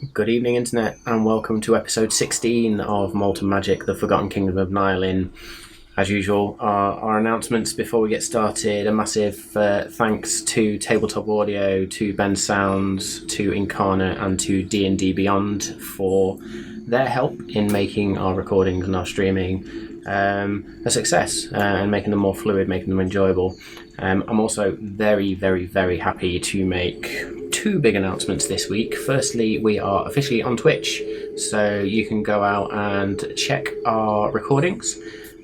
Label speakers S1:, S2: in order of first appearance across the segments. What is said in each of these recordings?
S1: Good evening, Internet, and welcome to episode 16 of Malt Magic, the Forgotten Kingdom of Nylin. As usual, our announcements before we get started. A massive thanks to Tabletop Audio, to Ben Sounds, to Incarnate, and to D&D Beyond for their help in making our recordings and our streaming a success and making them more fluid, making them enjoyable. I'm also very, very, very happy to make two big announcements this week. Firstly, we are officially on Twitch, so you can go out and check our recordings.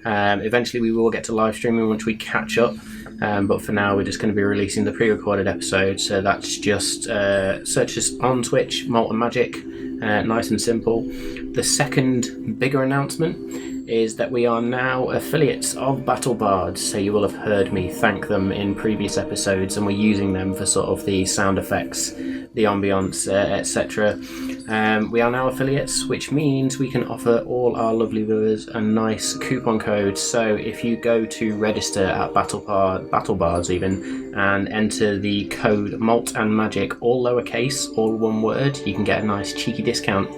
S1: Eventually we will get to live streaming once we catch up, but for now we're just going to be releasing the pre-recorded episode, so that's just search us on Twitch, Malt Magic, nice and simple. The second bigger announcement is that we are now affiliates of Battle Bards, so you will have heard me thank them in previous episodes, and we're using them for sort of the sound effects, the ambience, etc. We are now affiliates, which means we can offer all our lovely viewers a nice coupon code. So if you go to register at Battle Bards even, and enter the code Malt and Magic, all lowercase, all one word, you can get a nice cheeky discount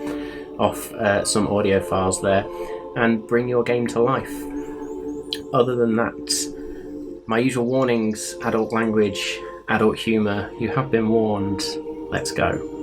S1: off some audio files there, and bring your game to life. Other than that, my usual warnings: adult language, adult humour, you have been warned. Let's go.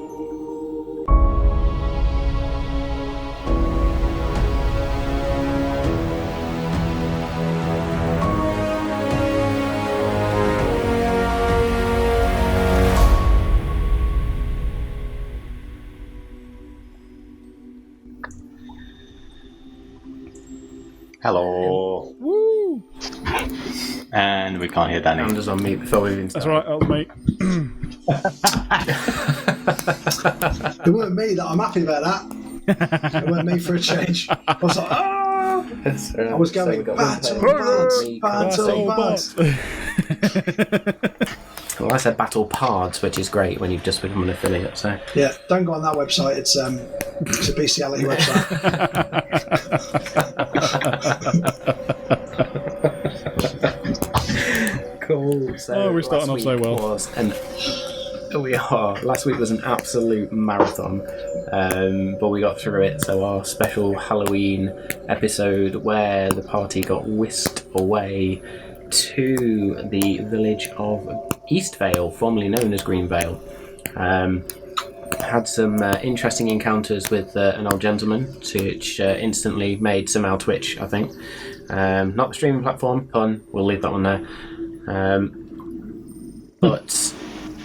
S2: Hello.
S3: Woo!
S2: And we can't hear Danny.
S1: I'm just on mute before we even start.
S3: That's right, mate.
S4: It weren't me that I'm happy about that. It weren't me for a change. I was like, ah! I was going, battle bards.
S1: Well, I said Battle Pards, which is great when you've just become an affiliate. So
S4: Yeah, don't go on that website. It's a bestiality website.
S1: cool. So
S3: we're starting off so well.
S1: We are. Last week was an absolute marathon, but we got through it. So our special Halloween episode, where the party got whisked away to the village of Eastvale, formerly known as Greenvale. Had some interesting encounters with an old gentleman, which instantly made some our Twitch, I think. Not the streaming platform, pun, we'll leave that one there. But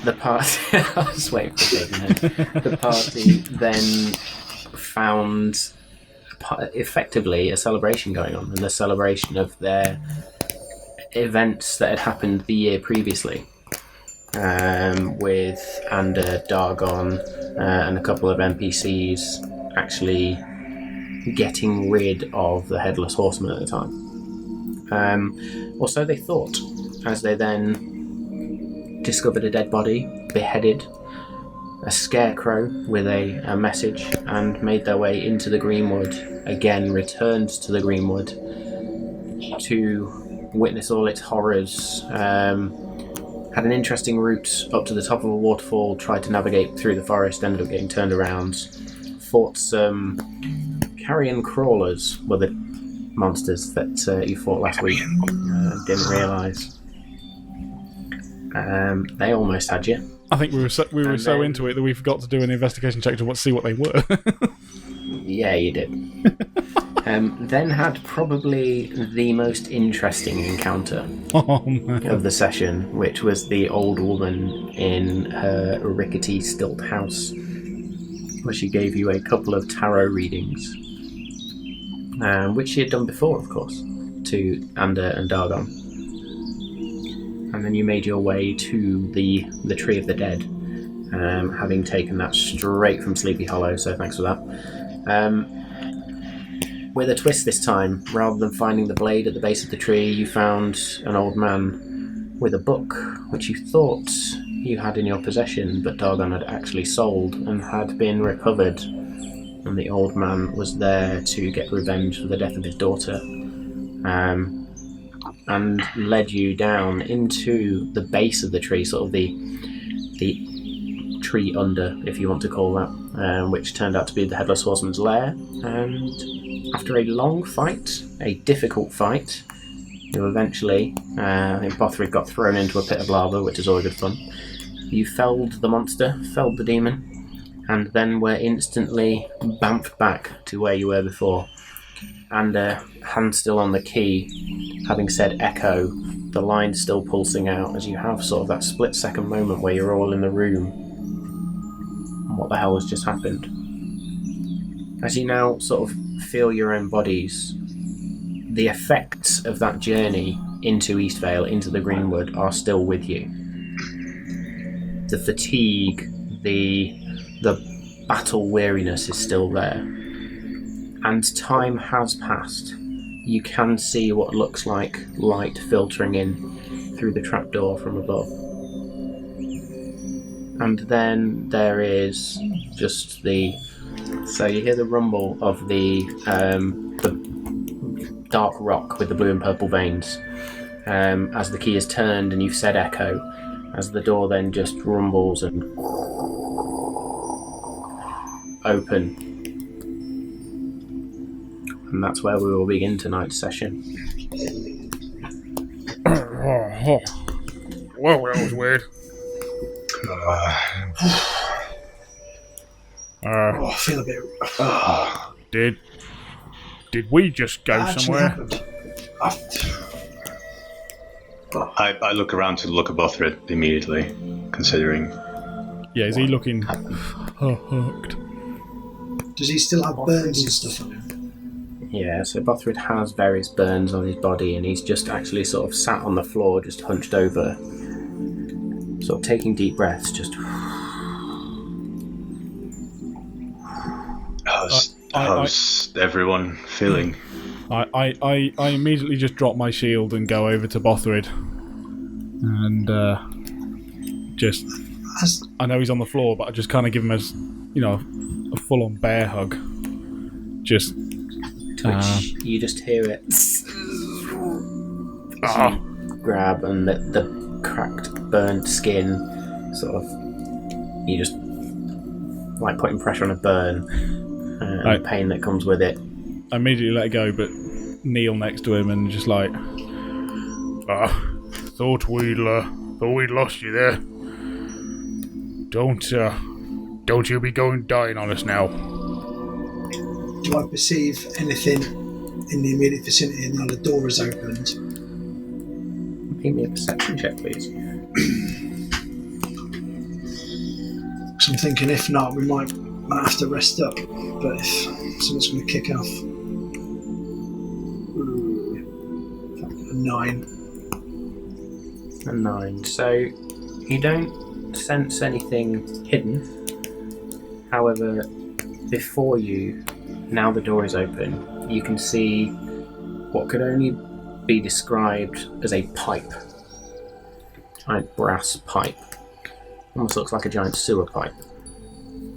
S1: the party... I was waiting for it. The party then found effectively a celebration going on, and the celebration of their events that had happened the year previously, with Ander, Dargon, and a couple of NPCs actually getting rid of the Headless Horseman at the time. Or so they thought, as they then discovered a dead body, beheaded, a scarecrow with a message, and made their way into the Greenwood, again returned to the Greenwood to witness all its horrors. Had an interesting route up to the top of a waterfall, tried to navigate through the forest, ended up getting turned around, fought some carrion crawlers, were the monsters that you fought last week. Didn't realise. They almost had you.
S3: I think we were so into it that we forgot to do an investigation check to see what they were.
S1: Yeah, you did. Then had probably the most interesting encounter of the session, which was the old woman in her rickety stilt house, where she gave you a couple of tarot readings, which she had done before, of course, to Ander and Dargon. And then you made your way to the Tree of the Dead, having taken that straight from Sleepy Hollow, so thanks for that. With a twist this time, rather than finding the blade at the base of the tree, you found an old man with a book, which you thought you had in your possession, but Dargon had actually sold and had been recovered, and the old man was there to get revenge for the death of his daughter, and led you down into the base of the tree, sort of the tree under, if you want to call that, which turned out to be the Headless Horseman's lair. And after a long fight, a difficult fight, you eventually, I think Bothrid got thrown into a pit of lava, which is always good fun. You felled the monster, felled the demon, and then were instantly bounced back to where you were before. And hand still on the key, having said echo, the line still pulsing out as you have sort of that split-second moment where you're all in the room. What the hell has just happened? As you now sort of feel your own bodies, the effects of that journey into Eastvale, into the Greenwood, are still with you. The fatigue, the battle weariness is still there. And time has passed. You can see what looks like light filtering in through the trapdoor from above. And then there is just so you hear the rumble of the dark rock with the blue and purple veins as the key is turned and you've said echo, as the door then just rumbles and open. And that's where we will begin tonight's session.
S3: Well, that was weird.
S4: I feel a bit...
S3: Did we just go somewhere?
S2: I look around to look at Bothrid immediately, considering...
S3: Yeah, is he looking hooked?
S4: Does he still have burns and stuff on him?
S1: Yeah, so Bothrid has various burns on his body, and he's just actually sort of sat on the floor, just hunched over, sort of taking deep breaths, just...
S2: How's everyone feeling?
S3: I immediately just drop my shield and go over to Bothrid. And just... I know he's on the floor, but I just kind of give him a full-on bear hug. Just...
S1: Twitch, you just hear it. You grab and the cracked, burnt skin, sort of, you just like putting pressure on a burn, and the pain that comes with it.
S3: I immediately let it go, but kneel next to him and just like, thought we'd lost you there. Don't you be going dying on us now.
S4: Do I perceive anything in the immediate vicinity now the door is opened?
S1: Give me a perception check, please.
S4: Because I'm thinking if not, we might have to rest up. But if someone's going to kick off... a 9.
S1: A 9. So, you don't sense anything hidden. However, before you... Now the door is open, you can see what could only be described as a pipe. Giant brass pipe. Almost looks like a giant sewer pipe.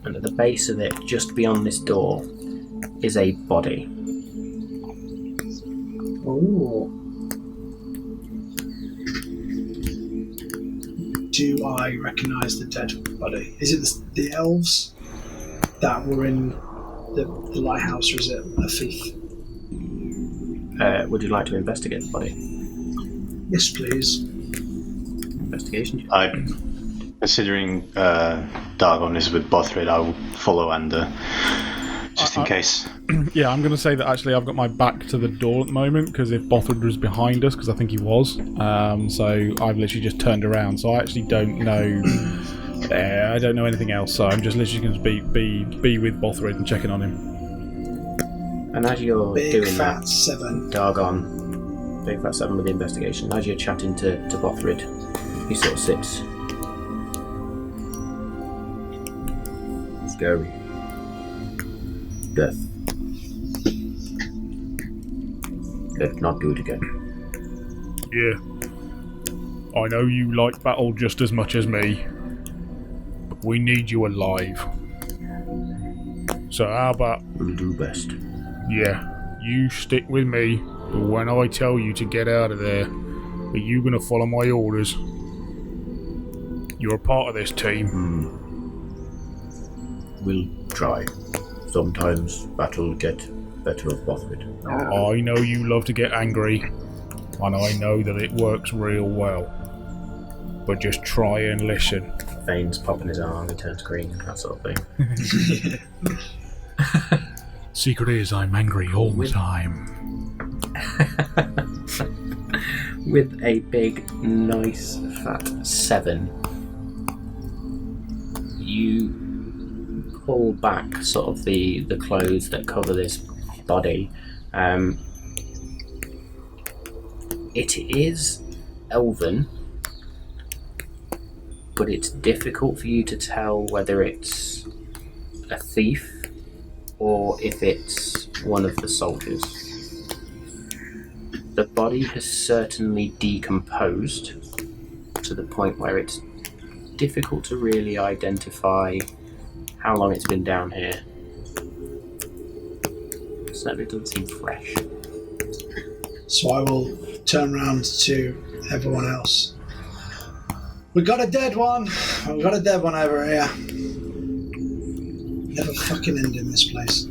S1: And at the base of it, just beyond this door, is a body.
S4: Ooh. Do I recognise the dead body? Is it the elves that were in the lighthouse, or is it a thief?
S1: Would you like to investigate the body?
S4: Yes, please.
S1: Investigation.
S2: Considering Dargon is with Bothrid, I will follow Ander, just in case.
S3: Yeah, I'm going to say that actually I've got my back to the door at the moment, because if Bothrid was behind us, because I think he was, so I've literally just turned around, so I actually don't know... I don't know anything else, so I'm just literally going to be with Bothrid and checking on him.
S1: And as you're
S4: Big
S1: doing
S4: fat
S1: that,
S4: 7.
S1: Dargon, Big Fat 7 with the investigation, as you're chatting to Bothrid, he sort of sits. Scary. Death. Let's not do it again.
S3: Yeah. I know you like battle just as much as me. We need you alive. So how about...
S1: We'll do best.
S3: Yeah, you stick with me, but when I tell you to get out of there, are you going to follow my orders? You're a part of this team.
S1: We'll try. Sometimes that'll get better of Bothrid.
S3: I know you love to get angry, and I know that it works real well. But just try and listen.
S1: Veins pop in his arm, he turns green, that sort of thing.
S3: Secret is I'm angry all the time.
S1: With a big, nice, fat 7, you pull back sort of the clothes that cover this body. It is elven, but it's difficult for you to tell whether it's a thief or if it's one of the soldiers. The body has certainly decomposed to the point where it's difficult to really identify how long it's been down here. It certainly doesn't seem fresh.
S4: So I will turn around to everyone else. We got a dead one. We got a dead one over here. Never fucking end in this place.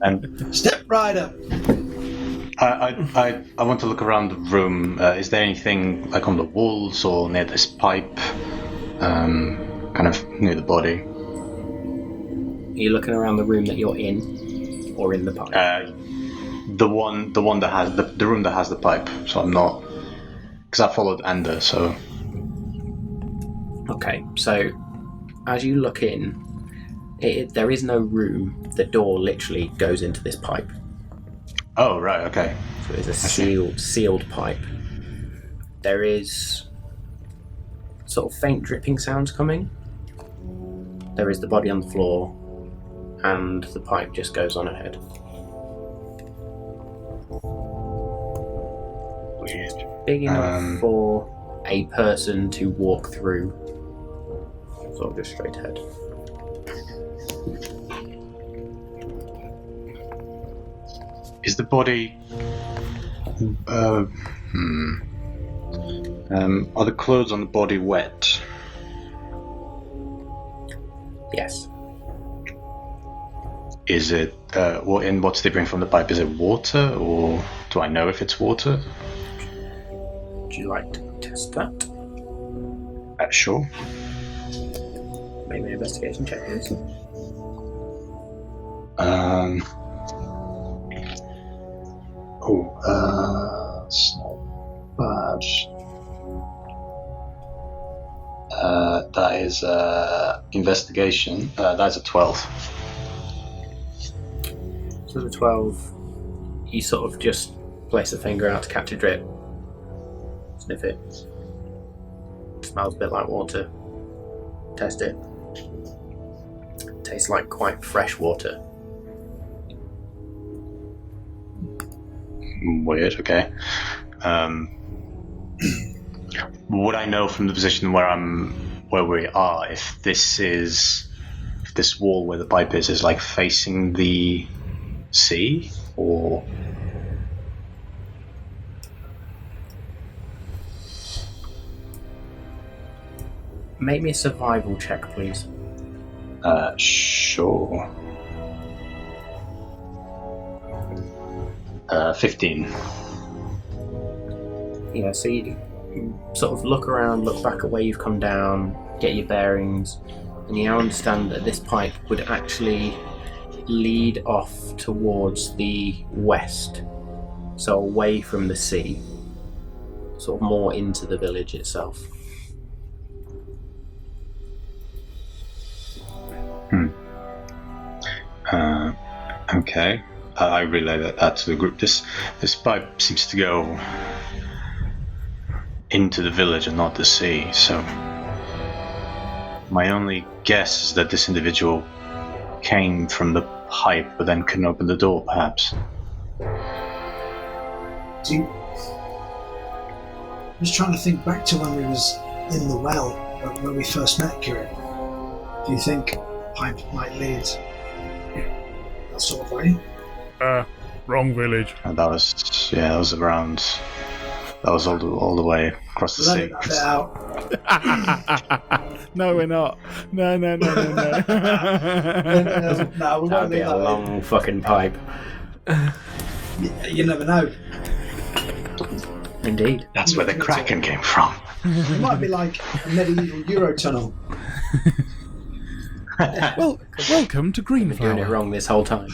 S2: And
S4: Step right up.
S2: I want to look around the room. Is there anything like on the walls or near this pipe? Kind of near the body.
S1: Are you looking around the room that you're in, or in the pipe?
S2: The one that has the room that has the pipe. So I'm not, because I followed Ander. So
S1: okay, so as you look in, there is no room. The door literally goes into this pipe.
S2: Oh right, okay.
S1: So it's a sealed pipe. There is sort of faint dripping sounds coming. There is the body on the floor, and the pipe just goes on ahead.
S2: Weird.
S1: Big enough for a person to walk through, sort of just straight ahead.
S2: Is the body? Are the clothes on the body wet?
S1: Yes.
S2: Is it? What's different from the pipe? Is it water, or do I know if it's water?
S1: Would you like to test that?
S2: Sure.
S1: Make me an investigation check, please.
S2: It's not bad. That is investigation. That's a 12.
S1: So the 12, you sort of just place a finger out to catch a drip. Sniff it. Smells a bit like water. Test it. Tastes like quite fresh water.
S2: Weird, okay. Would I know from the position where we are, if this wall where the pipe is like facing the sea, or
S1: Make me a survival check, please.
S2: sure. 15.
S1: Yeah, so you sort of look around, look back at where you've come down, get your bearings, and you now understand that this pipe would actually lead off towards the west, so away from the sea, sort of more into the village itself.
S2: Okay. I relay that to the group. This pipe seems to go into the village and not the sea, so my only guess is that this individual came from the pipe but then couldn't open the door, perhaps.
S4: I'm just trying to think back to when we was in the well, when we first met Kieran. Do you think pipe might lead that sort of way?
S3: Wrong village.
S2: And that was around. That was all the way across the sea.
S4: Let that bit out.
S3: No, we're not. No.
S4: No, we
S1: That'd
S4: won't
S1: be
S4: leave
S1: a
S4: that
S1: long fucking pipe.
S4: You never know.
S1: Indeed.
S2: That's where the Kraken came from.
S4: It might be like a medieval Eurotunnel.
S3: Well, welcome to
S1: Been doing it
S3: Greenflower.
S1: wrong this whole time.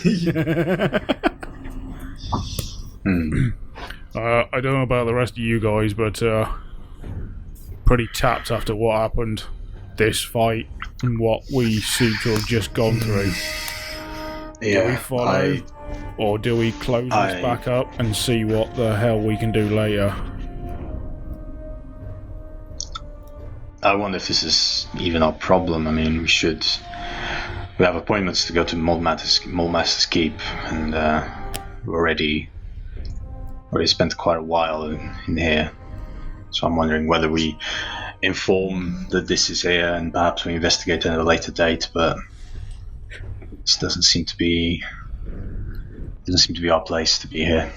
S3: I don't know about the rest of you guys, but pretty tapped after what happened. This fight and what we seem to have just gone through. Do we follow, or do we close this back up and see what the hell we can do later?
S2: I wonder if this is even our problem. I mean, we have appointments to go to Malt Masters Keep, and we already spent quite a while in here. So I'm wondering whether we inform that this is here and perhaps we investigate at a later date, but this doesn't seem to be our place to be here.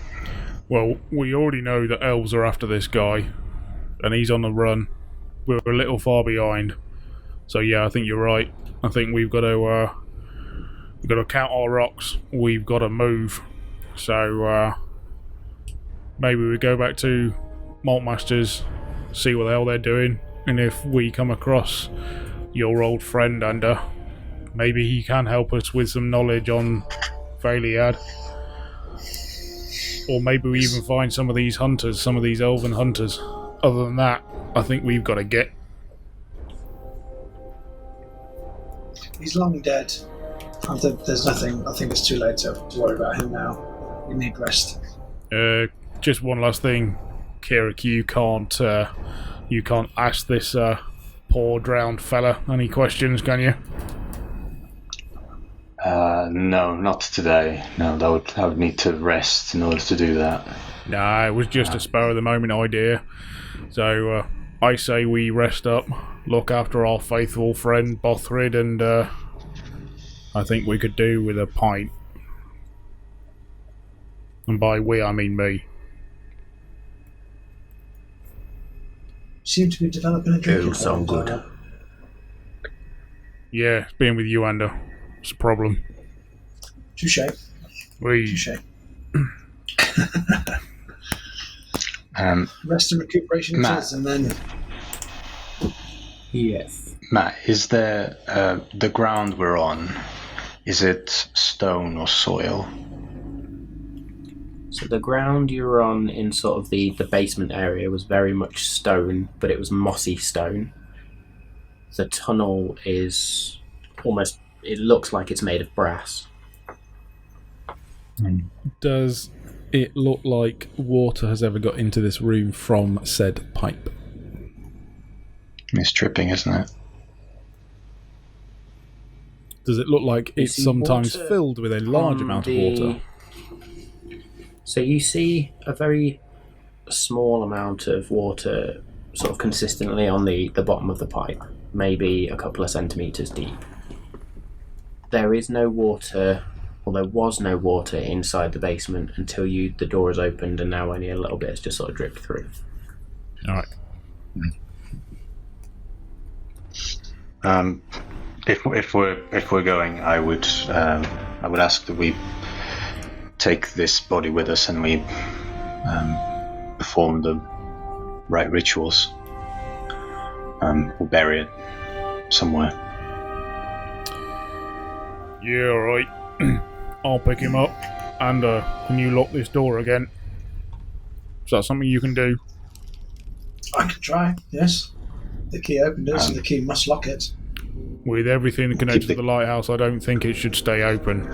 S3: Well, we already know that elves are after this guy, and he's on the run. We're a little far behind. So yeah, I think you're right. I think we've got to count our rocks. We've got to move. So maybe we go back to Malt Masters, see what the hell they're doing, and if we come across your old friend Ander, maybe he can help us with some knowledge on Valiad. Or maybe we even find some of these hunters, some of these elven hunters. Other than that, I think we've got to get.
S4: He's long dead. There's nothing. I think it's too late to worry about him now. We need rest.
S3: Just one last thing, Kirik, you can't ask this poor drowned fella any questions, can you?
S2: No, not today. No, I would need to rest in order to do that.
S3: Nah, it was just a spur of the moment idea. So I say we rest up, look after our faithful friend Bothrid, and I think we could do with a pint. And by we, I mean me.
S4: Seem to be developing a drinking
S1: sound
S4: problem.
S3: Yeah, being with you, Ander, it's a problem.
S4: Touche. Touche. Rest and recuperation
S2: Matt.
S4: it is, and then...
S1: Yes.
S2: Matt, is there the ground we're on? Is it stone or soil?
S1: So the ground you were on in sort of the basement area was very much stone, but it was mossy stone. The tunnel is almost... It looks like it's made of brass.
S3: Does it look like water has ever got into this room from said pipe?
S2: It's dripping, isn't it?
S3: Does it look like
S1: You
S3: it's
S1: see
S3: sometimes
S1: water
S3: filled with a large
S1: on
S3: amount of
S1: the-
S3: water?
S1: So you see a very small amount of water sort of consistently on the bottom of the pipe, maybe a couple of centimetres deep. There is no water, or there was no water inside the basement until the door is opened, and now only a little bit has just sort of dripped through.
S3: Alright.
S2: If we're going, I would ask that we take this body with us and we perform the right rituals. We'll bury it somewhere.
S3: Yeah, alright. I'll pick him up. And can you lock this door again? Is that something you can do?
S4: I can try, yes. The key opened it, so the key must lock it.
S3: With everything connected to the lighthouse, I don't think it should stay open.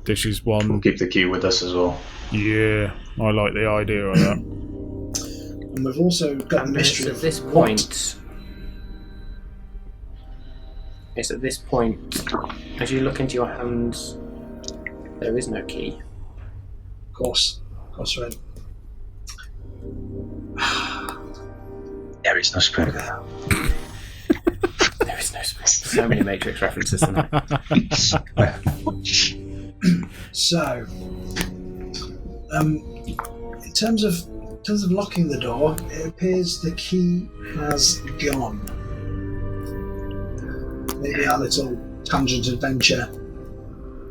S3: This is one...
S2: We'll keep the key with us as well.
S3: Yeah, I like the idea of that.
S4: And we've also got the mystery
S1: At this point, it's at this point, as you look into your hands, there is no key.
S4: Of course, right.
S2: There is no spoon.
S1: There is no space. So many Matrix references tonight.
S4: So, in terms of In terms of locking the door, it appears the key has gone. Maybe our little tangent adventure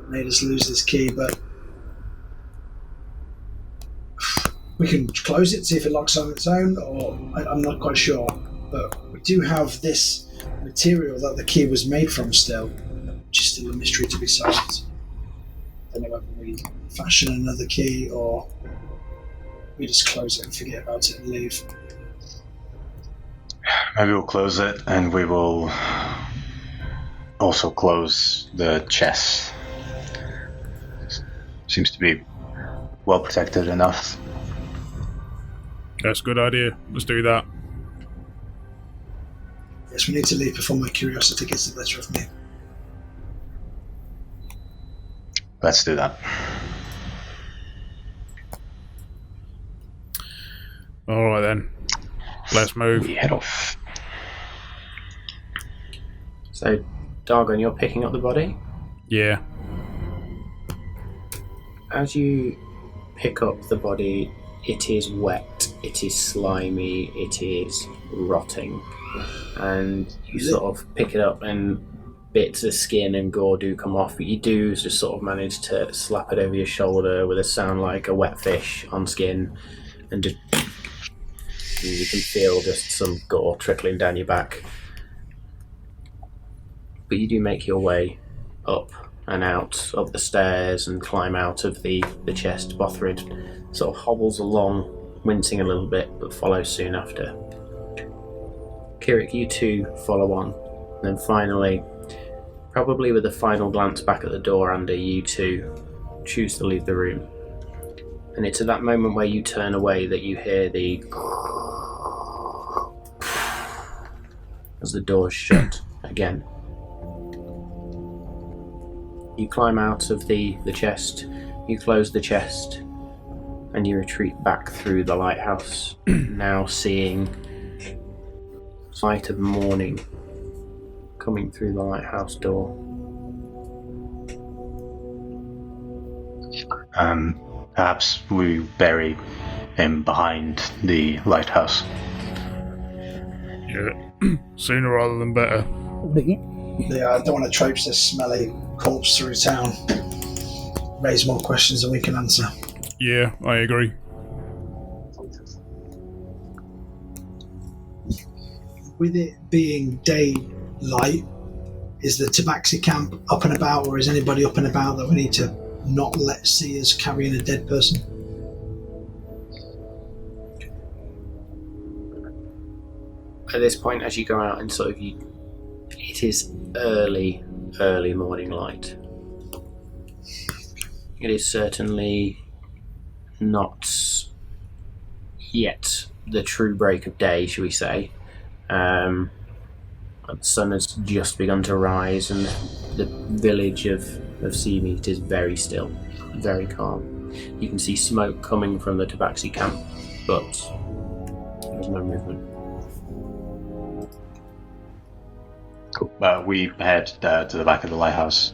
S4: made us lose this key, but we can close it, see if it locks on its own, or I'm not quite sure. But we do have this material that the key was made from still, which is still a mystery to be solved. I don't know whether we fashion another key or we just close it and forget about it and leave.
S2: Maybe we'll close it, and we will also close the chest. Seems to be well protected enough.
S3: That's a good idea. Let's do that.
S4: Yes, we need to leave before my curiosity gets the better of me.
S2: Let's do that.
S3: Alright then. Let's move.
S2: We head off.
S1: So, Dargon, you're picking up the body?
S3: Yeah.
S1: As you pick up the body, it is wet, it is slimy, it is rotting. And you sort of pick it up and bits of skin and gore do come off, but you do just sort of manage to slap it over your shoulder with a sound like a wet fish on skin, and just you can feel just some gore trickling down your back. But you do make your way up and out, up the stairs and climb out of the chest. Bothrid sort of hobbles along, wincing a little bit, but follows soon after. Kirik, you two follow on. And then finally, probably with a final glance back at the door, Andy, you two choose to leave the room. And it's at that moment where you turn away that you hear the as the doors shut again. You climb out of the chest, you close the chest, and you retreat back through the lighthouse, now seeing sight of morning coming through the lighthouse door.
S2: Perhaps we bury him behind the lighthouse.
S3: Yeah. Sooner rather than better.
S4: Yeah, I don't want to traipse this smelly corpse through town. Raise more questions than we can answer.
S3: Yeah, I agree.
S4: With it being daylight, is the Tabaxi camp up and about, or is anybody up and about that we need to not let see us carrying a dead person?
S1: At this point, as you go out and sort of it is early morning light. It is certainly not yet the true break of day, shall we say. The sun has just begun to rise, and the village of Seameat is very still, very calm. You can see smoke coming from the Tabaxi camp, but there's no movement.
S2: Cool. We head to the back of the lighthouse.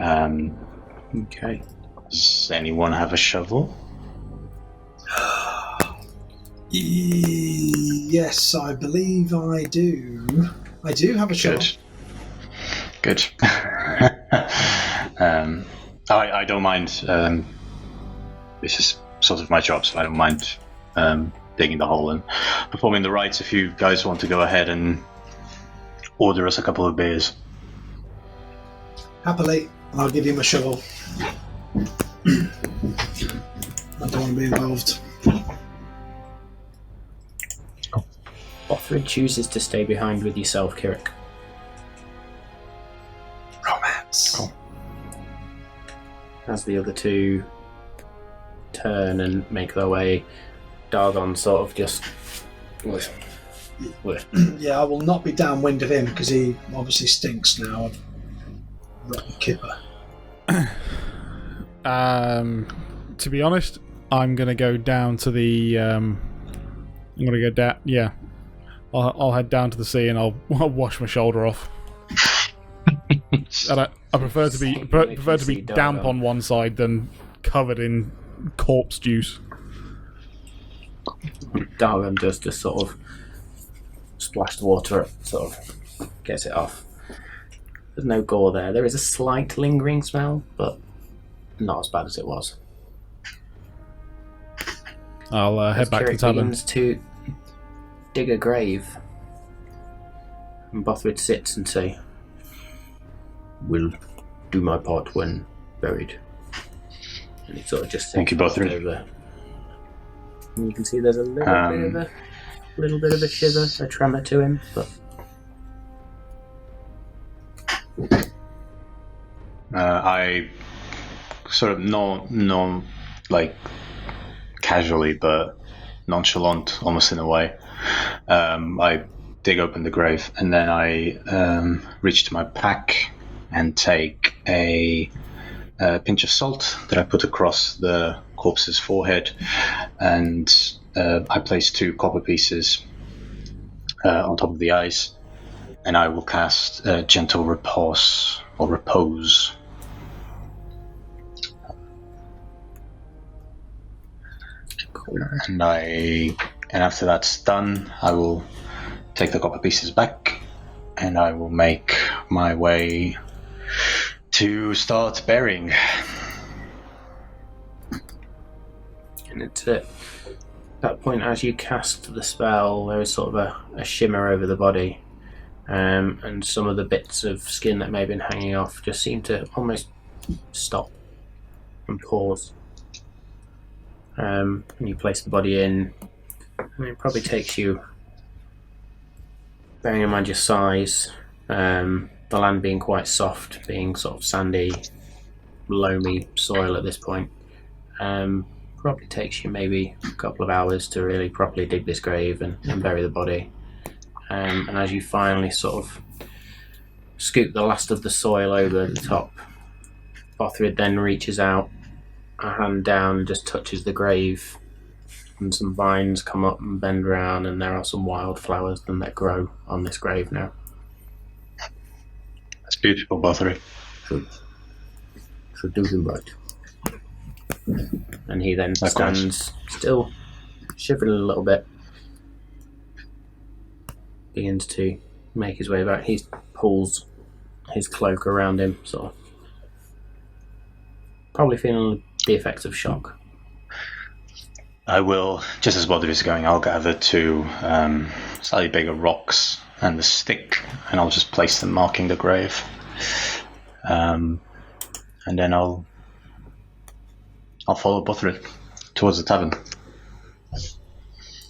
S1: Okay.
S2: Does anyone have a shovel?
S4: Yes, I believe I do. I do have a shovel.
S2: Good. I don't mind. This is sort of my job, so I don't mind digging the hole and performing the rites if you guys want to go ahead and order us a couple of beers.
S4: Happily, I'll give you my shovel. I don't want to be involved.
S1: Bothrid chooses to stay behind with yourself, Kirik.
S4: Romance.
S1: Cool. As the other two turn and make their way, Dargon sort of just...
S4: Yeah, I will not be downwind of him because he obviously stinks now of rotten kipper.
S3: To be honest, I'm going to go down to the... I'm going to go down... Yeah. I'll head down to the sea and I'll wash my shoulder off. And I prefer to be damp on one side than covered in corpse juice.
S1: Darwin does just sort of splash the water up, sort of gets it off. There's no gore there. There is a slight lingering smell, but not as bad as it was.
S3: I'll head back to the
S1: Kirik
S3: tavern.
S1: begins to dig a grave, and Bothrid sits and say, "Will do my part when buried." And he sort of just
S2: Thank you, Bothrid.
S1: over. And you can see there's a little bit of a shiver, a tremor to him, but
S2: I sort of non like casually but nonchalant, almost in a way. I dig open the grave and then I reach to my pack and take a pinch of salt that I put across the corpse's forehead, and I place 2 copper pieces on top of the eyes, and I will cast gentle repose or repose.
S1: cool.
S2: And after that's done, I will take the copper pieces back, and I will make my way to start burying.
S1: And it's at that point, as you cast the spell, there is sort of a shimmer over the body, and some of the bits of skin that may have been hanging off just seem to almost stop and pause. And you place the body in, and it probably takes you, bearing in mind your size, the land being quite soft, being sort of sandy, loamy soil at this point, probably takes you maybe a couple of hours to really properly dig this grave and bury the body. And as you finally sort of scoop the last of the soil over the top, Bothrid then reaches out a hand down and just touches the grave, and some vines come up and bend around, and there are some wildflowers that grow on this grave now.
S2: That's beautiful, Bothrid.
S1: Should do him right. And he then
S2: Likewise.
S1: stands still, shivering a little bit, begins to make his way back. He pulls his cloak around him, sort of probably feeling the effects of shock.
S2: I will, just as Bothrid is going, I'll gather 2 slightly bigger rocks and the stick, and I'll just place them marking the grave. And then I'll follow Bothrid towards the tavern.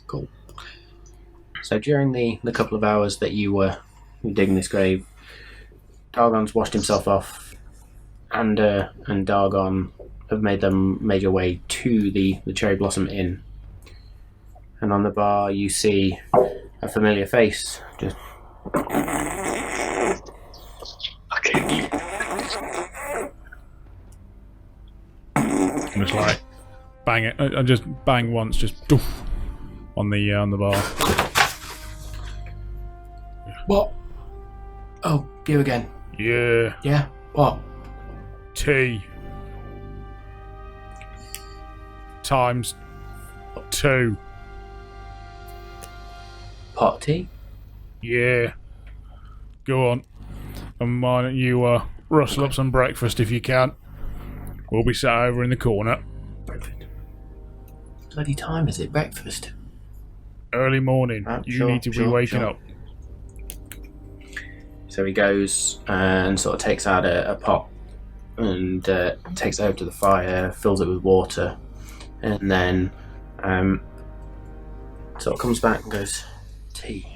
S1: Cool. So during the couple of hours that you were digging this grave, Dargon's washed himself off, and Dargon have made your way to the Cherry Blossom Inn. And on the bar you see a familiar face. Just
S2: Okay.
S3: Just like bang it. I just bang once, just doof, on the bar.
S1: what? Oh, you again?
S3: Yeah,
S1: Yeah. What?
S3: tea times 2.
S1: Pot of tea?
S3: Yeah. Go on. And why don't you rustle up some breakfast if you can? We'll be sat over in the corner.
S1: Breakfast. Bloody time is it? Breakfast.
S3: Early morning. You
S1: Sure,
S3: need to be
S1: sure,
S3: waking
S1: sure.
S3: up.
S1: So he goes and sort of takes out a pot and takes it over to the fire, fills it with water, and then sort of comes back and goes, tea.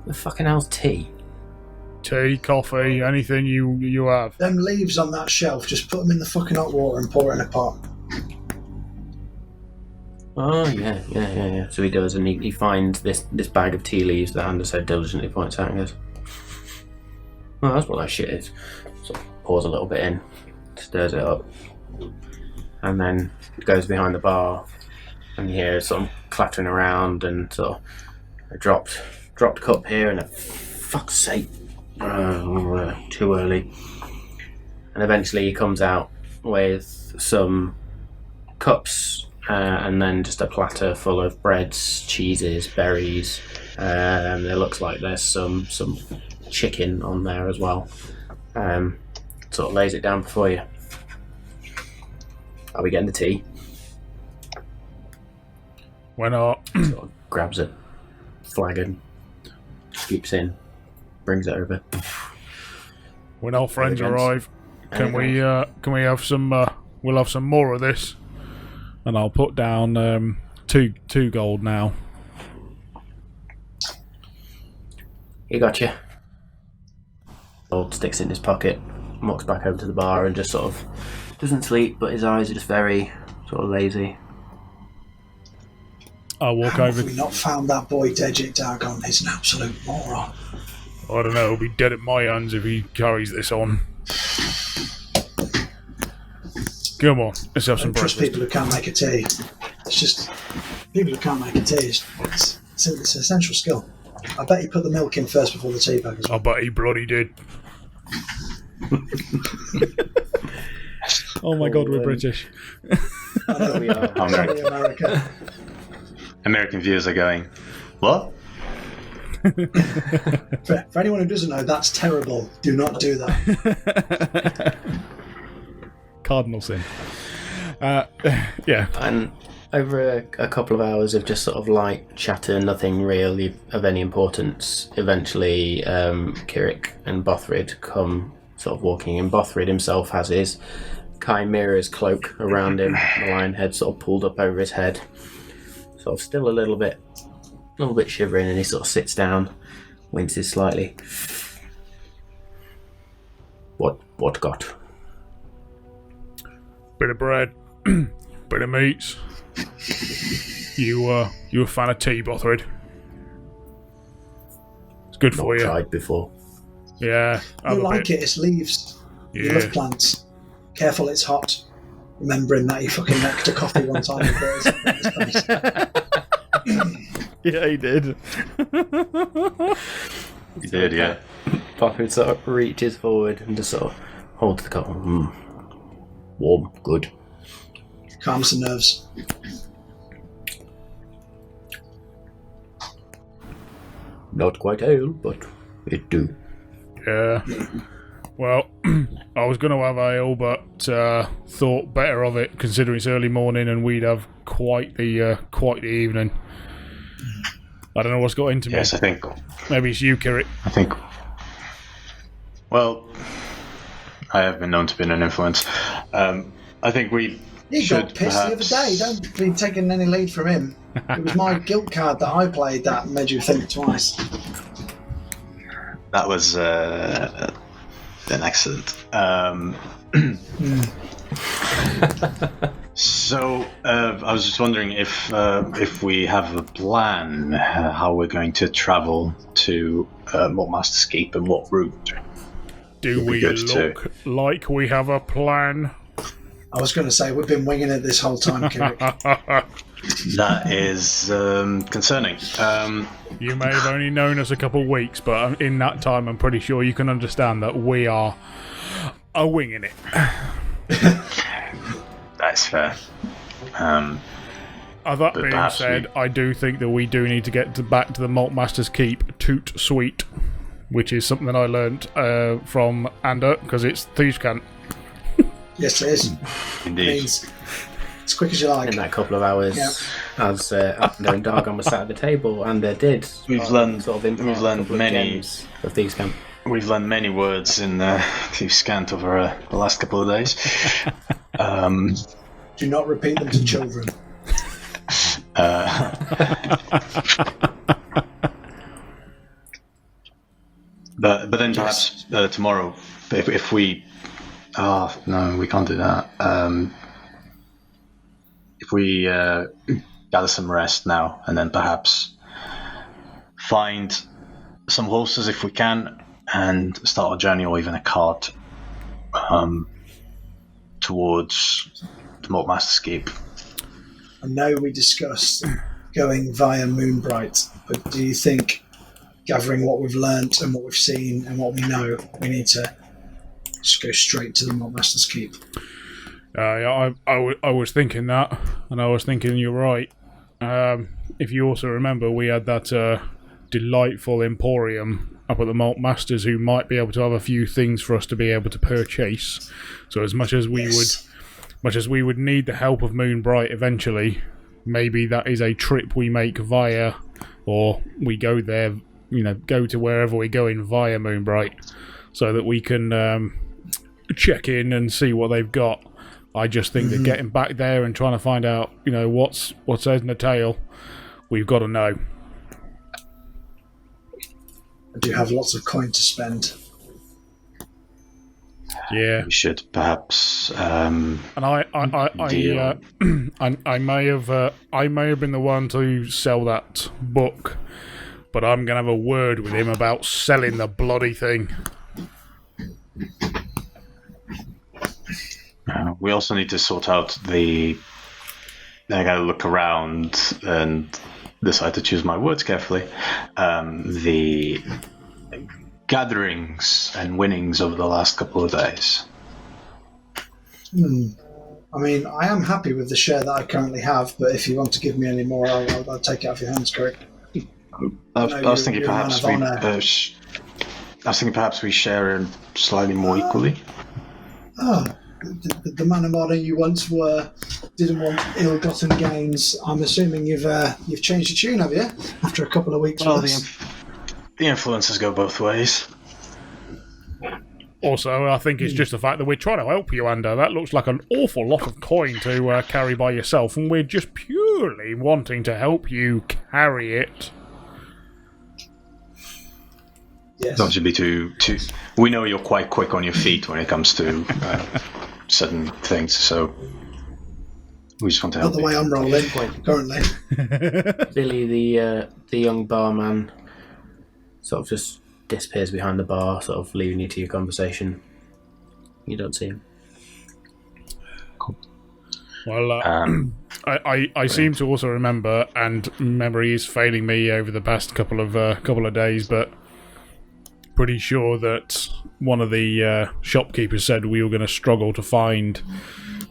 S1: The fucking hell's tea?
S3: Tea, coffee, anything you have.
S4: Them leaves on that shelf, just put them in the fucking hot water and pour it in a pot.
S1: Oh, yeah. So he does, and he finds this bag of tea leaves that Anders so diligently points out and goes, well, that's what that shit is. Sort of pours a little bit in, stirs it up, and then goes behind the bar, and you hear sort of clattering around and sort of a dropped cup here, and a fuck's sake, too early. And eventually he comes out with some cups and then just a platter full of breads, cheeses, berries. And it looks like there's some chicken on there as well. Sort of lays it down before you. Are we getting the tea?
S3: Why not?
S1: Sort of grabs a flagon, scoops in, brings it over.
S3: When our friends
S1: Elegance.
S3: arrive, can we have some? We'll have some more of this, and I'll put down two gold now.
S1: He got you. Old sticks in his pocket, walks back over to the bar, and just sort of doesn't sleep, but his eyes are just very sort of lazy.
S3: I'll walk
S4: How
S3: over.
S4: have we not found that boy Dejit Dagon? He's an absolute moron.
S3: I don't know. He'll be dead at my hands if he carries this on. Come on, let's have some
S4: Don't trust
S3: breakfast.
S4: people who can't make a tea. It's just people who can't make a tea. It's an essential skill. I bet he put the milk in first before the tea bag as
S3: I
S4: well.
S3: bet he bloody did. Oh my God, we're British.
S4: I know
S1: We are.
S4: Sorry, America.
S2: American viewers are going, what?
S4: For anyone who doesn't know, that's terrible. Do not do that.
S3: Cardinal sin. Yeah.
S1: And over a couple of hours of just sort of light chatter, nothing really of any importance, eventually Kirik and Bothrid come sort of walking in. Bothrid himself has his chimera's cloak around him, the lion head sort of pulled up over his head, sort of still a little bit shivering, and he sort of sits down, winces slightly. What got?
S3: Bit of bread, bit of meats. You a fan of tea, Bothrid? It's good
S1: Not
S3: for you.
S1: tried before.
S3: Yeah, have
S4: You
S3: a
S4: like
S3: bit.
S4: it, it's leaves. You
S3: Yeah.
S4: love plants. Careful, it's hot. Remembering that he fucking necked a coffee one time and put it in his face.
S3: Yeah, he did.
S2: You did, yeah.
S1: Bothrid sort of reaches forward and just sort of holds the cup. Warm, good.
S4: Calms the nerves.
S1: Not quite ale, but it do.
S3: Yeah. Well, I was going to have ale, but thought better of it considering it's early morning and we'd have quite the evening. I don't know what's got into me.
S2: Yes, I think.
S3: Maybe it's you, Kirik.
S2: Well, I have been known to be an influence. I think we
S4: He
S2: should
S4: got pissed
S2: perhaps...
S4: the other day. Don't be taking any lead from him. It was my guilt card that I played that made you think twice.
S2: That was an accident. So I was just wondering if we have a plan how we're going to travel to Malt Masters Keep and what route.
S3: Do
S2: Would be
S3: we
S2: good to-
S3: look like we have a plan?
S4: I was going to say, we've been winging it this whole time, Kirik.
S2: That is concerning.
S3: You may have only known us a couple of weeks, but in that time I'm pretty sure you can understand that we are winging it.
S2: That's fair.
S3: That
S2: But
S3: being
S2: perhaps
S3: said, I do think that we do need to get back to the Malt Masters Keep Toot Sweet, which is something that I learnt from Ander, because it's Thieves' Cant.
S4: Yes, it is.
S2: Indeed.
S4: Means as quick as you like.
S1: In that couple of hours,
S4: Yeah.
S1: as Ander and Dargon were sat at the table, and did
S2: We've learned
S1: impart
S2: we've learned
S1: a couple of
S2: many-
S1: gems of these camp.
S2: We've learned many words in Thieves' Scant over the last couple of days.
S4: Do not repeat them to children.
S2: But then perhaps tomorrow, if we... Oh, no, we can't do that. If we gather some rest now, and then perhaps find some horses if we can, and start a journey or even a cart towards the Malt Masters Keep.
S4: I know we discussed going via Moonbright, but do you think, gathering what we've learnt and what we've seen and what we know, we need to just go straight to the Malt Masters Keep?
S3: Yeah, I was thinking that. and I was thinking you're right. If you also remember, we had that delightful emporium up at the Malt Masters who might be able to have a few things for us to be able to purchase. So as much as we would need the help of Moonbright eventually, maybe that is a trip we make via, or we go there, go to wherever we're going via Moonbright, so that we can check in and see what they've got. I just think that getting back there and trying to find out, what's in the tail, we've got to know.
S4: I do have lots of coin to spend.
S3: Yeah,
S2: we should perhaps.
S3: And I may have been the one to sell that book, but I'm gonna have a word with him about selling the bloody thing.
S2: We also need to sort out I gotta look around and decide to choose my words carefully. The gatherings and winnings over the last couple of days.
S4: I mean, I am happy with the share that I currently have, but if you want to give me any more, I'll take it off your hands, Crick.
S2: I was thinking perhaps we share it slightly more equally.
S4: The man of honor you once were didn't want ill-gotten gains. I'm assuming you've changed your tune, have you? After a couple of weeks.
S2: Well, the influences go both ways.
S3: Also, I think it's just the fact that we're trying to help you, Ander. That looks like an awful lot of coin to carry by yourself, and we're just purely wanting to help you carry it.
S4: Yes.
S2: Don't you be too. We know you're quite quick on your feet when it comes to certain things, so we just want to help.
S4: Not the way I'm rolling currently.
S1: Billy, the young barman, sort of just disappears behind the bar, sort of leaving you to your conversation. You don't see him.
S2: Cool.
S3: Well, I seem to also remember, and memory is failing me over the past couple of days, but pretty sure that one of the shopkeepers said we were going to struggle to find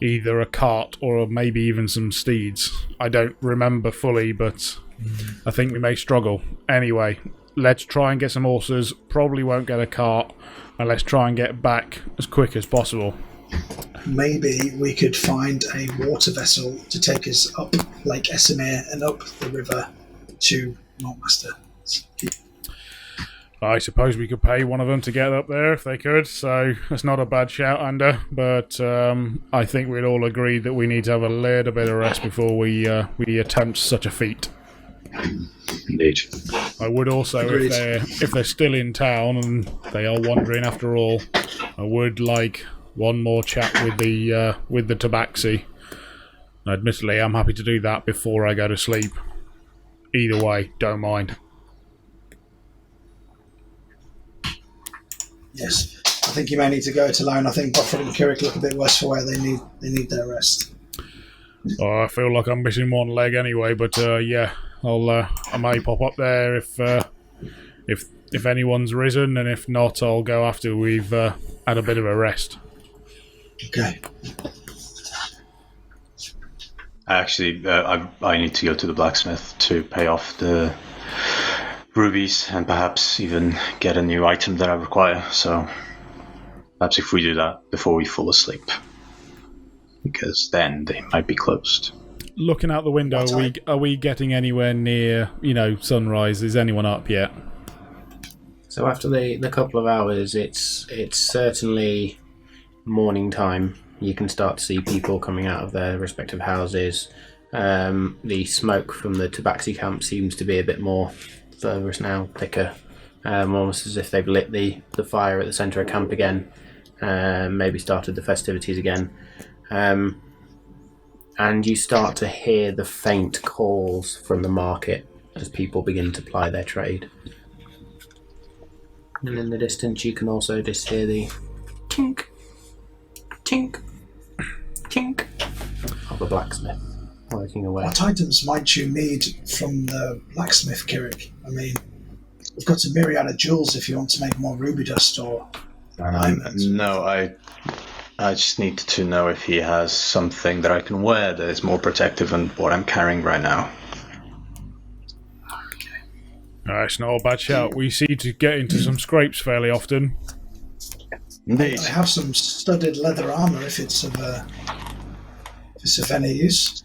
S3: either a cart or maybe even some steeds. I don't remember fully, but I think we may struggle. Anyway, let's try and get some horses. Probably won't get a cart, and let's try and get back as quick as possible.
S4: Maybe we could find a water vessel to take us up Lake Esamir and up the river to Malt Masters Keep.
S3: I suppose we could pay one of them to get up there if they could, so that's not a bad shout, Ander. But I think we'd all agree that we need to have a little bit of rest before we attempt such a feat.
S2: Indeed.
S3: I would also, if they're still in town and they are wandering after all, I would like one more chat with the tabaxi. Admittedly, I'm happy to do that before I go to sleep. Either way, don't mind.
S4: Yes, I think you may need to go it alone. I think Bofford and Kirik look a bit worse for wear. They need their rest.
S3: I feel like I'm missing one leg anyway, but yeah, I may pop up there if anyone's risen, and if not, I'll go after we've had a bit of a rest.
S4: Okay.
S2: Actually, I need to go to the blacksmith to pay off the rubies and perhaps even get a new item that I require. So perhaps if we do that before we fall asleep, because then they might be closed.
S3: Looking out the window, are we getting anywhere near, sunrise? Is anyone up yet?
S1: So after the couple of hours, it's certainly morning time. You can start to see people coming out of their respective houses. The smoke from the tabaxi camp seems to be a bit more further now, thicker, almost as if they've lit the fire at the centre of camp again, maybe started the festivities again. And you start to hear the faint calls from the market as people begin to ply their trade. And in the distance you can also just hear the tink, tink, tink of a blacksmith working away.
S4: What items might you need from the blacksmith, Kirik? I mean, we've got a myriad of jewels if you want to make more ruby dust or diamonds.
S2: No, I I just need to know if he has something that I can wear that is more protective than what I'm carrying right now.
S3: It's not a bad shout. We seem to get into some scrapes fairly often.
S2: Indeed.
S4: I have some studded leather armour if it's of any use.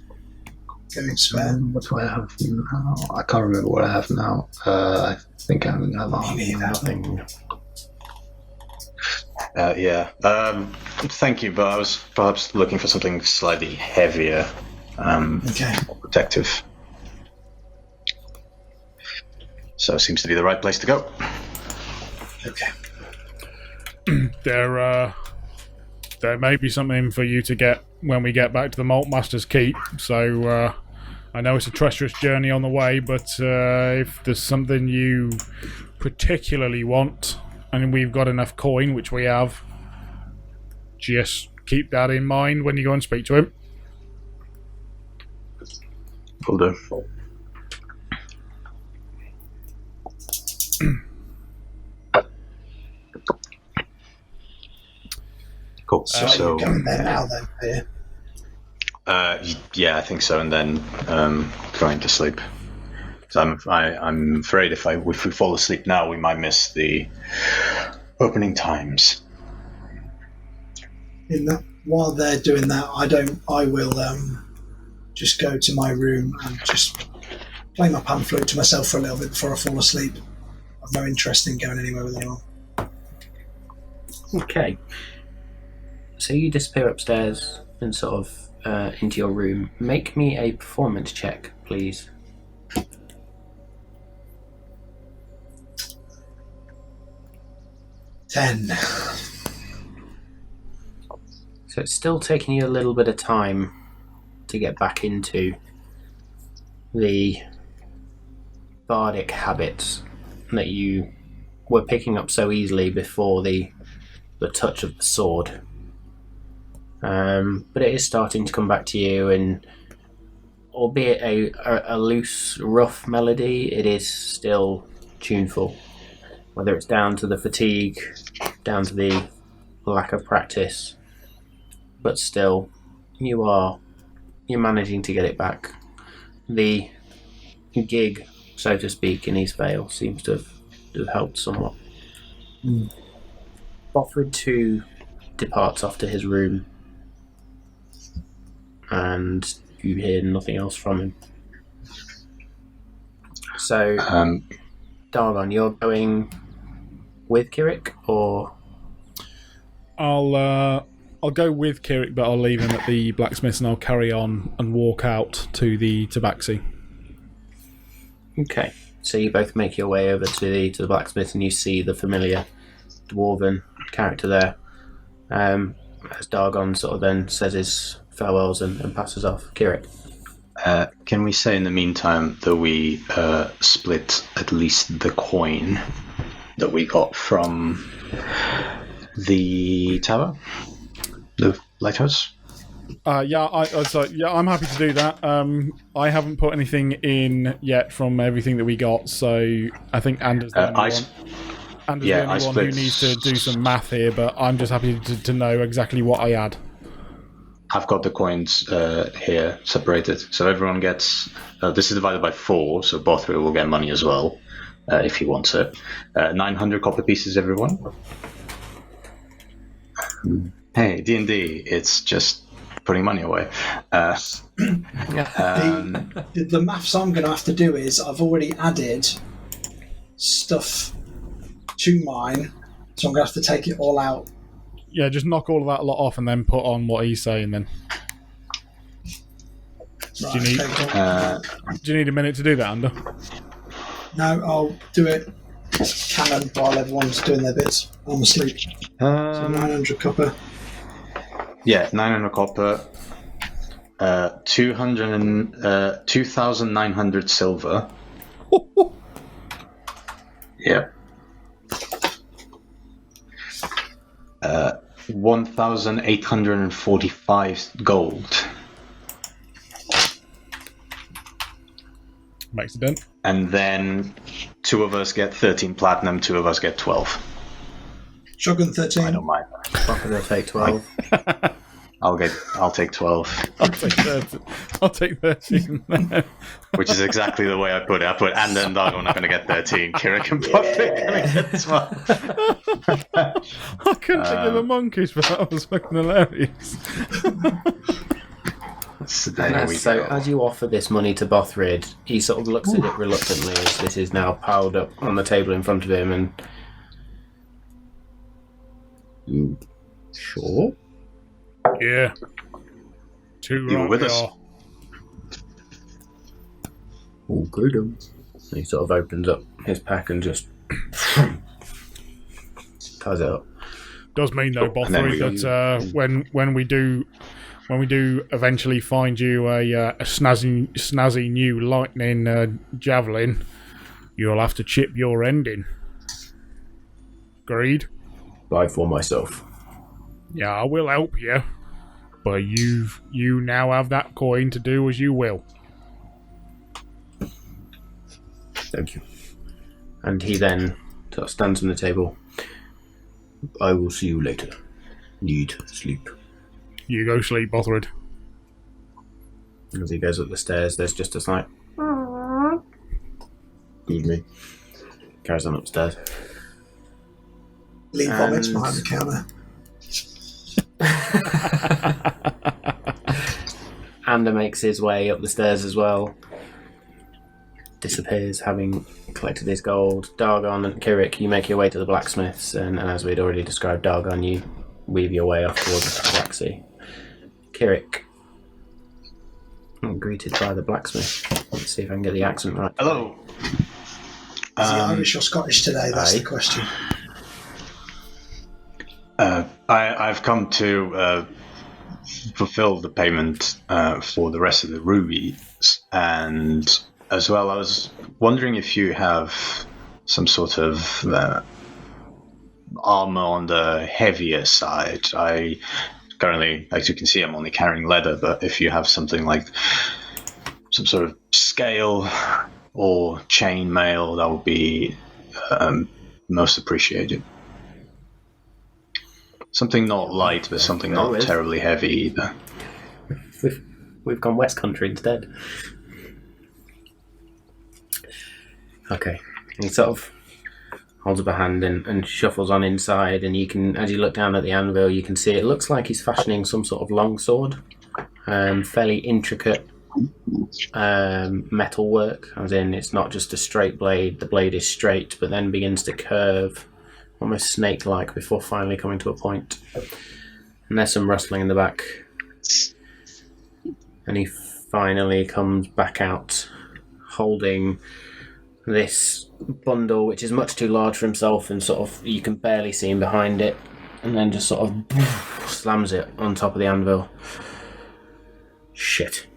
S4: Going spare.
S5: What do I have now? I can't remember what I have now. I think I have
S1: Nothing.
S2: Yeah. Thank you, but I was perhaps looking for something slightly heavier.
S4: Okay.
S2: More protective. So it seems to be the right place to go.
S4: Okay.
S3: There may be something for you to get when we get back to the Malt Masters Keep. So I know it's a treacherous journey on the way, but if there's something you particularly want, and we've got enough coin, which we have, just keep that in mind when you go and speak to him.
S2: Will do. Cool.
S4: So you're going there now then, are you?
S2: Yeah, I think so, and then going to sleep. So I'm afraid if we fall asleep now, we might miss the opening times.
S4: While they're doing that, I will just go to my room and just play my pan flute to myself for a little bit before I fall asleep. I've no interest in going anywhere with anyone.
S1: Okay. So you disappear upstairs and sort of into your room. Make me a performance check, please.
S4: Ten.
S1: So it's still taking you a little bit of time to get back into the bardic habits that you were picking up so easily before the touch of the sword. But it is starting to come back to you, and albeit a loose, rough melody, it is still tuneful. Whether it's down to the fatigue, down to the lack of practice, but still, you're managing to get it back. The gig, so to speak, in East Vale seems to have helped somewhat. Bothrid too departs off to his room, and you hear nothing else from him. So, Dargon, you're going with Kirik, or
S3: I'll go with Kirik, but I'll leave him at the blacksmith's, and I'll carry on and walk out to the Tabaxi.
S1: okay? So you both make your way over to the blacksmith, and you see the familiar dwarven character there. As Dargon sort of then says his farewells and passes off. Kirik.
S2: Can we say in the meantime that we split at least the coin that we got from the tower, the lighthouse?
S3: I'm happy to do that. I haven't put anything in yet from everything that we got, so I think Anders the only one who needs to do some math here, but I'm just happy to know exactly what I add.
S2: I've got the coins here separated, so everyone gets. This is divided by 4, so Bothrid will get money as well if he wants it. 900 copper pieces, everyone. Hey, D&D, it's just putting money away.
S4: The maths I'm going to have to do is I've already added stuff to mine, so I'm going to have to take it all out.
S3: Yeah, just knock all of that lot off and then put on what he's saying then.
S4: Right,
S3: Do you need a minute to do that, Ander?
S4: No, I'll do it canon while everyone's doing their bits. I'm asleep. So 900 copper.
S2: Yeah, 900 copper. 2,900 silver. Yep. 1,845 gold.
S3: Makes a dent.
S2: And then 2 of us get 13 platinum, 2 of us get 12.
S4: Shotgun 13.
S2: I don't mind that.
S1: Bothrid will take 12.
S2: I'll take 12,
S3: I'll take 13. I'll take 13.
S2: which is exactly the way I put it. I put and then Dargon are going to get 13. Kirik and Bothrid are going to get 12.
S3: I couldn't think of the monkeys, but that was fucking hilarious.
S2: So there we
S1: So
S2: go.
S1: as you offer this money to Bothrid, he sort of looks at it reluctantly as this is now piled up on the table in front of him, and
S5: Sure.
S3: Yeah. Too
S2: You were
S3: right
S2: with
S3: we
S2: us.
S3: are.
S5: All good.
S1: he sort of opens up his pack and just ties it up.
S3: Does mean though,
S2: And then we
S3: Bothrid, that when we do eventually find you a snazzy new lightning javelin, you'll have to chip your end in. Agreed?
S1: Buy for myself.
S3: Yeah, I will help you, but you now have that coin to do as you will.
S1: Thank you. And he then sort of stands on the table. I will see you later. Need sleep.
S3: You go sleep, Bothrid.
S1: As he goes up the stairs, there's just a slight
S5: Excuse me.
S1: carries on upstairs.
S4: Leave vomits behind the counter.
S1: Ander makes his way up the stairs as well. Disappears, having collected his gold. Dargon and Kirik, you make your way to the blacksmiths, and as we'd already described, Dargon, you weave your way off towards the Black Sea. Kirik, greeted by the blacksmith. Let's see if I can get the accent right.
S2: Hello.
S4: Is he Irish or Scottish today? That's
S1: aye.
S4: the question.
S2: I've come to fulfill the payment for the rest of the rubies, and as well, I was wondering if you have some sort of armor on the heavier side. I currently, as you can see, I'm only carrying leather, but if you have something like some sort of scale or chain mail, that would be most appreciated. Something not light, but something
S1: Go
S2: not
S1: with.
S2: terribly heavy either.
S1: We've gone West Country instead. Okay. He sort of holds up a hand and shuffles on inside, and you can, as you look down at the anvil, you can see it looks like he's fashioning some sort of longsword. Fairly intricate metal work, as in it's not just a straight blade, the blade is straight but then begins to curve, almost snake-like, before finally coming to a point. And there's some rustling in the back. And he finally comes back out holding this bundle, which is much too large for himself, and sort of you can barely see him behind it, and then just sort of slams it on top of the anvil. Shit.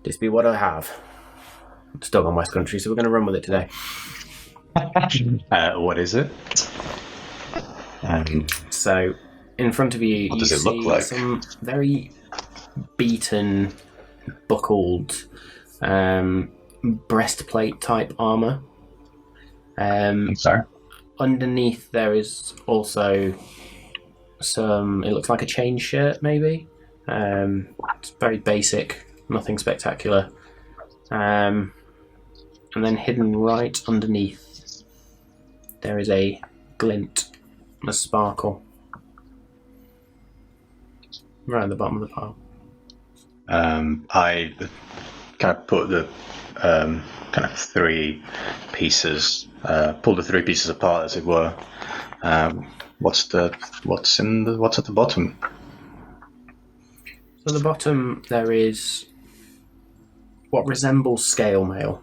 S1: This be what I have. It's dog on West Country, so we're going to run with it today.
S2: What is it?
S1: So, in front of you,
S2: What
S1: you
S2: does it
S1: see
S2: look like?
S1: some very beaten, buckled breastplate type armor.
S2: I'm sorry.
S1: Underneath there is also some, it looks like a chain shirt maybe. It's very basic, nothing spectacular. And then hidden right underneath there is a glint, a sparkle. Right at the bottom of the pile.
S2: I kind of put the kind of three pieces, pull the three pieces apart, as it were. What's at the bottom?
S1: So at the bottom there is what resembles scale mail.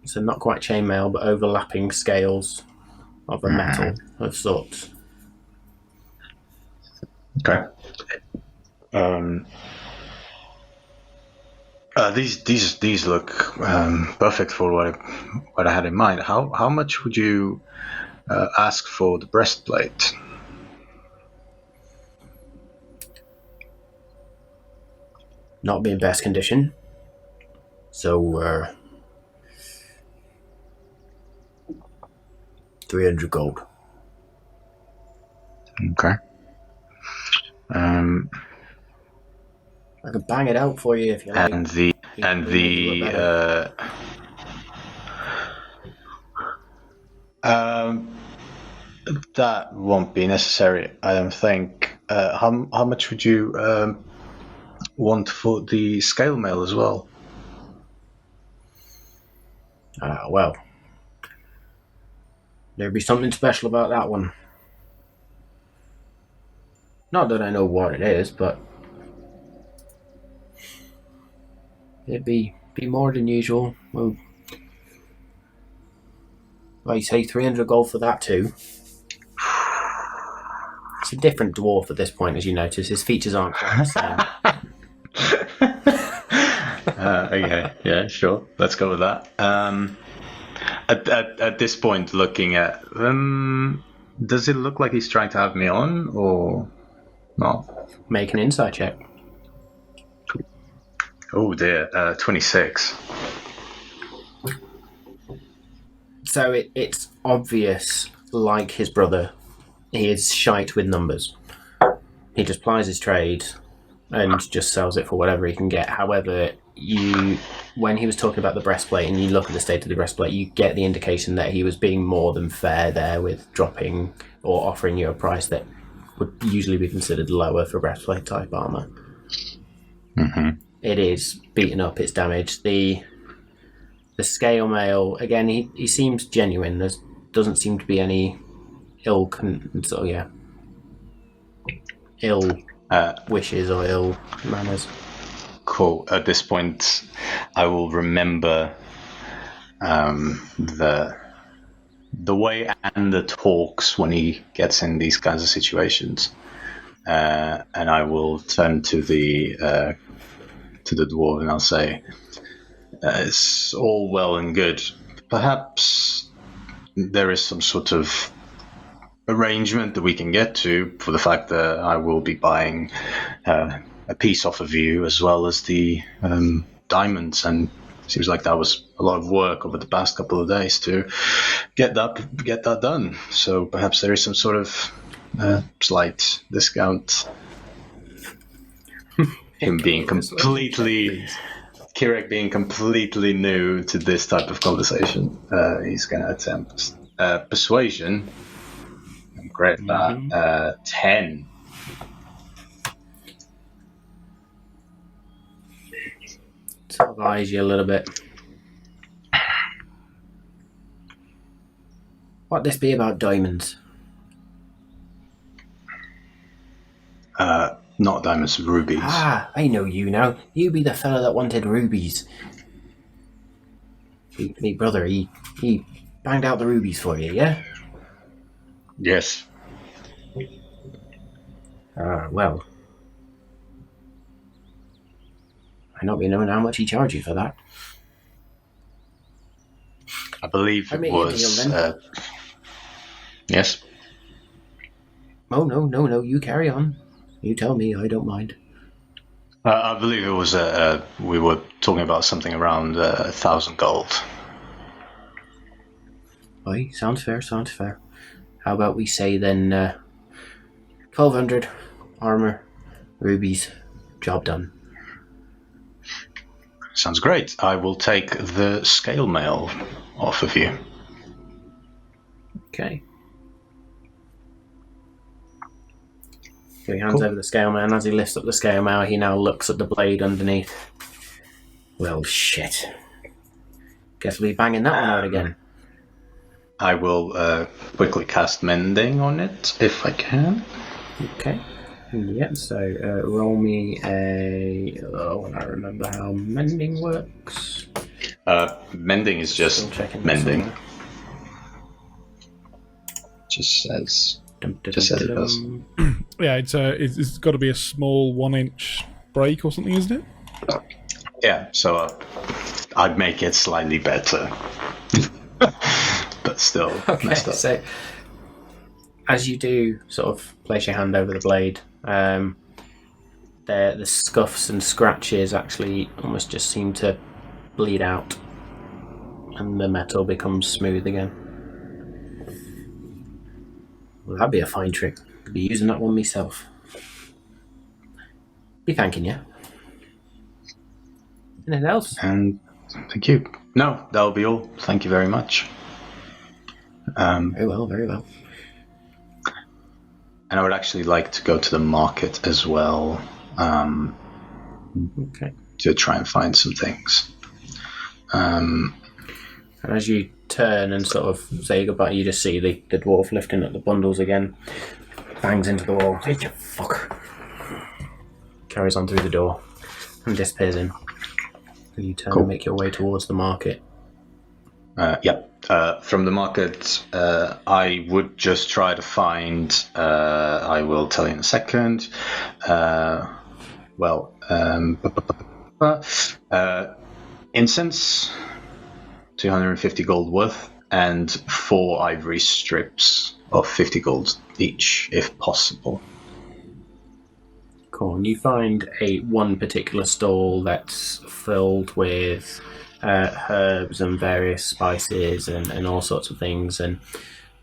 S1: So not quite chainmail, but overlapping scales of a metal of sorts.
S2: Okay. These look perfect for what I had in mind. How much would you ask for the breastplate?
S1: Not be in best condition. So 300 gold.
S2: Okay.
S1: I can bang it out for you if you like.
S2: And the that won't be necessary, I don't think. How much would you want for the scale mail as well?
S1: Well, there'd be something special about that one. Not that I know what it is, but it'd be more than usual. Well, like you say, 300 gold for that too. It's a different dwarf at this point, as you notice. His features aren't quite the same.
S2: Okay, yeah, sure. Let's go with that. At this point, looking at does it look like he's trying to have me on, or not?
S1: Make an insight check.
S2: Oh dear, 26.
S1: So it's obvious, like his brother, he is shite with numbers. He just plies his trade and just sells it for whatever he can get. However, when he was talking about the breastplate and you look at the state of the breastplate, you get the indication that he was being more than fair there with dropping or offering you a price that would usually be considered lower for breastplate type armor.
S2: Mm-hmm.
S1: It is beaten up, it's damaged. The scale mail, again, he seems genuine. There doesn't seem to be any ill wishes or ill manners.
S2: Cool. At this point, I will remember the way and the talks when he gets in these kinds of situations, and I will turn to the dwarf and I'll say, "It's all well and good. Perhaps there is some sort of arrangement that we can get to for the fact that I will be buying a piece off of you as well as the diamonds, and it seems like that was a lot of work over the past couple of days to get that done. So perhaps there is some sort of slight discount." Him being Kirek being completely new to this type of conversation, he's going to attempt persuasion. Great, that 10.
S1: Sort of eyes you a little bit. What'd this be about diamonds?
S2: Not diamonds, rubies.
S1: Ah, I know you now. You be the fella that wanted rubies. Me brother, he banged out the rubies for you, yeah?
S2: Yes.
S1: Well. I not be knowing how much he charged you for that.
S2: I believe it was... Yes?
S1: Oh, no, you carry on. You tell me, I don't mind.
S2: I believe it was, we were talking about something around 1,000 gold.
S1: Aye, sounds fair. How about we say then 1,200 armor, rubies, job done.
S2: Sounds great. I will take the scale mail off of you.
S1: Okay. So he hands over the scale mail, and as he lifts up the scale mail, he now looks at the blade underneath. Well, shit. Guess we'll be banging that one out again.
S2: I will quickly cast Mending on it, if I can.
S1: Okay. Yep, so roll me a... Oh, I remember how mending works.
S2: Mending is just mending.
S5: Just says it does.
S3: Yeah, it's got to be a small 1-inch break or something, isn't it?
S2: Yeah, so I'd make it slightly better. But still messed up.
S1: So as you do sort of place your hand over the blade, the scuffs and scratches actually almost just seem to bleed out, and the metal becomes smooth again. Well, that'd be a fine trick. Could be using that one myself. Be thanking you. Anything else?
S2: And thank you. No, that'll be all. Thank you very much.
S1: Very well, very well.
S2: And I would actually like to go to the market as well.
S1: Okay.
S2: To try and find some things.
S1: And as you turn and sort of say goodbye, you just see the dwarf lifting up the bundles again. Bangs into the wall. Hey, you fuck. Carries on through the door and disappears in. And you turn and make your way towards the market.
S2: From the market, I would just try to find, I will tell you in a second, incense, 250 gold worth, and 4 ivory strips of 50 gold each, if possible.
S1: Cool. And you find one particular stall that's filled with herbs and various spices and all sorts of things. And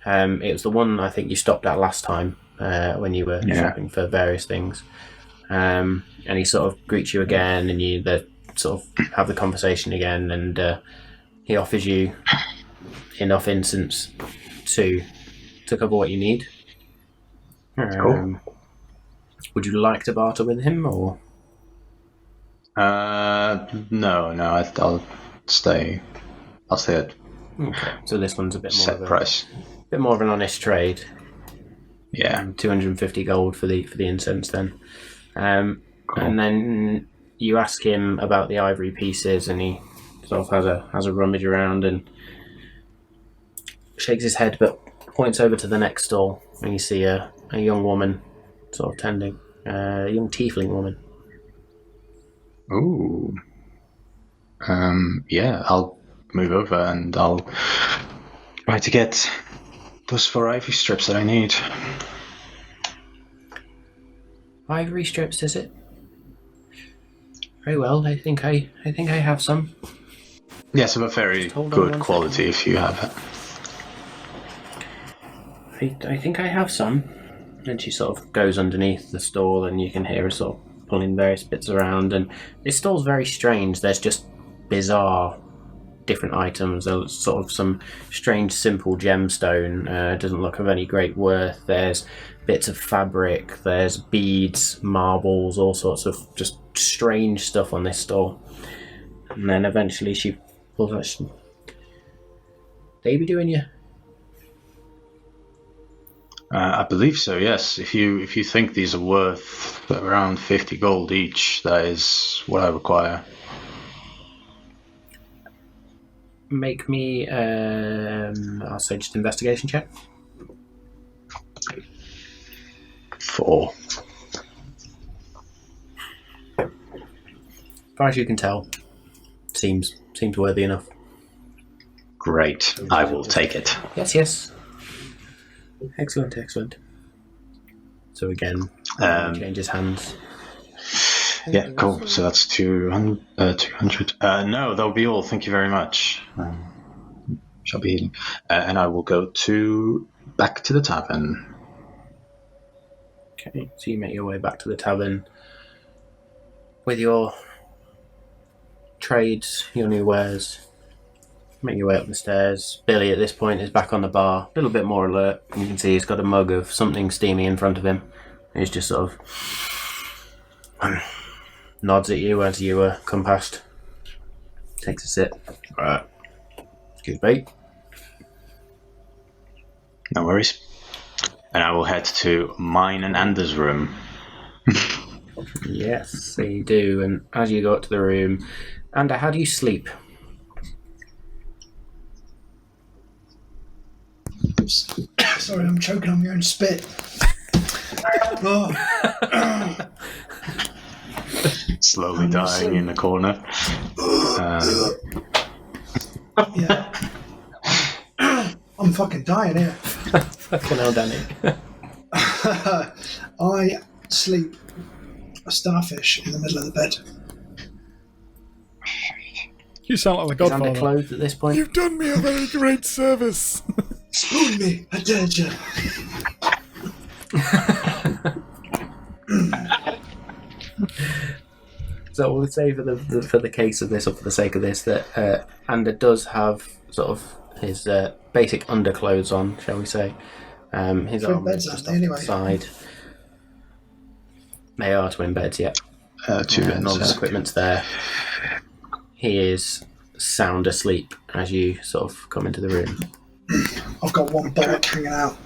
S1: it was the one I think you stopped at last time when you were shopping for various things. And he sort of greets you again, and you sort of have the conversation again, and he offers you enough incense to cover what you need.
S2: Cool.
S1: Would you like to barter with him, or?
S2: No, I'll stay. I'll stay at
S1: Okay, so this one's a bit more
S2: set
S1: of a
S2: price.
S1: bit more of an honest trade.
S2: Yeah.
S1: 250 gold for the incense then.
S2: Cool.
S1: And then you ask him about the ivory pieces, and he sort of has a rummage around and shakes his head, but points over to the next stall, and you see a young woman sort of tending, a young tiefling woman.
S2: Ooh. I'll move over and I'll try to get those 4 ivory strips that I need.
S1: Ivory strips, is it? Very well. I think I have some.
S2: Yes, of a very
S1: Hold on
S2: good
S1: one
S2: quality if you have it.
S1: I think I have some. And she sort of goes underneath the stall, and you can hear her sort of pulling various bits around. And this stall's very strange. There's just bizarre different items. There's sort of some strange simple gemstone. Doesn't look of any great worth. There's bits of fabric. There's beads, marbles, all sorts of just strange stuff on this stall. And then eventually she pulls out. They be doing you?
S2: I believe so, yes. If you think these are worth around 50 gold each, that is what I require.
S1: Make me, I'll say just investigation check.
S2: 4.
S1: As far as you can tell, seems worthy enough.
S2: Great. I will take it.
S1: Yes. Excellent. So again, changes hands.
S2: Yeah, cool. So that's 200. No, that'll be all. Thank you very much. Shall be healing. And I will go back to the tavern.
S1: Okay, so you make your way back to the tavern with your trades, your new wares. Make your way up the stairs. Billy at this point is back on the bar, a little bit more alert. You can see he's got a mug of something steamy in front of him. He's just sort of nods at you as you come past. Takes a sip. Alright. Excuse me.
S2: No worries. And I will head to mine and Anders' room.
S1: Yes, so you do. And as you go up to the room, Ander, how do you sleep?
S4: Sorry, I'm choking on my own spit.
S2: Slowly dying in the corner.
S4: Yeah. I'm fucking dying here.
S1: Fucking hell, Danny.
S4: I sleep a starfish in the middle of the bed.
S3: You sound like the
S1: He's
S3: Godfather.
S1: underclothed at this point.
S3: You've done me a very great service.
S4: Spoon me, I dared you.
S1: So we'll say for the case of this, or for the sake of this, that Ander does have sort of his basic underclothes on, shall we say. His
S4: Twin
S1: arm is
S4: beds,
S1: just
S4: aren't they,
S1: off to the side. They are twin beds, yeah.
S2: Two
S1: And all his
S2: beds.
S1: equipment's there. He is sound asleep as you sort of come into the room.
S4: I've got one bollock hanging out.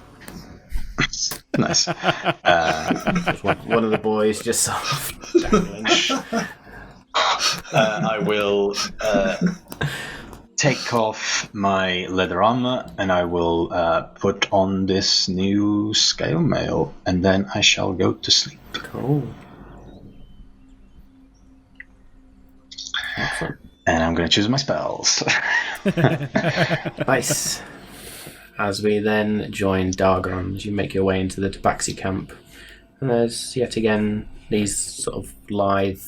S2: Nice.
S1: Just one of the boys just sort of dangling.
S2: I will take off my leather armor and I will put on this new scale mail, and then I shall go to sleep.
S1: Cool. Excellent.
S2: And I'm going to choose my spells.
S1: Nice. As we then join Dargon, as you make your way into the Tabaxi camp, and there's yet again these sort of lithe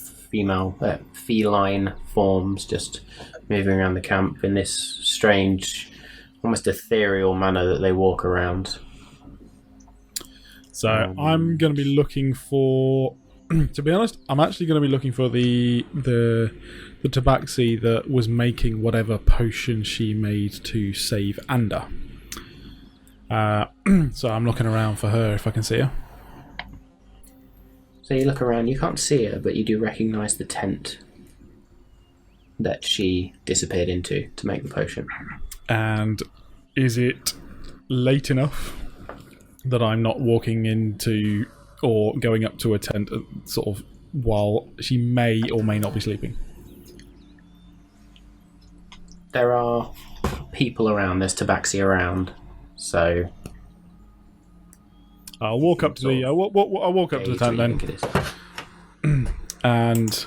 S1: feline forms just moving around the camp in this strange, almost ethereal manner that they walk around.
S3: So I'm going to be looking for. To be honest, I'm actually going to be looking for the Tabaxi that was making whatever potion she made to save Ander. So I'm looking around for her if I can see her.
S1: So you look around, you can't see her, but you do recognise the tent that she disappeared into to make the potion.
S3: And is it late enough that I'm not walking into or going up to a tent sort of while she may or may not be sleeping?
S1: There are people around, there's Tabaxi around, so
S3: I'll walk up to the I'll walk up to the tent then, and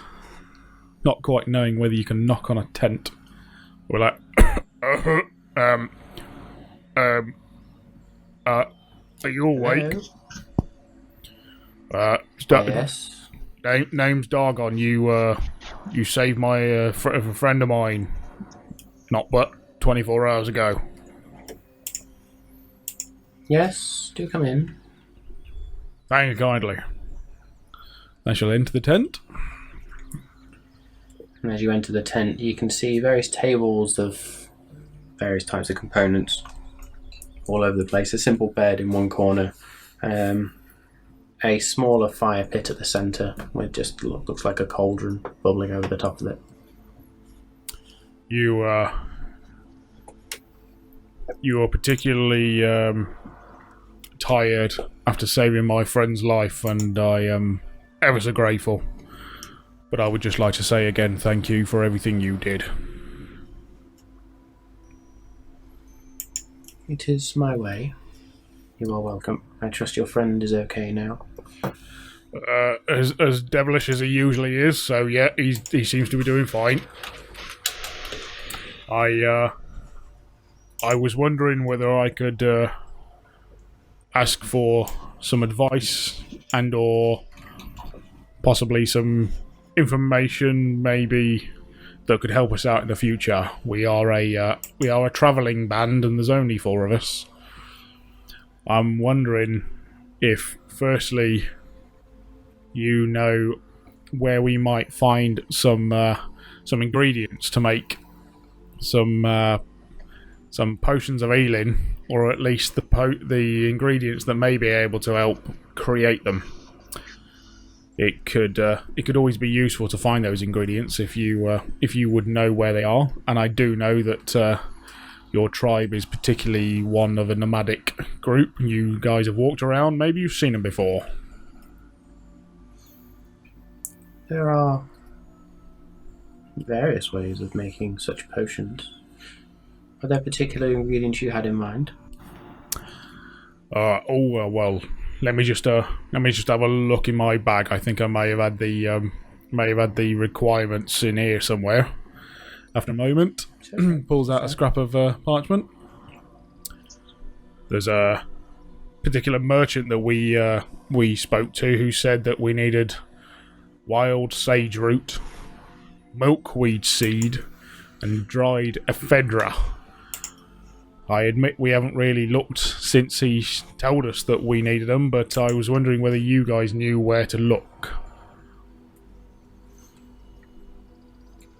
S3: not quite knowing whether you can knock on a tent. We're like, are you awake?
S1: Yes.
S3: Name's Dargon. You saved my friend of mine, not but 24 hours ago.
S1: Yes, do come in.
S3: Thank you kindly. I shall enter the tent.
S1: And as you enter the tent, you can see various tables of various types of components all over the place. A simple bed in one corner, a smaller fire pit at the centre with just looks like a cauldron bubbling over the top of it.
S3: You are particularly tired after saving my friend's life, and I am ever so grateful. But I would just like to say again, thank you for everything you did.
S1: It is my way. You are welcome. I trust your friend is okay now.
S3: As devilish as he usually is, so yeah, he seems to be doing fine. I was wondering whether I could ask for some advice and or possibly some information maybe that could help us out in the future. We are a travelling band and there's only 4 of us. I'm wondering if firstly you know where we might find some ingredients to make some potions of healing, or at least the ingredients that may be able to help create them. It could always be useful to find those ingredients if you would know where they are. And I do know that your tribe is particularly one of a nomadic group. You guys have walked around. Maybe you've seen them before.
S1: There are various ways of making such potions. Are there particular ingredients you had in mind?
S3: Well, let me just have a look in my bag. I think I may have had the requirements in here somewhere. After a moment, pulls out a scrap of parchment. There's a particular merchant that we spoke to who said that we needed wild sage root, milkweed seed, and dried ephedra. I admit we haven't really looked since he told us that we needed them, but I was wondering whether you guys knew where to look.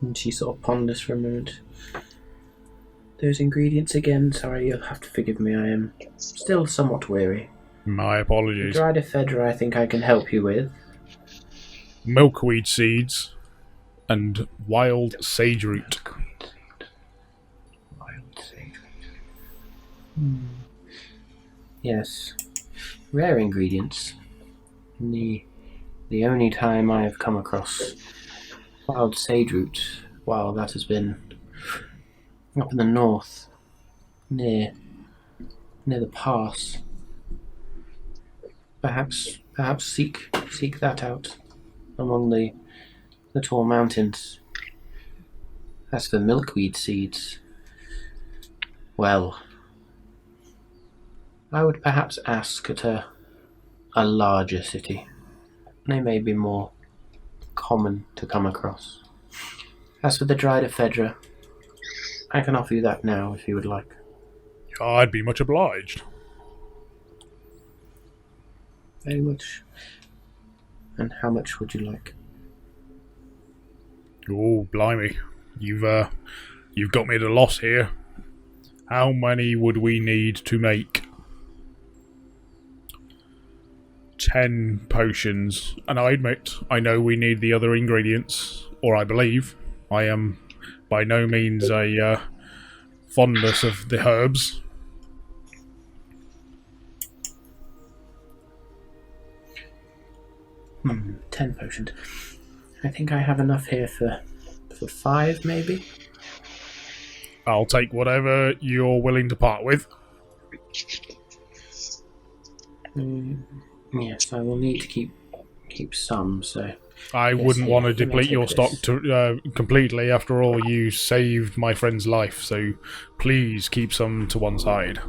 S1: And she sort of ponders for a moment. Those ingredients again, sorry, you'll have to forgive me, I am still somewhat weary.
S3: My apologies.
S1: Dried ephedra I think I can help you with.
S3: Milkweed seeds and wild sage root.
S1: Yes. Rare ingredients. The only time I have come across wild sage root, while that has been up in the north, near the pass. Perhaps seek that out among the tall mountains. As for milkweed seeds, well, I would perhaps ask at a larger city. They may be more common to come across. As for the dried ephedra, I can offer you that now if you would like.
S3: I'd be much obliged.
S1: Very much. And how much would you like?
S3: Oh, blimey. You've got me at a loss here. How many would we need to make 10 potions? And I admit, I know we need the other ingredients, or I believe. I am by no means a fondness of the herbs.
S1: Hmm, 10 potions. I think I have enough here for 5, maybe?
S3: I'll take whatever you're willing to part with.
S1: Yes, I will need to keep some, so...
S3: I
S1: Yes,
S3: wouldn't want to
S1: let me
S3: deplete
S1: take
S3: your
S1: this.
S3: stock completely. After all, you saved my friend's life, so please keep some to one side.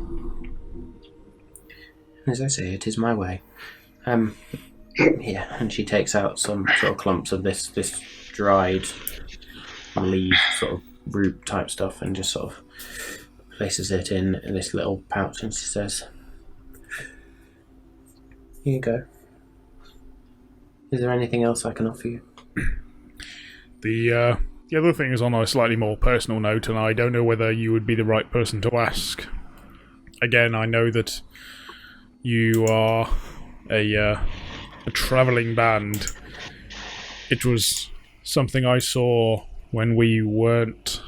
S1: As I say, it is my way. Here, and she takes out some sort of clumps of this dried leaf, sort of root type stuff, and just sort of places it in this little pouch, and she says, "Here you go. Is there anything else I can offer you?"
S3: The other thing is on a slightly more personal note, and I don't know whether you would be the right person to ask. Again, I know that you are a travelling band. It was something I saw when we weren't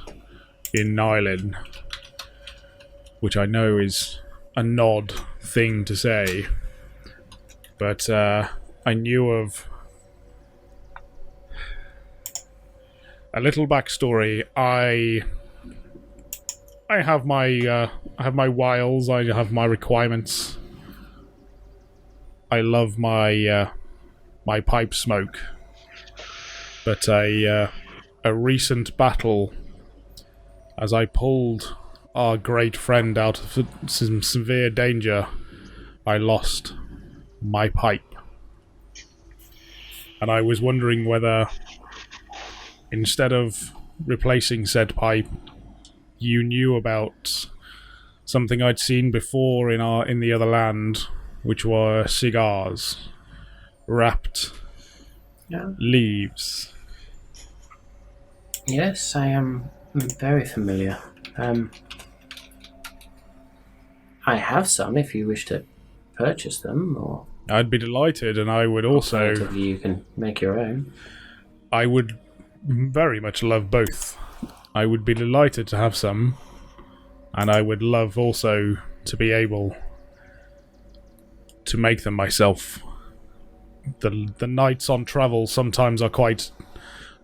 S3: in Nylin, which I know is an odd thing to say, but I knew of a little backstory. I have my wiles. I have my requirements. I love my my pipe smoke, but a recent battle, as I pulled our great friend out of some severe danger, I lost my pipe, and I was wondering whether, instead of replacing said pipe, you knew about something I'd seen before in the other land, which were cigars, wrapped leaves.
S1: Yes, I am very familiar. I have some if you wish to purchase them, or
S3: I'd be delighted, and I would also...
S1: alternatively you can make your own.
S3: I would very much love both. I would be delighted to have some, and I would love also to be able to make them myself. The nights on travel sometimes are quite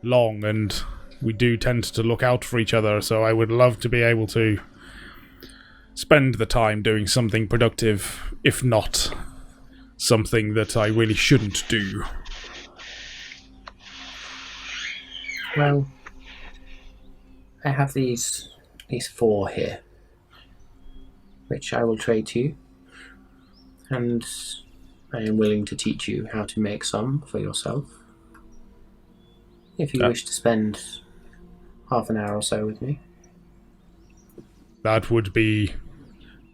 S3: long, and we do tend to look out for each other, so I would love to be able to spend the time doing something productive, if not something that I really shouldn't do.
S1: Well, I have these 4 here, which I will trade to you, and I am willing to teach you how to make some for yourself. If you wish to spend half an hour or so with me.
S3: That would be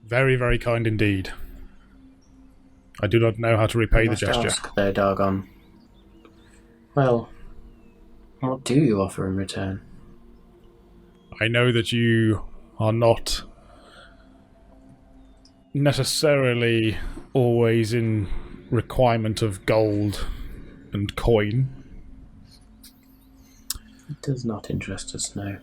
S3: Very, very kind indeed. I do not know how to repay the
S1: Must
S3: gesture.
S1: ask, though, Dargon. Well, what do you offer in return?
S3: I know that you are not necessarily always in requirement of gold and coin.
S1: It does not interest us, no.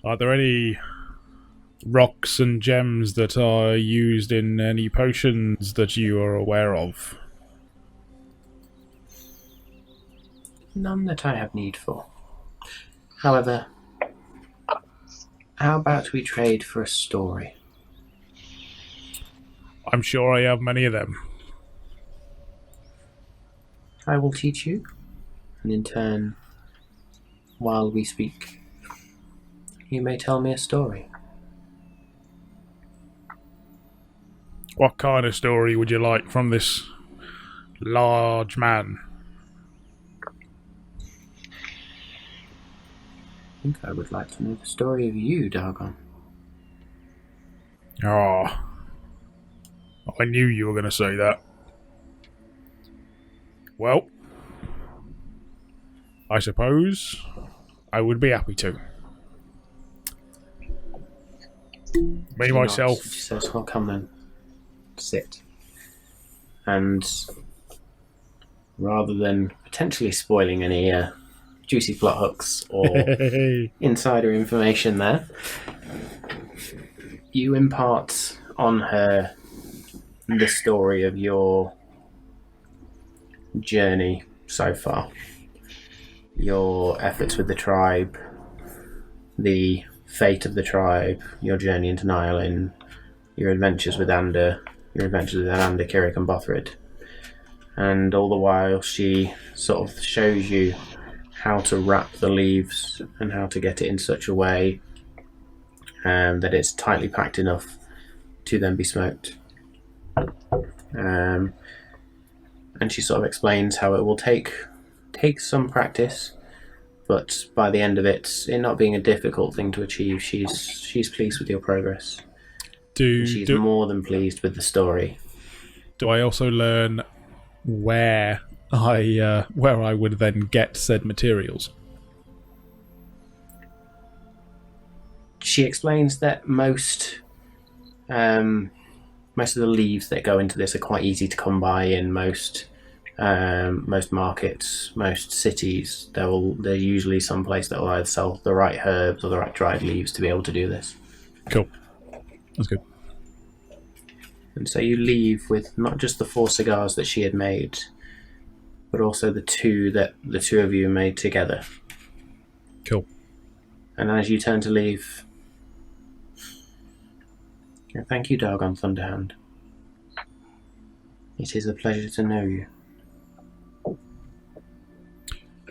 S3: Are there any rocks and gems that are used in any potions that you are aware of?
S1: None that I have need for. However, how about we trade for a story?
S3: I'm sure I have many of them.
S1: I will teach you, and in turn, while we speak, you may tell me a story.
S3: What kind of story would you like from this large man?
S1: I think I would like to know the story of you, Dargon.
S3: Ah, I knew you were going to say that. Well, I suppose I would be happy to. Me, myself...
S1: She says, well, come then. Sit. And rather than potentially spoiling any juicy plot hooks or insider information there, you impart on her the story of your journey so far. Your efforts with the tribe, the fate of the tribe, your journey into Nylin, your adventures with Ander, Kirik, and Bothrid. And all the while she sort of shows you how to wrap the leaves and how to get it in such a way that it's tightly packed enough to then be smoked. And she sort of explains how it will take some practice, but by the end of it not being a difficult thing to achieve, she's pleased with your progress. She's more than pleased with the story.
S3: Do I also learn where I would then get said materials?
S1: She explains that most of the leaves that go into this are quite easy to come by in most markets, most cities. There's usually some place that will either sell the right herbs or the right dried leaves to be able to do this.
S3: Cool. That's good.
S1: And so you leave with not just the 4 cigars that she had made, but also the two that the two of you made together.
S3: Cool.
S1: And as you turn to leave, thank you, Dargon Thunderhand. It is a pleasure to know you.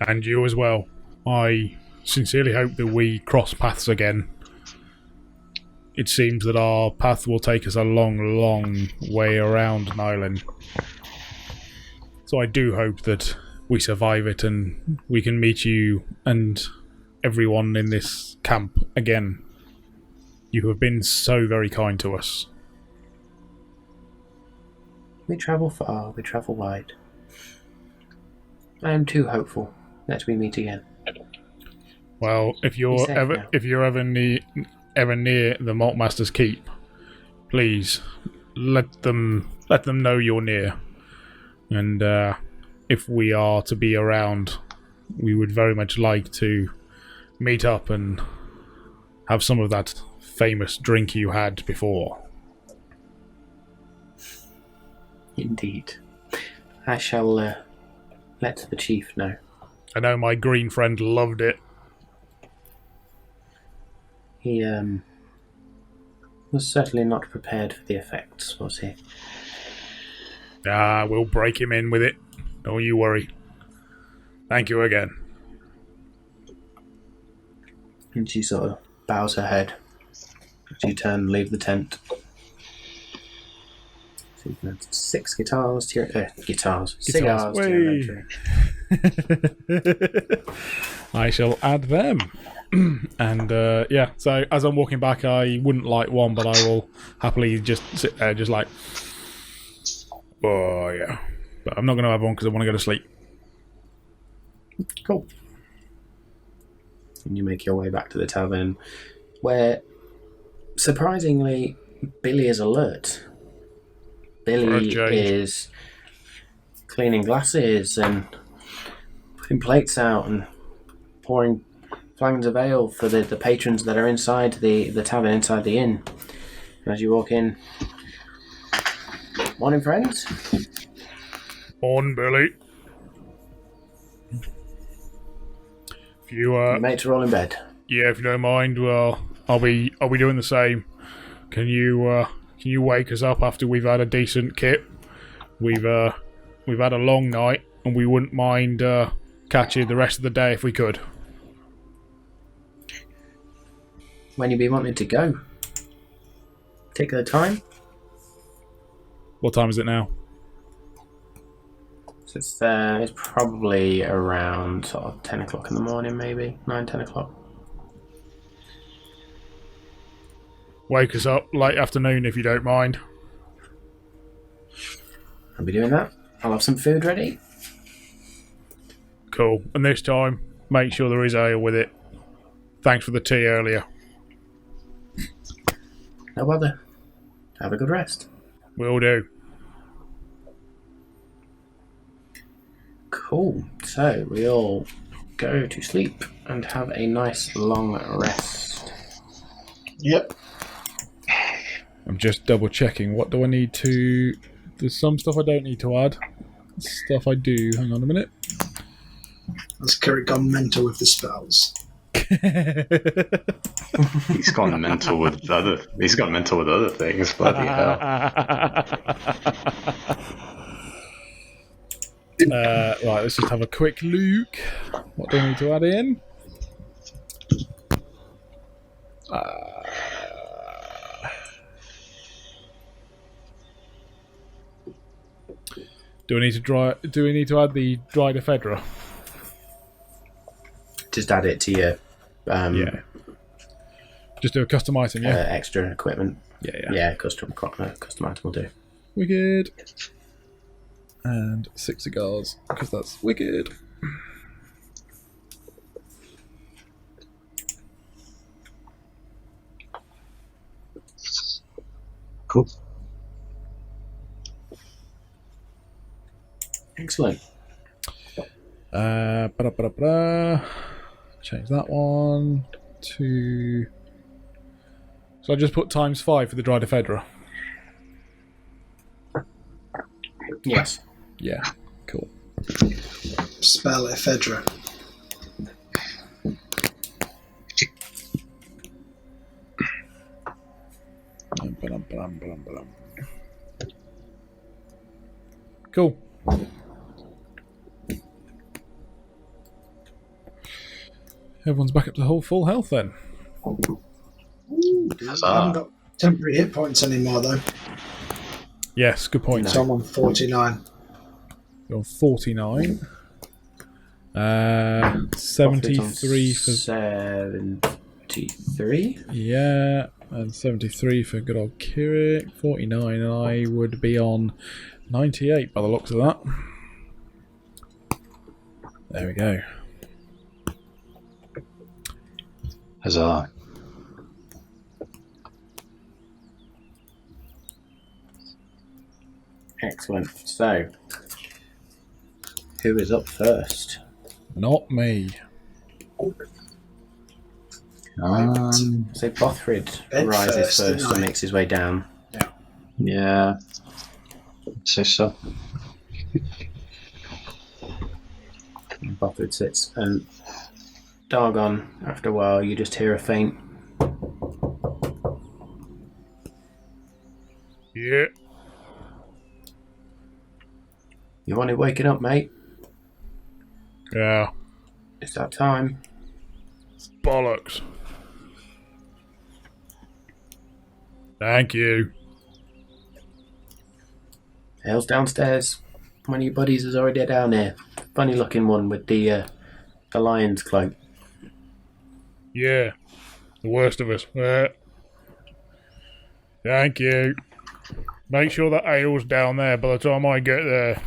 S3: And you as well. I sincerely hope that we cross paths again. It seems that our path will take us a long, long way around Nylin. So I do hope that we survive it and we can meet you and everyone in this camp again. You have been so very kind to us.
S1: We travel far, we travel wide. I am too hopeful that we meet again.
S3: Well, if you're ever near the Malt Masters Keep, please let them know you're near. And if we are to be around, we would very much like to meet up and have some of that famous drink you had before.
S1: Indeed. I shall let the chief know.
S3: I know my green friend loved it.
S1: He was certainly not prepared for the effects, was he?
S3: We'll break him in with it. Don't you worry. Thank you again.
S1: And she sort of bows her head as you turn and leave the tent. So you can add 6 guitars to your cigars to your inventory.
S3: I shall add them. And so as I'm walking back, I wouldn't light one, but I will happily just sit there, just like, oh yeah. But I'm not going to have one because I want to go to sleep.
S1: Cool. And you make your way back to the tavern, where surprisingly Billy is alert. Billy is cleaning glasses and putting plates out and pouring flagons of ale for the patrons that are inside the tavern, inside the inn. And as you walk in, morning, friends.
S3: On, Billy. If you
S1: Your mates are all in bed.
S3: yeah, if you don't mind, well, I'll be doing the same. Can you wake us up after we've had a decent kip? We've had a long night, and we wouldn't mind catching the rest of the day if we could.
S1: When you be wanting to go? Take the time.
S3: What time is it now?
S1: So it's probably around sort of 10 o'clock in the morning, maybe 9-10 o'clock.
S3: Wake us up late afternoon if you don't mind.
S1: I'll be doing that. I'll have some food ready.
S3: Cool. And this time, make sure there is ale with it. Thanks for the tea earlier.
S1: No bother. Have a good rest.
S3: Will do.
S1: Cool. So we all go to sleep and have a nice long rest.
S2: Yep.
S3: I'm just double checking. What do I need to... There's some stuff I don't need to add. Stuff I do. Hang on a minute.
S4: Has Kirk gone mental with the spells?
S2: He's gone mental with other things. Bloody hell.
S3: Right, let's just have a quick look. What do I need to add in? Do we need to add the dried ephedra?
S1: Just add it to your
S3: Yeah. Just do a custom item, yeah?
S1: extra equipment.
S3: Yeah.
S1: Yeah, custom item will do.
S3: Wicked. And 6 cigars, because that's wicked.
S5: Cool.
S1: Excellent.
S3: Change that one to... So I just put ×5 for the dried ephedra.
S1: Yes.
S3: Yeah, cool.
S4: Spell ephedra.
S3: Cool. Everyone's back up to full health then.
S4: I haven't got temporary hit points anymore though,
S3: Yes, good point.
S4: so I'm on 49.
S3: You're on 49. 73 for...
S1: 73?
S3: Yeah, and 73 for good old Kirik. 49, and I would be on 98 by the looks of that. There we go.
S5: Huzzah.
S1: Excellent. So, who is up first?
S3: Not me.
S1: So Bothrid
S4: Ben
S1: rises
S4: first,
S1: first
S4: didn't I?
S1: and makes his way down.
S5: Yeah. Say so.
S1: And Bothrid sits, and Dargon, after a while, you just hear a faint.
S3: Yeah.
S1: You want it waking up, mate?
S3: Yeah.
S1: It's that time.
S3: Bollocks. Thank you.
S1: Ale's downstairs. One of your buddies is already down here. Funny looking one with the lion's cloak.
S3: Yeah, the worst of us. Thank you. Make sure that ale's down there by the time I get there.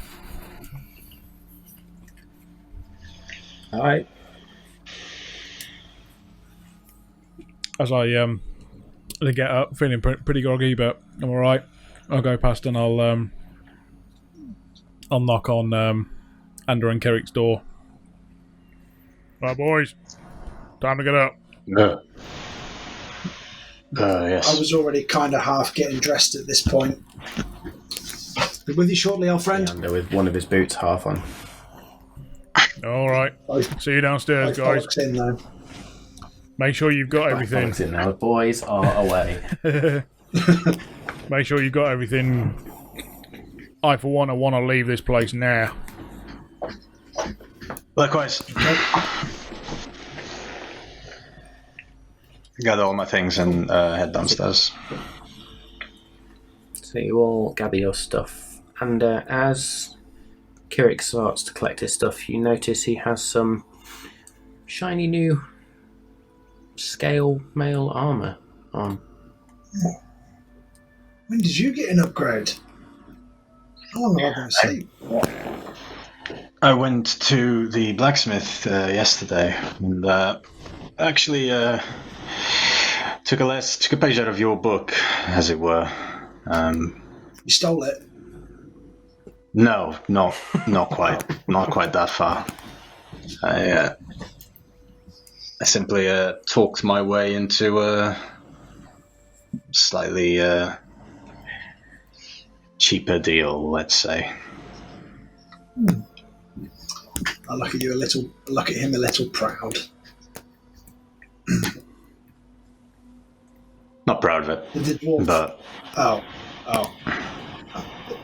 S1: Alright.
S3: As I get up, feeling pretty groggy, but I'm alright. I'll go past and I'll knock on Andrew and Kerrick's door. Right, boys. Time to get up.
S2: No. Yes.
S4: I was already kind of half getting dressed at this point. Be with you shortly, old friend.
S1: Leander with one of his boots half on.
S3: Alright. See you downstairs, guys.
S4: In, though.
S3: Make sure you've got everything.
S1: In now. The boys are away.
S3: Make sure you've got everything. I, for one, want to leave this place now.
S2: Likewise. Gather all my things and head downstairs.
S1: So you all gather your stuff, and as Kirik starts to collect his stuff, you notice he has some shiny new scale mail armour on.
S4: When did you get an upgrade? How long have I been asleep?
S2: I went to the blacksmith yesterday and actually took a page out of your book, as it were.
S4: You stole it?
S2: No, not quite, not quite that far. I simply talked my way into a slightly cheaper deal, let's say.
S4: I look at you a little. Look at him a little proud.
S2: Not proud of it,
S4: The dwarf.
S2: but
S4: Oh.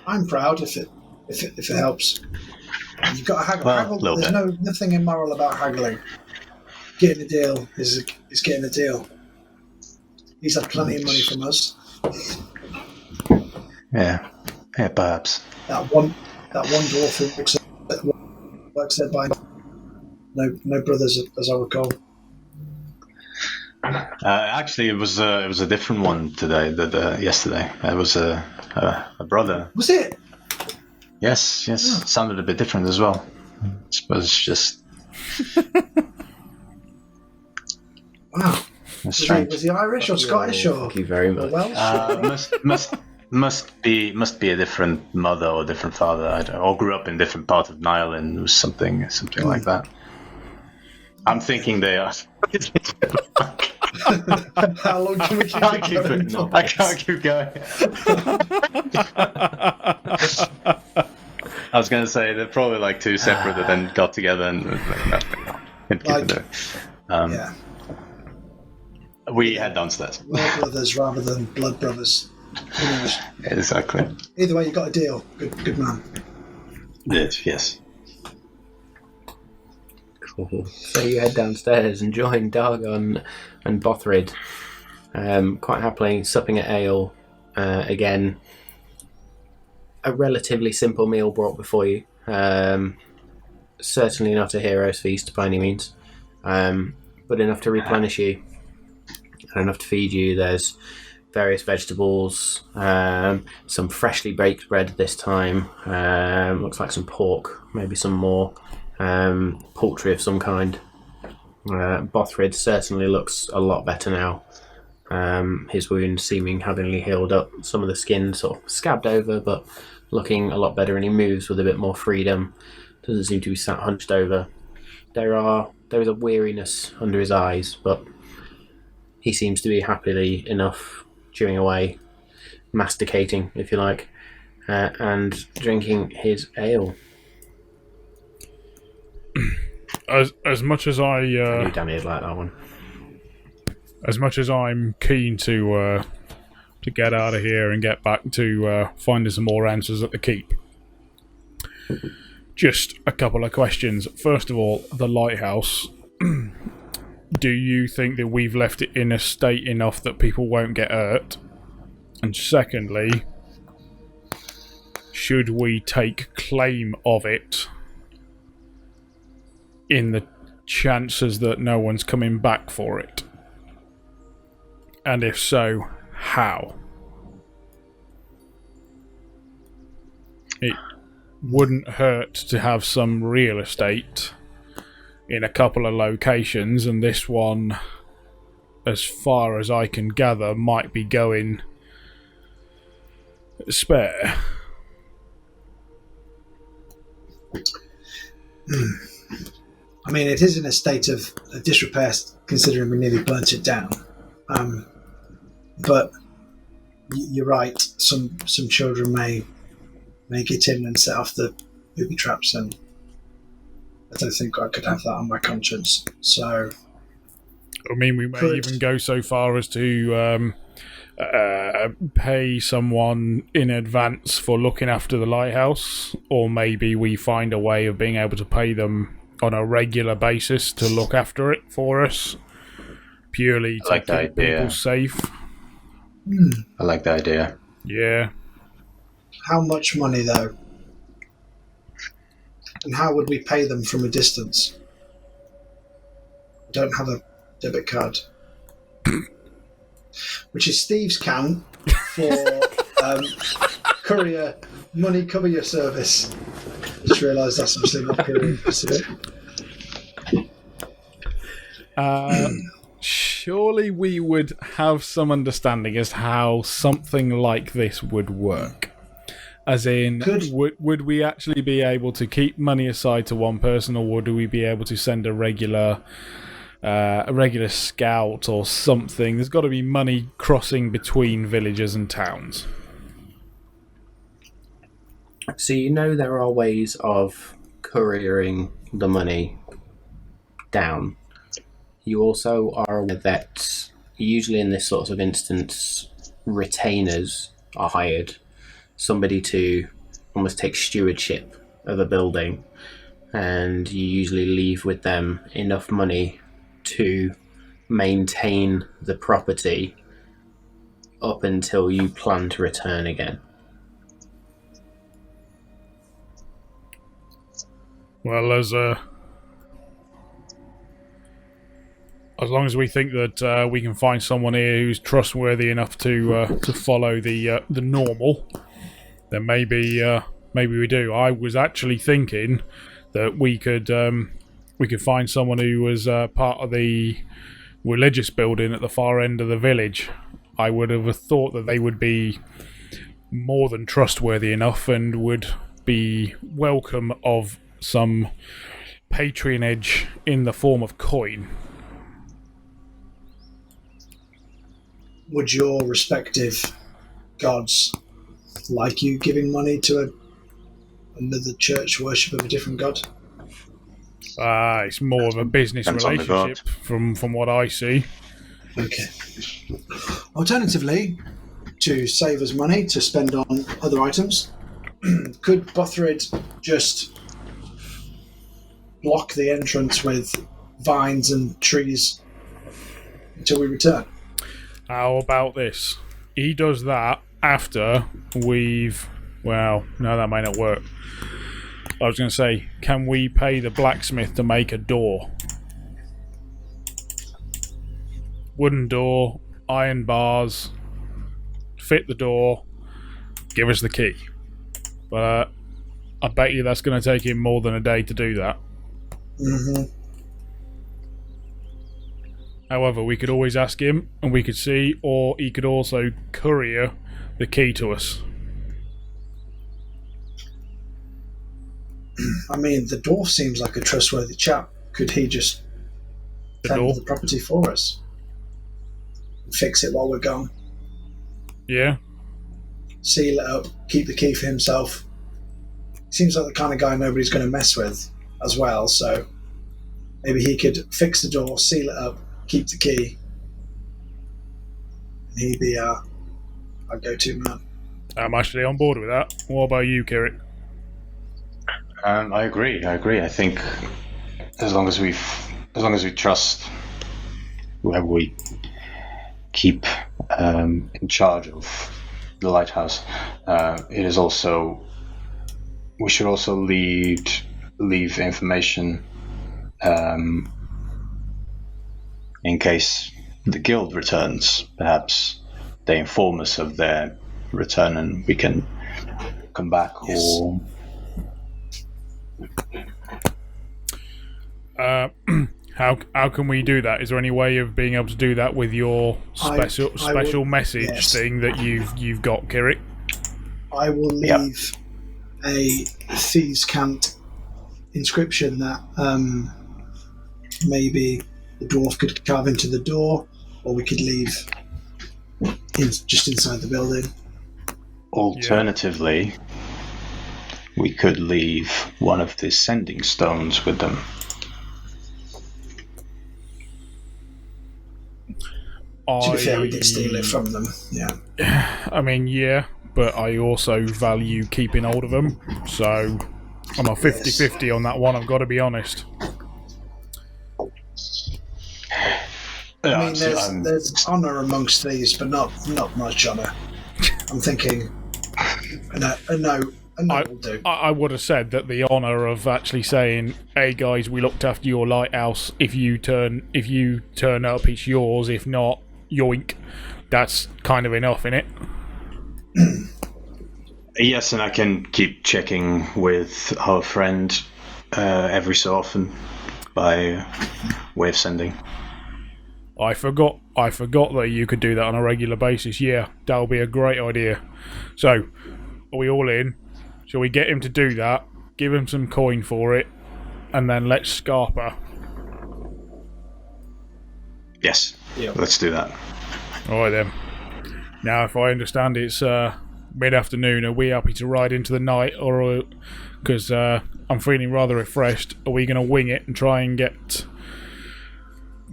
S4: I'm proud if it helps. You've got to haggle.
S2: Well, little
S4: There's nothing immoral about haggling. Getting a deal is getting a deal. He's had plenty of money from us.
S2: yeah, perhaps.
S4: That one dwarf who works there by no brothers, as I recall.
S2: Actually, it was a different one today. Yesterday, it was a brother.
S4: Was it?
S2: Yes,
S4: Oh.
S2: sounded a bit different as well. I suppose it's just
S4: Wow.
S2: strange.
S4: Was he Irish or Scottish or
S1: Thank you very much.
S4: Welsh?
S2: Must be a different mother or different father. I don't know, or grew up in different part of Ireland or something like that. I'm thinking they are.
S4: How long can we keep
S2: I
S4: it going?
S2: can't I can't keep going. I was going to say they're probably like two separate that then got together and
S4: Yeah.
S2: We head downstairs.
S4: Blood brothers rather than blood brothers. Who knows?
S2: Exactly.
S4: Either way, you got a deal. Good man.
S2: Yes.
S1: Cool. So you head downstairs and join Dargon and Bothrid, quite happily supping at ale again. A relatively simple meal brought before you. Certainly not a hero's feast by any means, but enough to replenish you and enough to feed you. There's various vegetables, some freshly baked bread this time, looks like some pork, maybe some more poultry of some kind. Bothrid certainly looks a lot better now. His wound seeming havingly healed up, some of the skin sort of scabbed over, but looking a lot better, and he moves with a bit more freedom. Doesn't seem to be sat hunched over. There is a weariness under his eyes, but he seems to be happily enough chewing away, masticating, if you like, and drinking his ale.
S3: As much as I
S1: I knew Danny would like that one.
S3: as much as I'm keen to get out of here and get back to finding some more answers at the keep, just a couple of questions. First of all, the lighthouse. Do you think that we've left it in a state enough that people won't get hurt? And secondly, should we take claim of it in the chances that no one's coming back for it? And if so, how? It wouldn't hurt to have some real estate in a couple of locations, and this one, as far as I can gather, might be going spare.
S4: I mean, it is in a state of disrepair, considering we nearly burnt it down. But you're right. Some children may get in and set off the booby traps, and I don't think I could have that on my conscience. So,
S3: I mean, we may even go so far as to pay someone in advance for looking after the lighthouse, or maybe we find a way of being able to pay them on a regular basis to look after it for us, purely to keep people safe.
S2: I like the idea.
S3: Yeah.
S4: How much money, though? And how would we pay them from a distance? I don't have a debit card. Which is Steve's count for courier money courier service. Just realised that's obviously not courier specific.
S3: Surely we would have some understanding as to how something like this would work. As in, would we actually be able to keep money aside to one person, or would we be able to send a regular scout or something? There's got to be money crossing between villages and towns.
S1: So you know there are ways of couriering the money down. You also are aware that usually in this sort of instance, retainers are hired. Somebody to almost take stewardship of a building, and you usually leave with them enough money to maintain the property up until you plan to return again.
S3: Well, as long as we think that we can find someone here who's trustworthy enough to follow the normal, then maybe we do. I was actually thinking that we could find someone who was part of the religious building at the far end of the village. I would have thought that they would be more than trustworthy enough and would be welcome of some patronage in the form of coin.
S4: Would your respective gods like you giving money to another church worship of a different god?
S3: It's more of a business relationship from what I see.
S4: Okay. Alternatively, to save us money to spend on other items, could Bothrid just block the entrance with vines and trees until we return?
S3: How about this? He does that after we've... Well, no, that may not work. I was going to say, can we pay the blacksmith to make a door? Wooden door, iron bars, fit the door, give us the key. But I bet you that's going to take him more than a day to do that.
S4: Mm-hmm.
S3: However, we could always ask him, and we could see, or he could also courier the key to us.
S4: I mean, the dwarf seems like a trustworthy chap. Could he just tend the property for us? Fix it while we're gone?
S3: Yeah.
S4: Seal it up, keep the key for himself. Seems like the kind of guy nobody's going to mess with as well, so maybe he could fix the door, seal it up, keep the key, and he'd be our go-to man.
S3: I'm actually on board with that. What about you, Kirit?
S2: I agree. I think as long as we trust whoever we keep in charge of the lighthouse, it is also we should also leave information in case the guild returns. Perhaps they inform us of their return and we can come back.
S4: Yes.
S2: Or
S3: how can we do that? Is there any way of being able to do that with your special message thing that you've got, Kirik?
S4: I will leave a thieves' cant inscription that maybe the dwarf could carve into the door, or we could leave just inside the building.
S2: Alternatively, we could leave one of the sending stones with them.
S4: To be fair, we did steal it from them. Yeah.
S3: I mean, yeah, but I also value keeping hold of them, so I'm a 50-50 on that one, I've got to be honest.
S4: I mean, there's honour amongst these, but not much honour. I'm thinking, no will do.
S3: I would have said that the honour of actually saying, "Hey guys, we looked after your lighthouse. If you turn up, it's yours. If not, yoink." That's kind of enough, innit?
S2: Yes, and I can keep checking with our friend every so often by way of sending.
S3: I forgot that you could do that on a regular basis. Yeah, that'll be a great idea. So, are we all in? Shall we get him to do that, give him some coin for it, and then let Scarpa?
S2: Yes, let's do that.
S3: Alright then. Now, if I understand, it's mid-afternoon. Are we happy to ride into the night, or because I'm feeling rather refreshed, are we going to wing it and try and get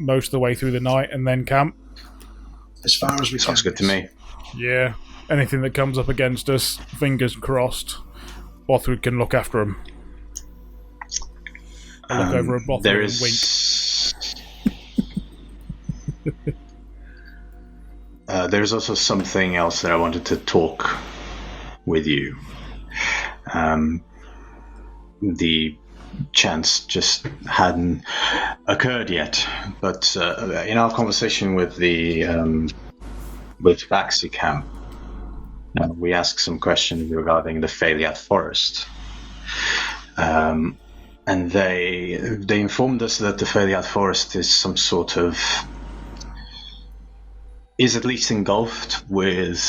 S3: most of the way through the night and then camp?
S4: As far as we can.
S2: Sounds good to me.
S3: Yeah. Anything that comes up against us, fingers crossed, Bothwood can look after them. Look over at Bothwood and wink.
S2: There's also something else that I wanted to talk with you. The chance just hadn't occurred yet, but in our conversation with Vaxi Camp, we asked some questions regarding the Phaliath Forest, and they informed us that the Phaliath Forest is some sort of is at least engulfed with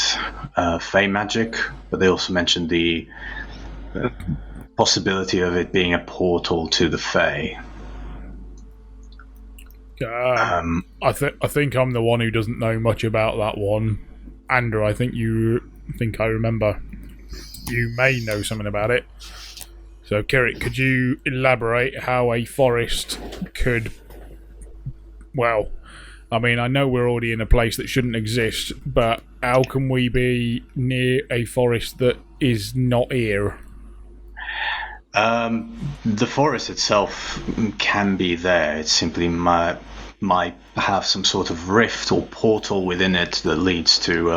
S2: Fey magic, but they also mentioned the possibility of it being a portal to the Fey.
S3: I think I'm the one who doesn't know much about that one. Andrew, I think I remember. You may know something about it. So, Kirik, could you elaborate how a forest could... Well, I mean, I know we're already in a place that shouldn't exist, but how can we be near a forest that is not here?
S2: The forest itself can be there. It simply might have some sort of rift or portal within it that leads to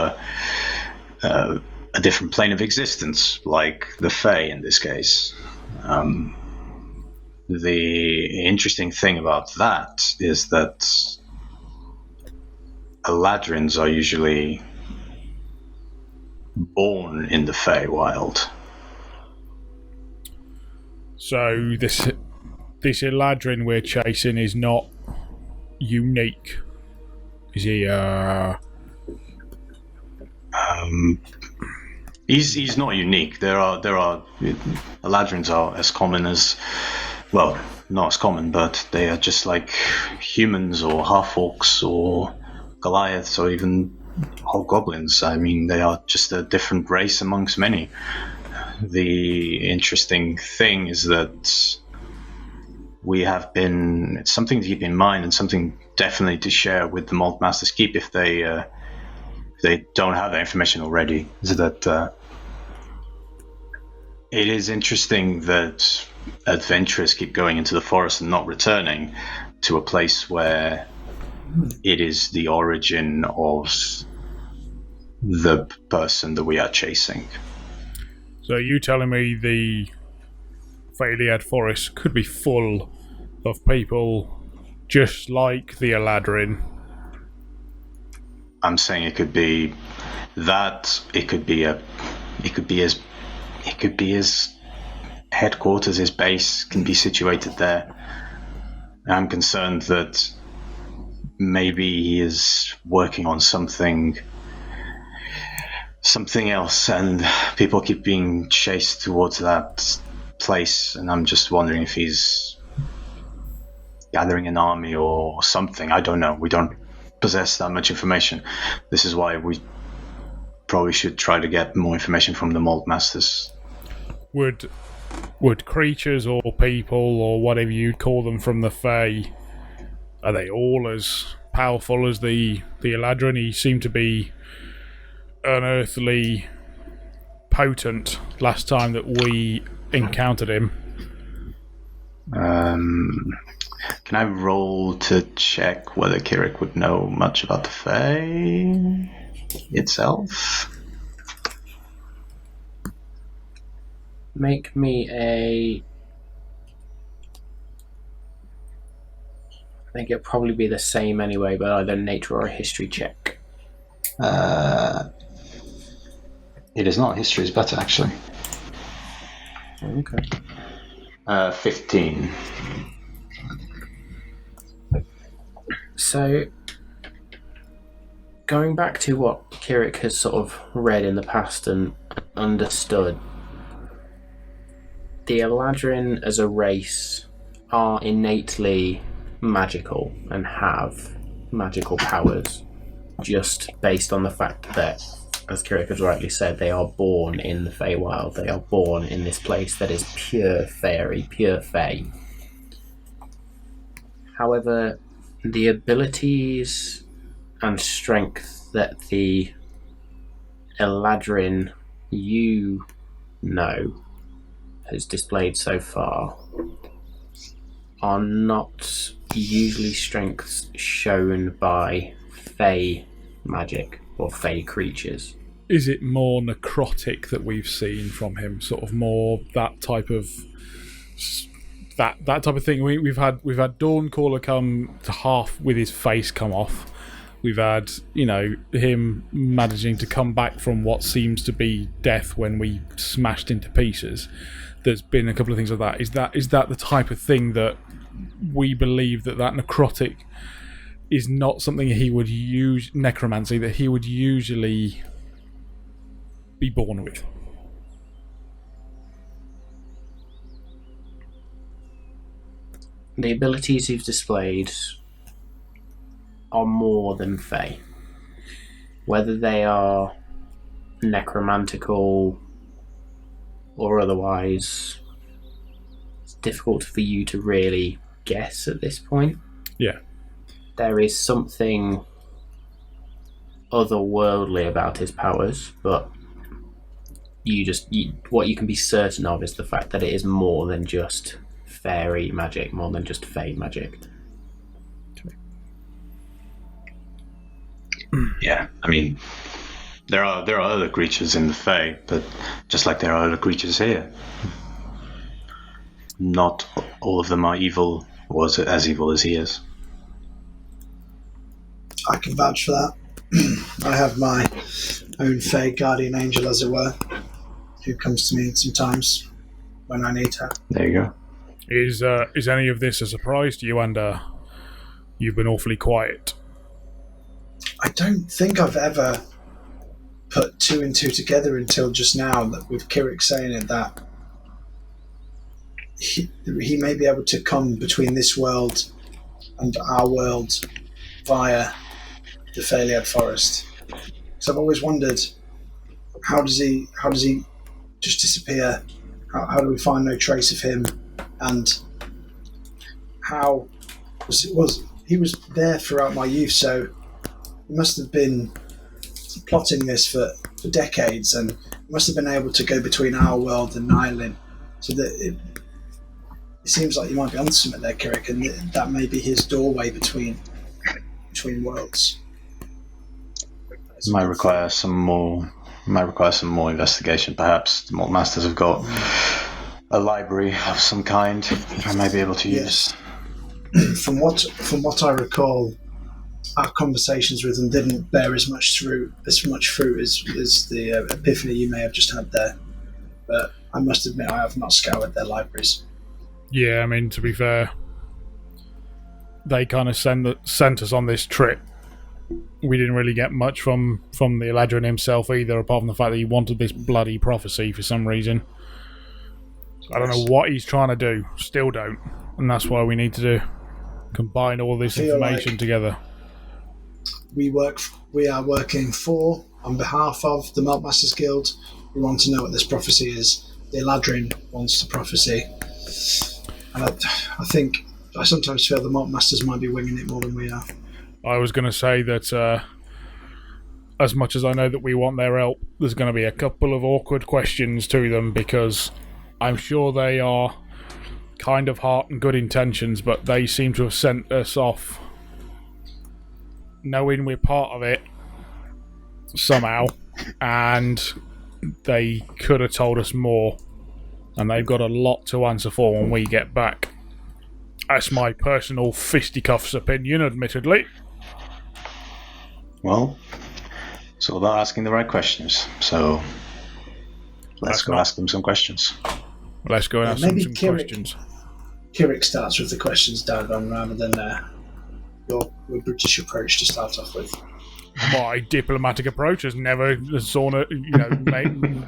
S2: a different plane of existence, like the Fae in this case. The interesting thing about that is that Eladrins are usually born in the Feywild.
S3: So this Eladrin we're chasing is not unique. Is he?
S2: He's not unique. There are Eladrins are as common as, well, not as common, but they are just like humans or half-orcs or Goliaths or even hobgoblins. I mean, they are just a different race amongst many. The interesting thing is that it's something to keep in mind and something definitely to share with the Malt Masters Keep if they don't have that information already, is that it is interesting that adventurers keep going into the forest and not returning to a place where it is the origin of the person that we are chasing.
S3: So are you telling me the Phalead Forest could be full of people just like the Eladrin.
S2: I'm saying it could be that. It could be his headquarters, his base can be situated there. I'm concerned that maybe he is working on something else, and people keep being chased towards that place, and I'm just wondering if he's gathering an army or something. I don't know. We don't possess that much information. This is why we probably should try to get more information from the Malt Masters.
S3: Would creatures or people or whatever you'd call them from the Fae, are they all as powerful as the Eladrin? He seemed to be unearthly potent last time that we encountered him.
S2: Can I roll to check whether Kirik would know much about the Fae itself?
S1: Make me a... I think it'll probably be the same anyway, but either nature or a history check.
S5: It is not. History is better, actually.
S1: Okay.
S2: 15.
S1: So, going back to what Kirik has sort of read in the past and understood, the Eladrin as a race are innately magical and have magical powers, just based on the fact that, as Kirik has rightly said, they are born in the Feywild. They are born in this place that is pure fairy, pure Fey. However, the abilities and strength that the Eladrin you know has displayed so far are not usually strengths shown by Fey magic or Fey creatures.
S3: Is it more necrotic that we've seen from him? Sort of more that type of that type of thing. We've had Dawncaller come to half with his face come off. We've had, him managing to come back from what seems to be death when we smashed into pieces. There's been a couple of things like that. Is that the type of thing that we believe that necrotic is not something he would use, necromancy, that he would usually be born with?
S1: The abilities he's displayed are more than Fey. Whether they are necromantical or otherwise, it's difficult for you to really guess at this point.
S3: Yeah.
S1: There is something otherworldly about his powers, but what you can be certain of is the fact that it is more than just fairy magic, more than just Fey magic.
S2: Yeah, I mean, there are other creatures in the Fae, but just like there are other creatures here, not all of them are evil, or as evil as he is.
S4: I can vouch for that. I have my own Fae guardian angel, as it were, who comes to me sometimes when I need her.
S2: There you go.
S3: Is any of this a surprise to you, and you've been awfully quiet?
S4: I don't think I've ever put two and two together until just now, that with Kirik saying it, that he may be able to come between this world and our world via the Phalead Forest. So I've always wondered, how does he just disappear? How do we find no trace of him? And how he was there throughout my youth, so he must have been plotting this for decades, and must have been able to go between our world and Nylin, so that it seems like you might be onto something there, Kirik, and that may be his doorway between worlds.
S2: Might require some more investigation. Perhaps the Malt Masters have got a library of some kind that I might be able to use.
S4: From what I recall, our conversations with them didn't bear as much fruit as the epiphany you may have just had there. But I must admit, I have not scoured their libraries.
S3: Yeah, I mean, to be fair, they kind of sent us on this trip. We didn't really get much from the Eladrin himself either, apart from the fact that he wanted this bloody prophecy for some reason. I don't know what he's trying to do. Still don't. And that's why we need to combine all this information together.
S4: We are working on behalf of the Malt Masters Guild. We want to know what this prophecy is. The Eladrin wants the prophecy. And I think I sometimes feel the Malt Masters might be winging it more than we are.
S3: I was going to say that as much as I know that we want their help, there's going to be a couple of awkward questions to them, because I'm sure they are kind of heart and good intentions, but they seem to have sent us off knowing we're part of it somehow, and they could have told us more, and they've got a lot to answer for when we get back. That's my personal fisticuffs opinion, admittedly.
S2: Well, it's all about asking the right questions. So let's go ask them some questions.
S3: Let's go and ask them some questions.
S4: Kirik starts with the questions, Dagon, rather than your British approach to start off with.
S3: My diplomatic approach has never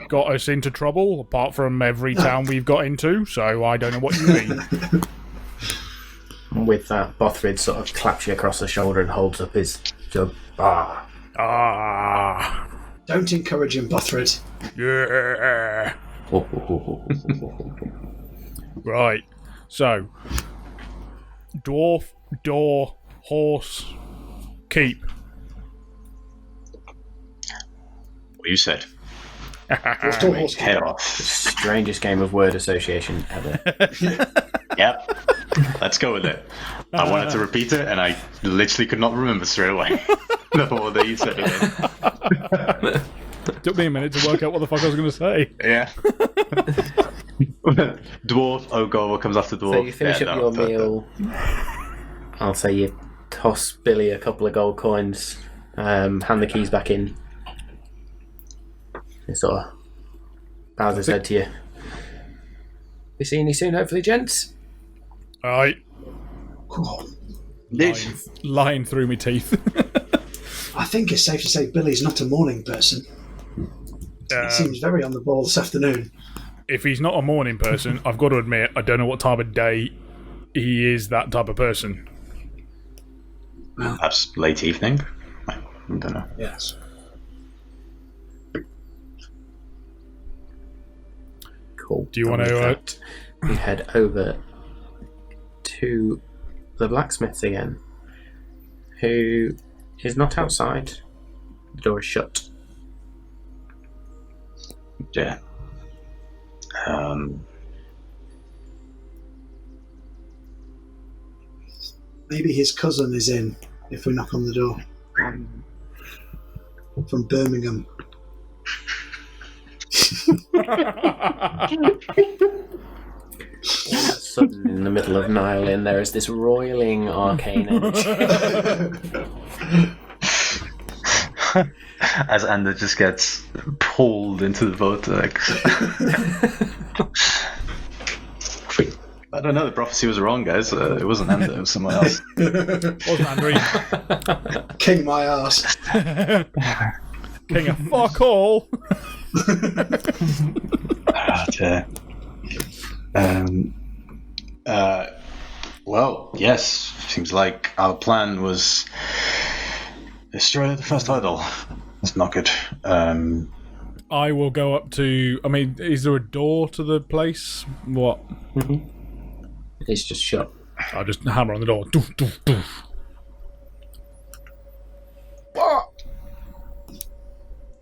S3: got us into trouble, apart from every town we've got into, so I don't know what you mean.
S1: With that, Bothrid sort of claps you across the shoulder and holds up his jug.
S4: Don't encourage him, Bothrid.
S3: Yeah. Right. So, dwarf, door, horse, keep.
S2: What you said.
S4: Door, horse,
S2: Head off.
S1: Strangest game of word association ever.
S2: Yep. Let's go with it. I wanted to repeat it, and I literally could not remember straight away the order you said it in.
S3: Took me a minute to work out what the fuck I was going to say.
S2: Yeah. Dwarf. Oh god, what comes after dwarf?
S1: So you finish up your meal. I'll say you toss Billy a couple of gold coins, hand the keys back in. He sort of bows his head to you. Be seeing you soon, hopefully, gents.
S3: Alright.
S2: Indeed.
S3: Lying through my teeth.
S4: I think it's safe to say Billy's not a morning person. He seems very on the ball this afternoon.
S3: If he's not a morning person, I've got to admit, I don't know what time of day he is that type of person.
S4: Well,
S2: perhaps late evening? I don't know.
S4: yes.
S1: Cool.
S3: Do you want to...
S1: we head over to the blacksmiths again, who is not outside. The door is shut.
S2: Yeah.
S4: Maybe his cousin is in if we knock on the door. From Birmingham.
S1: All of a sudden, in the middle of Nylin, there is this roiling arcane energy.
S2: As Ander just gets pulled into the vortex. I don't know, the prophecy was wrong, guys. It wasn't Ander, it was someone else.
S3: Wasn't Andrew?
S4: King my ass.
S3: King of fuck all.
S2: Well, yes. Seems like our plan was destroy the first idol. That's not good.
S3: I will go up to... I mean, is there a door to the place? What?
S1: Mm-hmm. It's just shut.
S3: I'll just hammer on the door. Doof, doof, doof.
S1: What?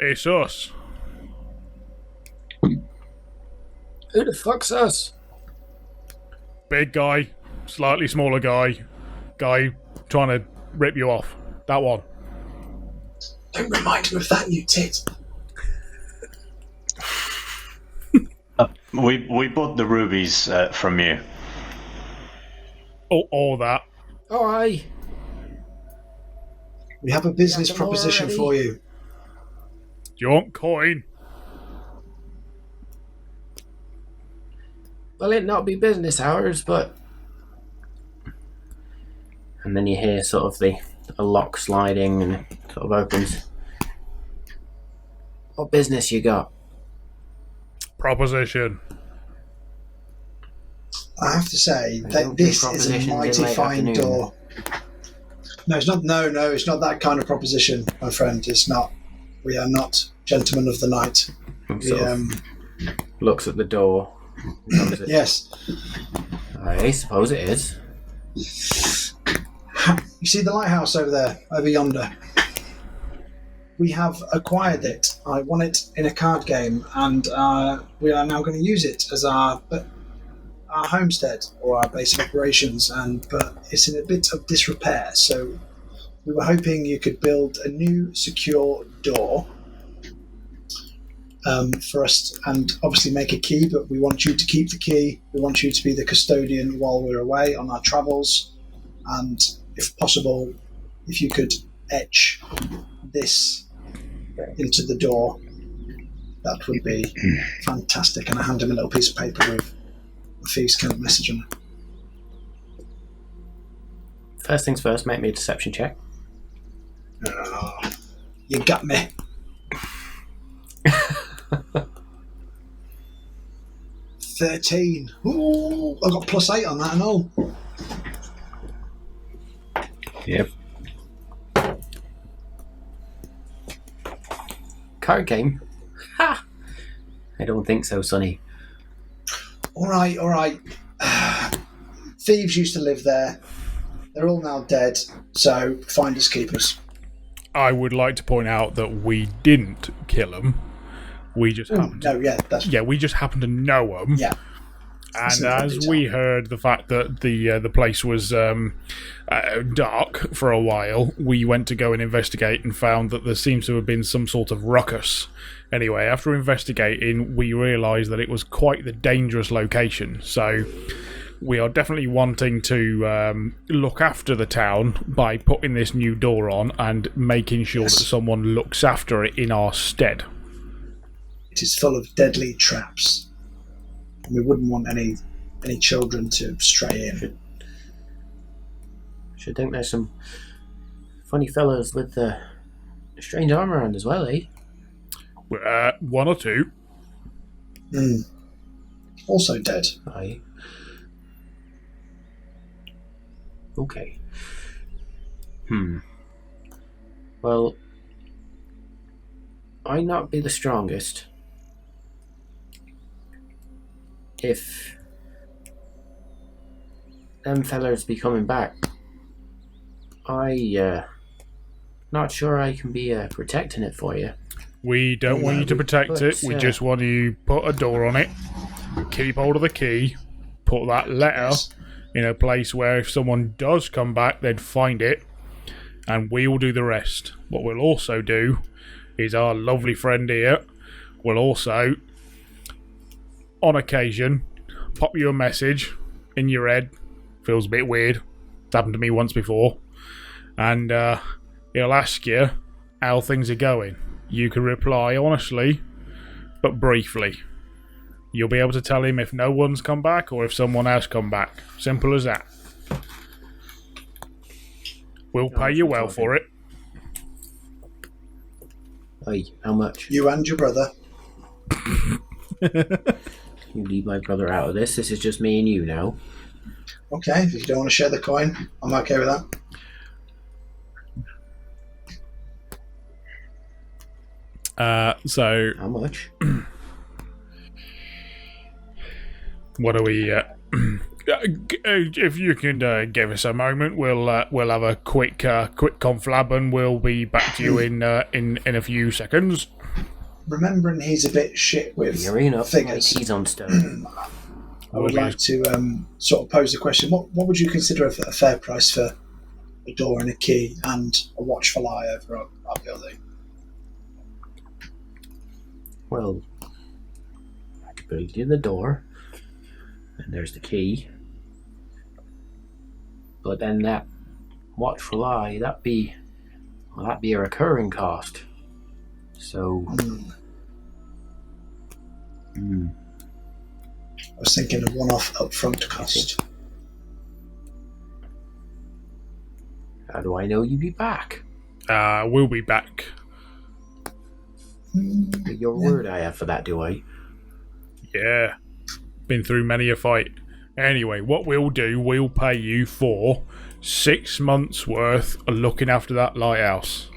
S3: It's us.
S1: Who the fuck's us?
S3: Big guy, slightly smaller guy trying to rip you off. That one.
S4: Don't remind him of that, you tit.
S2: We bought the rubies from you.
S3: Oh, all that.
S1: Oh, aye.
S4: We have a business
S1: Yeah, them
S4: proposition
S1: already.
S4: for you.
S3: Do you want coin?
S1: Well, it not be business hours, but... And then you hear sort of a lock sliding and it sort of opens. What business you got?
S3: Proposition.
S4: I have to say
S1: I
S4: that
S1: don't do
S4: this is a
S1: propositions in
S4: mighty
S1: late
S4: fine
S1: afternoon.
S4: door. No, it's not. No, it's not that kind of proposition, my friend. It's not. We are not gentlemen of the night.
S1: And
S4: We,
S1: sort of looks at the door.
S4: yes.
S1: I suppose it is.
S4: You see the lighthouse over there, over yonder? We have acquired it. I won it in a card game, and we are now going to use it as our homestead or our base of operations. But it's in a bit of disrepair, so we were hoping you could build a new secure door for us, and obviously make a key. But we want you to keep the key. We want you to be the custodian while we're away on our travels, and if possible, if you could etch this into the door, that would be fantastic. And I hand him a little piece of paper with a Thieves' Cant message on it.
S1: First things first, make me a deception check.
S4: You got me. $13. Ooh, I got +8 on that and all.
S1: Yep. Card game? Ha! I don't think so, Sonny.
S4: All right. Thieves used to live there. They're all now dead, so finders keepers.
S3: I would like to point out that we didn't kill them. We just happened to...
S4: No, yeah, that's...
S3: Yeah, we just happened to know them.
S4: Yeah.
S3: And as we heard the fact that the place was dark for a while, we went to go and investigate and found that there seems to have been some sort of ruckus. Anyway, after investigating, we realised that it was quite the dangerous location. So we are definitely wanting to look after the town by putting this new door on and making sure that someone looks after it in our stead.
S4: It is full of deadly traps. We wouldn't want any children to stray in.
S1: Should think there's some funny fellows with strange armour around as well, eh?
S3: One or two.
S4: Also dead.
S1: Aye. Okay. Well, I not be the strongest. If them fellers be coming back, I not sure I can be protecting it for you.
S3: We don't want you to protect it. We just want you to put a door on it, keep hold of the key, put that letter in a place where if someone does come back, they'd find it, and we will do the rest. What we'll also do is our lovely friend here will also, on occasion, pop you a message in your head. Feels a bit weird. It's happened to me once before. And he'll ask you how things are going. You can reply honestly, but briefly. You'll be able to tell him if no one's come back or if someone has come back. Simple as that. We'll pay you well for it.
S1: Aye, how much?
S4: You and your brother.
S1: You leave my brother out of this. This is just me and you now.
S4: Okay, if you don't want to share the coin, I'm okay with that.
S3: So
S1: How much?
S3: what do we? If you can give us a moment, we'll have a quick conflab, and we'll be back to you in a few seconds.
S4: Remembering he's a bit shit with
S1: You're up
S4: figures,
S1: like he's on stone.
S4: I would like to sort of pose a question. What would you consider a fair price for a door and a key and a watchful eye over our building?
S1: Well, I could lead you to the door, and there's the key. But then that watchful eye, that'd be a recurring cost. So,
S4: I was thinking of one-off upfront cost.
S1: How do I know you'll be back?
S3: We'll be back.
S1: Your word I have for that, do I?
S3: Yeah. Been through many a fight. Anyway, what we'll do, we'll pay you for 6 months' worth of looking after that lighthouse.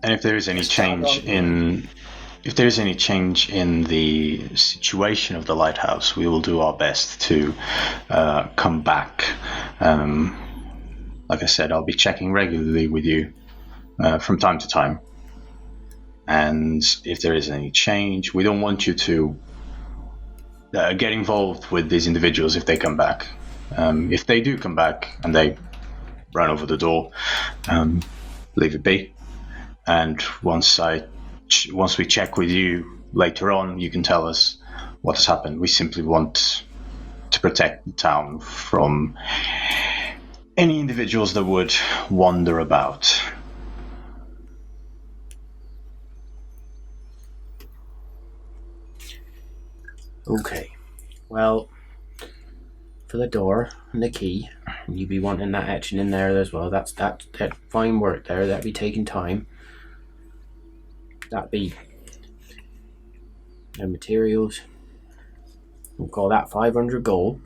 S2: And if there is any change in the situation of the lighthouse, we will do our best to come back. Like I said, I'll be checking regularly with you from time to time. And if there is any change, we don't want you to get involved with these individuals if they come back. If they do come back and they run over the door, leave it be. And once we check with you later on, you can tell us what has happened. We simply want to protect the town from any individuals that would wander about.
S1: Okay. Well, for the door and the key, you'd be wanting that etching in there as well. That's fine work there. That'd be taking time. That'd be the materials. We'll call that 500 gold.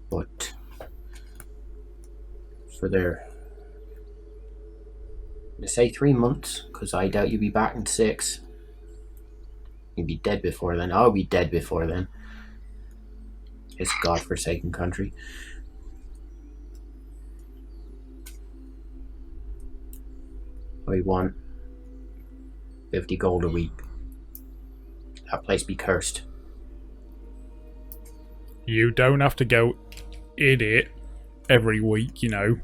S1: But for their, to say 3 months, because I doubt you'll be back in 6. You'll be dead before then. I'll be dead before then. This godforsaken country. I want 50 gold a week. That place be cursed.
S3: You don't have to go in it every week, you know.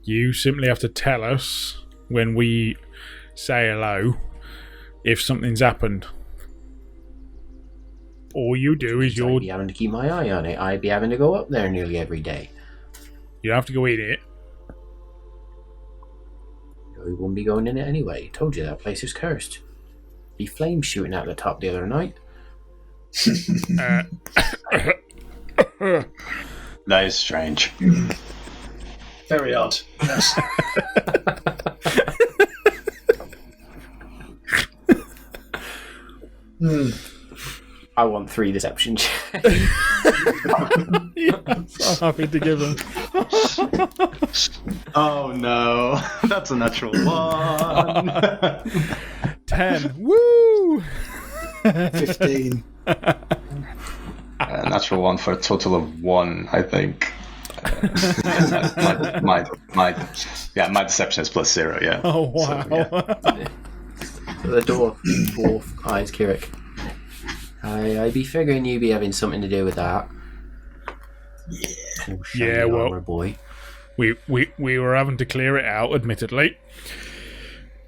S3: You simply have to tell us when we say hello if something's happened. All you do is
S1: I'd be having to keep my eye on it. I'd be having to go up there nearly every day.
S3: You don't have to go in it.
S1: We wouldn't be going in it anyway. Told you that place is cursed. Be flames shooting out the top the other night.
S2: That is strange.
S4: Very odd. Yes.
S1: I want 3 deception checks.
S3: So happy to give them.
S2: Oh no, that's a natural 1.
S3: 10. Woo!
S4: 15.
S2: Natural 1 for a total of 1, I think. My deception is +0. Yeah.
S3: Oh wow!
S2: So, yeah.
S1: The dwarf eyes Kirik. I be figuring you be having something to do with that.
S4: Yeah.
S1: Oh, shiny
S3: Yeah, well,
S1: armor boy.
S3: we were having to clear it out, admittedly.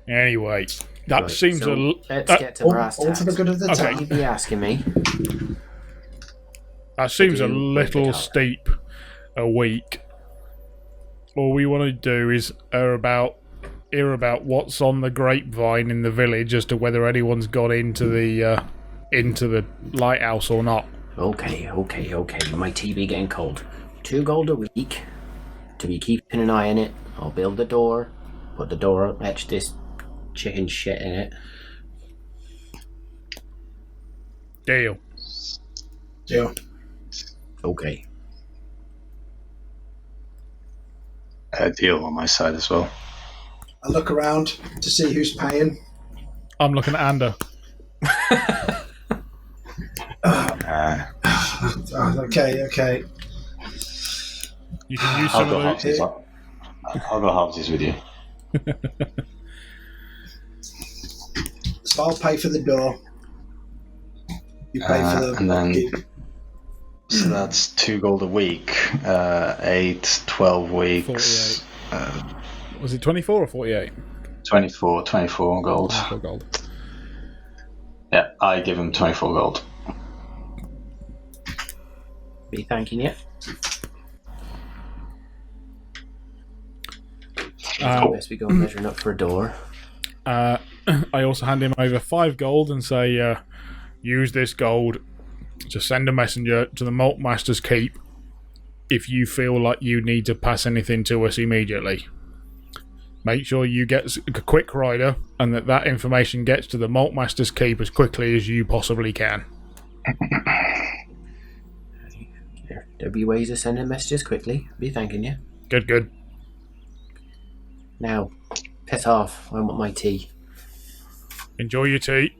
S3: Anyway, that
S1: Right,
S3: seems
S1: so let's get to
S4: All,
S1: brass
S4: all
S1: tacks.
S4: for the good of the
S3: Okay.
S4: town.
S1: You'd be asking me.
S3: that seems a
S1: do with
S3: little
S1: the tower.
S3: steep a week. All we want to do is hear about what's on the grapevine in the village as to whether anyone's got into the lighthouse or not.
S1: Okay. My tea be getting cold. 2 gold a week to be keeping an eye on it. I'll build the door, put the door up, etch this chicken shit in it.
S3: Deal.
S4: Yeah.
S1: Okay.
S2: Deal on my side as well.
S4: I look around to see who's paying.
S3: I'm looking at Ander.
S4: Okay.
S3: You can use
S2: I'll
S3: some
S2: go
S3: of those.
S2: halvesies. I'll go halvesies with you.
S4: So I'll pay for the door. You pay for the
S2: and then-
S4: upkeep.
S2: So that's 2 gold a week. 8, 12 weeks.
S3: 48. Was it 24 or 48?
S2: 24 gold.
S3: 24 gold.
S2: Yeah, I give him 24 gold.
S1: Be thanking you. I guess we go measuring up for a door.
S3: I also hand him over 5 gold and say, use this gold to send a messenger to the Malt Masters Keep if you feel like you need to pass anything to us immediately. Make sure you get a quick rider and that information gets to the Malt Masters Keep as quickly as you possibly can.
S1: There'll be ways of sending messages quickly. Be thanking you.
S3: Good.
S1: Now, piss off. I want my tea.
S3: Enjoy your tea.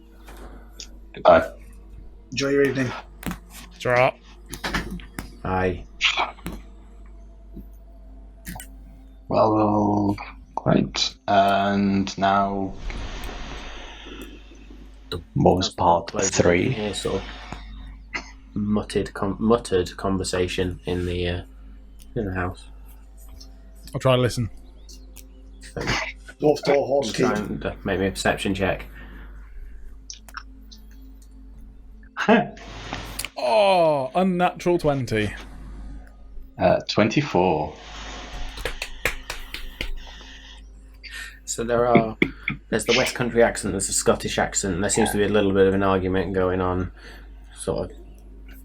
S2: Goodbye.
S4: Enjoy your evening.
S3: Ta-ra.
S1: Aye.
S2: Well, great. And now, what was part 3?
S1: Here, sort of muttered conversation in the house.
S3: I'll try to listen.
S1: So,
S4: Dwarf door, horse keep.
S1: try and make me a perception check.
S3: Oh, unnatural 20.
S2: 24.
S1: So there's the West Country accent, there's the Scottish accent, and there seems to be a little bit of an argument going on. Sort of,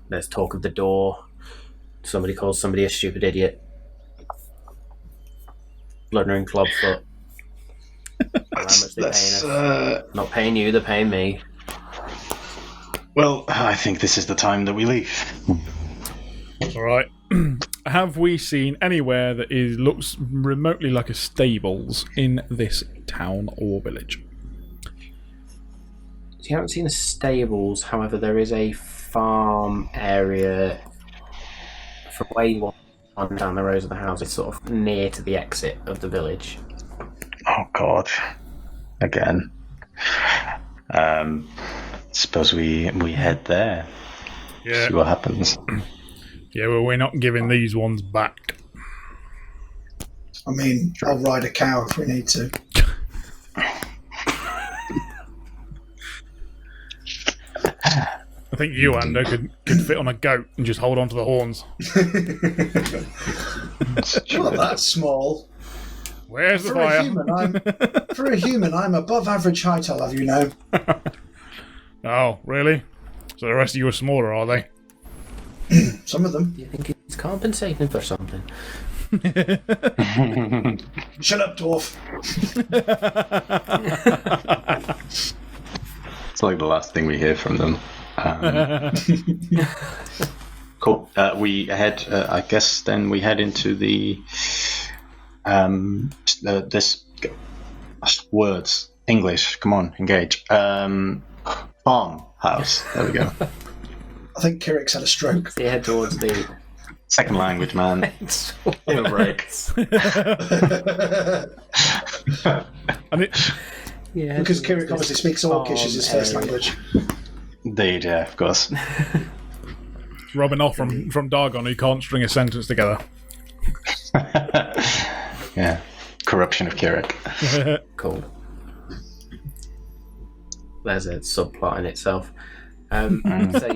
S1: there's talk of the door. Somebody calls somebody a stupid idiot. Blundering clubfoot. How much they paying us? Not paying you, they're paying me.
S2: Well, I think this is the time that we leave.
S3: Alright. Have we seen anywhere that looks remotely like a stables in this town or village?
S1: So you haven't seen the stables, however there is a farm area from where you want down the road of the house. It's sort of near to the exit of the village.
S2: Oh, God. Again. Suppose we head there.
S3: Yeah.
S2: See what happens.
S3: Yeah, well, we're not giving these ones back.
S4: I mean, I'll ride a cow if we need to.
S3: I think you, Ando, could fit on a goat and just hold on to the horns.
S4: Not that small.
S3: Where's the
S4: For
S3: fire?
S4: For a human, I'm above average height, I'll have you know.
S3: Oh, really? So the rest of you are smaller, are they?
S4: Some of them.
S1: Do you think it's compensating for something?
S4: Shut up, dwarf.
S2: It's like the last thing we hear from them. Cool. We head. I guess then we head into the this words English. Come on, engage. Farmhouse. There we go.
S4: I think Kirik's had a stroke.
S1: So you head towards the...
S2: Second language, man.
S1: Give a break.
S3: And it,
S1: Yeah,
S4: Because Kirik obviously speaks Orcish as his first language.
S2: Indeed, yeah, of course.
S3: rubbing off from Dargon, who can't string a sentence together.
S2: Yeah, corruption of Kirik.
S1: Cool. There's a subplot in itself. So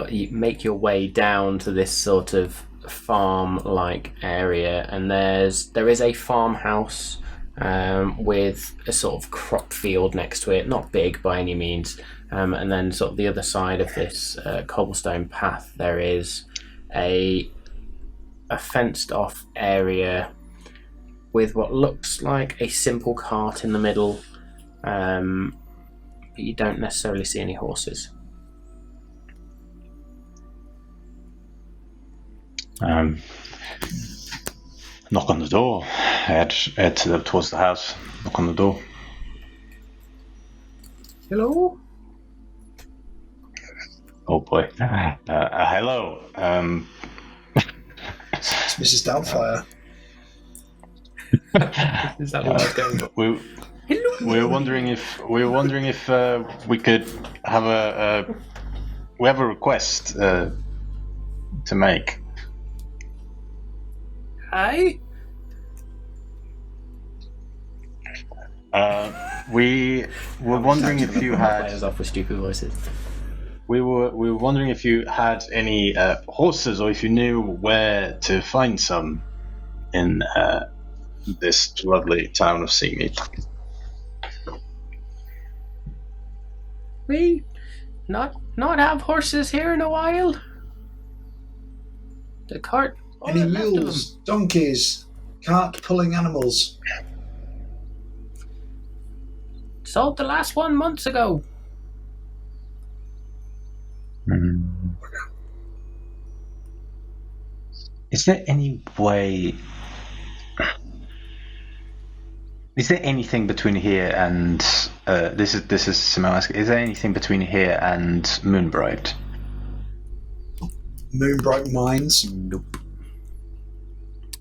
S1: you make your way down to this sort of farm-like area, and there is a farmhouse with a sort of crop field next to it, not big by any means. And then sort of the other side of this cobblestone path, there is a fenced-off area with what looks like a simple cart in the middle, but you don't necessarily see any horses.
S2: Knock on the door. Head towards the house. Knock on the door.
S1: Hello?
S2: Oh boy. Hello.
S4: It's Mrs. Doubtfire.
S1: Is that what I was going for?
S2: We were wondering if we could have we have a request to to make.
S1: Aye?
S2: We were wondering if you
S1: players
S2: had.
S1: off with stupid voices.
S2: We were wondering if you had any horses, or if you knew where to find some in this lovely town of Seamead.
S1: We not have horses here in a while. The cart. all
S4: Any
S1: that left of them.
S4: mules, donkeys, cart-pulling animals?
S1: Sold the last one months ago.
S2: Is there any way? Is there anything between here and this is somehow asking? Is there anything between here and Moonbright?
S4: Moonbright Mines.
S1: Nope.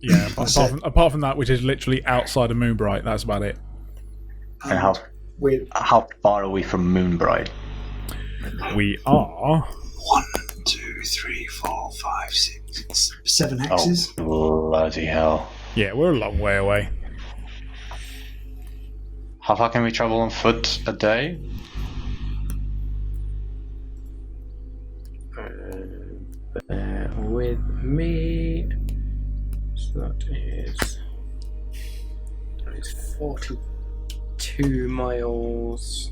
S3: Yeah, apart from that, which is literally outside of Moonbright, that's about it.
S2: And how far are we from Moonbright?
S3: We are
S4: 1, 2, 3, 4, 5, 6, 7 hexes.
S2: Oh, bloody hell.
S3: yeah, we're a long way away.
S2: How far can we travel on foot a day?
S1: Bear with me. So that is 42 miles.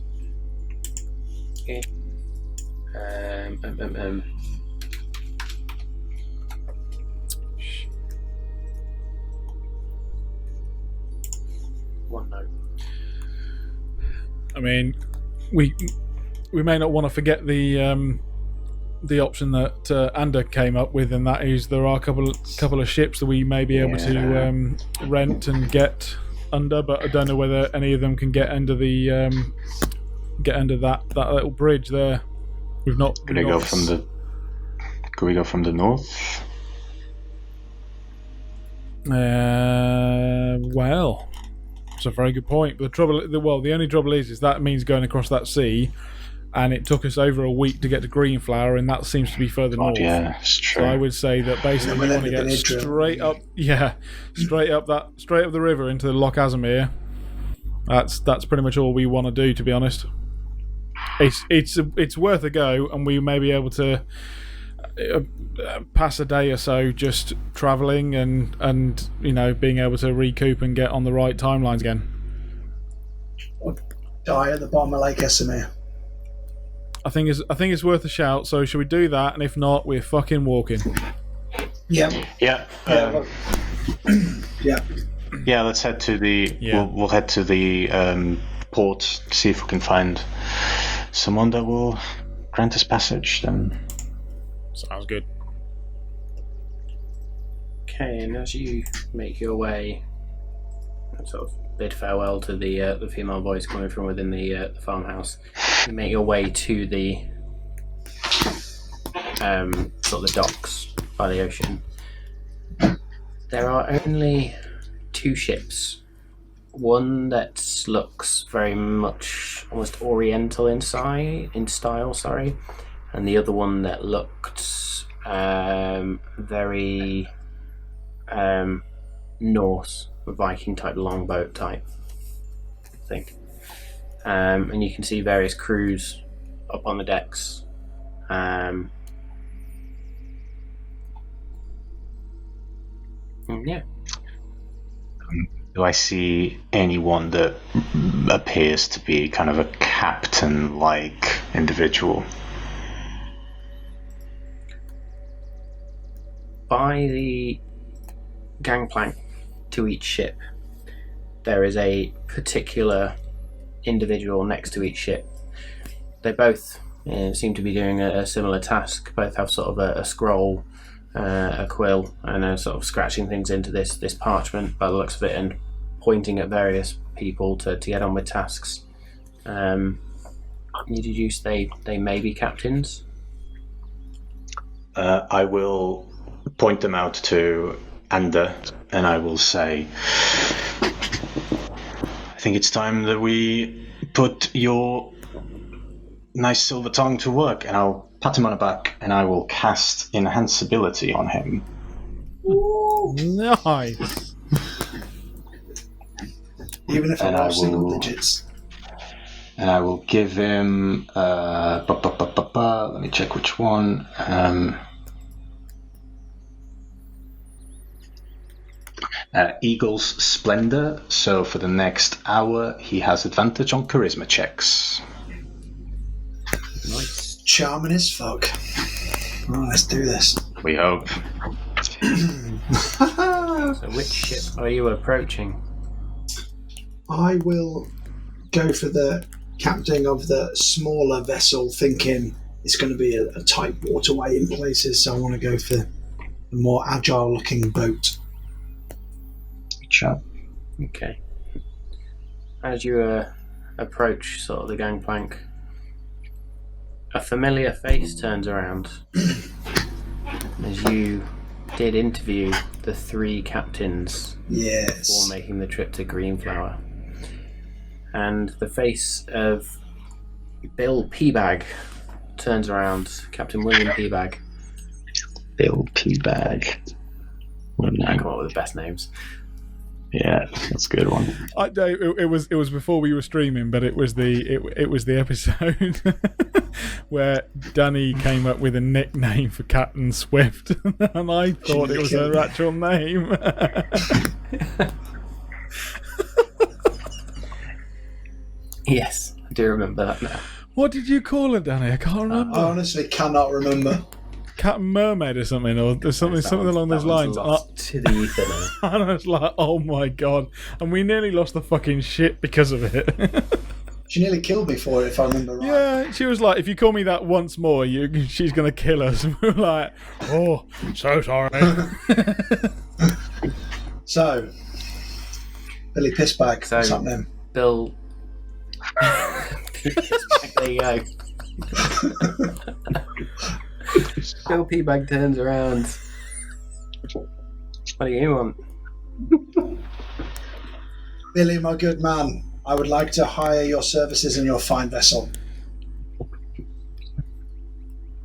S1: Okay. One note.
S3: I mean, we may not want to forget the option that Ander came up with, and that is there are a couple of ships that we may be able to rent and get under, but I don't know whether any of them can get under that little bridge there. Could we go from
S2: the north?
S3: Well, it's a very good point. But the only trouble is that means going across that sea, and it took us over a week to get to Greenflower, and that seems to be further north.
S2: Yeah, it's true.
S3: So I would say that basically we want to get straight up the river into Loch Azamir. That's pretty much all we want to do, to be honest. It's worth a go, and we may be able to pass a day or so just travelling and being able to recoup and get on the right timelines again.
S4: Or die at the bottom of Lake Esamir.
S3: I think it's worth a shout. So should we do that? And if not, we're fucking walking.
S4: Yeah.
S2: Yeah.
S4: Yeah.
S2: Yeah. Let's head to the.
S3: Yeah.
S2: We'll head to the port. See if we can find someone that will grant us passage. Then.
S3: Sounds good.
S1: Okay, and as you make your way, and sort of bid farewell to the female voice coming from within the farmhouse, you make your way to the sort of the docks by the ocean. There are only 2 ships. One that looks very much almost oriental in style, and the other one that looked very Norse, Viking type longboat type thing. And you can see various crews up on the decks. Yeah.
S2: Do I see anyone that appears to be kind of a captain-like individual?
S1: By the gangplank to each ship, there is a particular individual next to each ship. They both seem to be doing a similar task. Both have sort of a scroll, a quill, and are sort of scratching things into this parchment by the looks of it, and pointing at various people to get on with tasks. You deduce they may be captains?
S2: I will point them out to Ander, and I will say, I think it's time that we put your nice silver tongue to work, and I'll pat him on the back, and I will cast Enhanceability on him.
S3: Nice.
S4: Even if I
S2: And I
S4: roll single
S2: will-
S4: digits.
S2: And I will give him... let me check which one. Eagle's Splendor. So for the next hour, he has advantage on charisma checks.
S1: Nice.
S4: Charming as fuck. Right, let's do this.
S2: We hope.
S1: So which ship are you approaching?
S4: I will go for the captain of the smaller vessel, thinking it's going to be a tight waterway in places, so I want to go for a more agile-looking boat.
S2: Sure.
S1: Okay. As you approach sort of the gangplank, a familiar face turns around as you did interview the 3 captains
S4: Yes.
S1: before making the trip to Greenflower. And the face of Bill Peabag turns around, Captain William Peabag.
S2: Bill Peabag. What a
S1: I
S2: name.
S1: come up with the best names.
S2: Yeah, that's a good one.
S3: I know it was before we were streaming, but it was the episode where Danny came up with a nickname for Captain Swift, and I thought it was her actual name.
S1: Yes, I do remember that now.
S3: What did you call her, Danny? I can't remember.
S4: I honestly cannot remember.
S3: Captain Mermaid or something, or there's something along those lines.
S1: To the ether now.
S3: And I was like, oh my god. And we nearly lost the fucking shit because of it.
S4: She nearly killed me for it, if I remember right.
S3: Yeah, she was like, if you call me that once more, she's going to kill us. And we were like, oh, so sorry.
S4: So, Billy Pissbag,
S1: So-
S4: what's happening?
S1: Bill. There you go. Bill Peabag turns around. What do you want?
S4: Billy, my good man, I would like to hire your services in your fine vessel.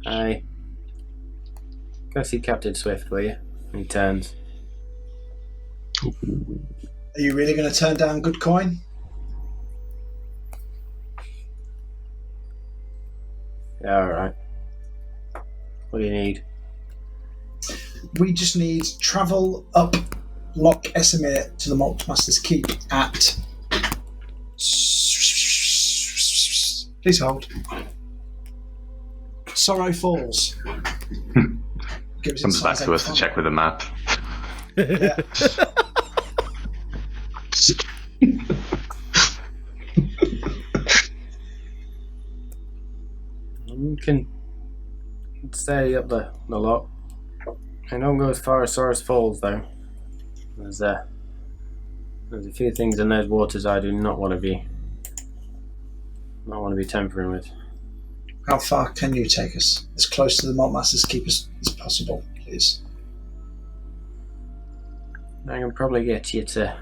S1: Aye. Go see Captain Swift, will you? And he turns.
S4: Are you really going to turn down good coin?
S1: Yeah, alright. What do you need?
S4: We just need travel up Loch Esamir to the Malt Masters Keep at... Please hold. Sorrow Falls. Give us
S2: Comes back to us to check with the map.
S4: Yeah.
S1: You can stay up the lock. I don't go as far as Soros Falls, though. There's a few things in those waters I do not want to be tampering with.
S4: How far can you take us? As close to the Malt Masters Keep as possible, please.
S1: I can probably get you to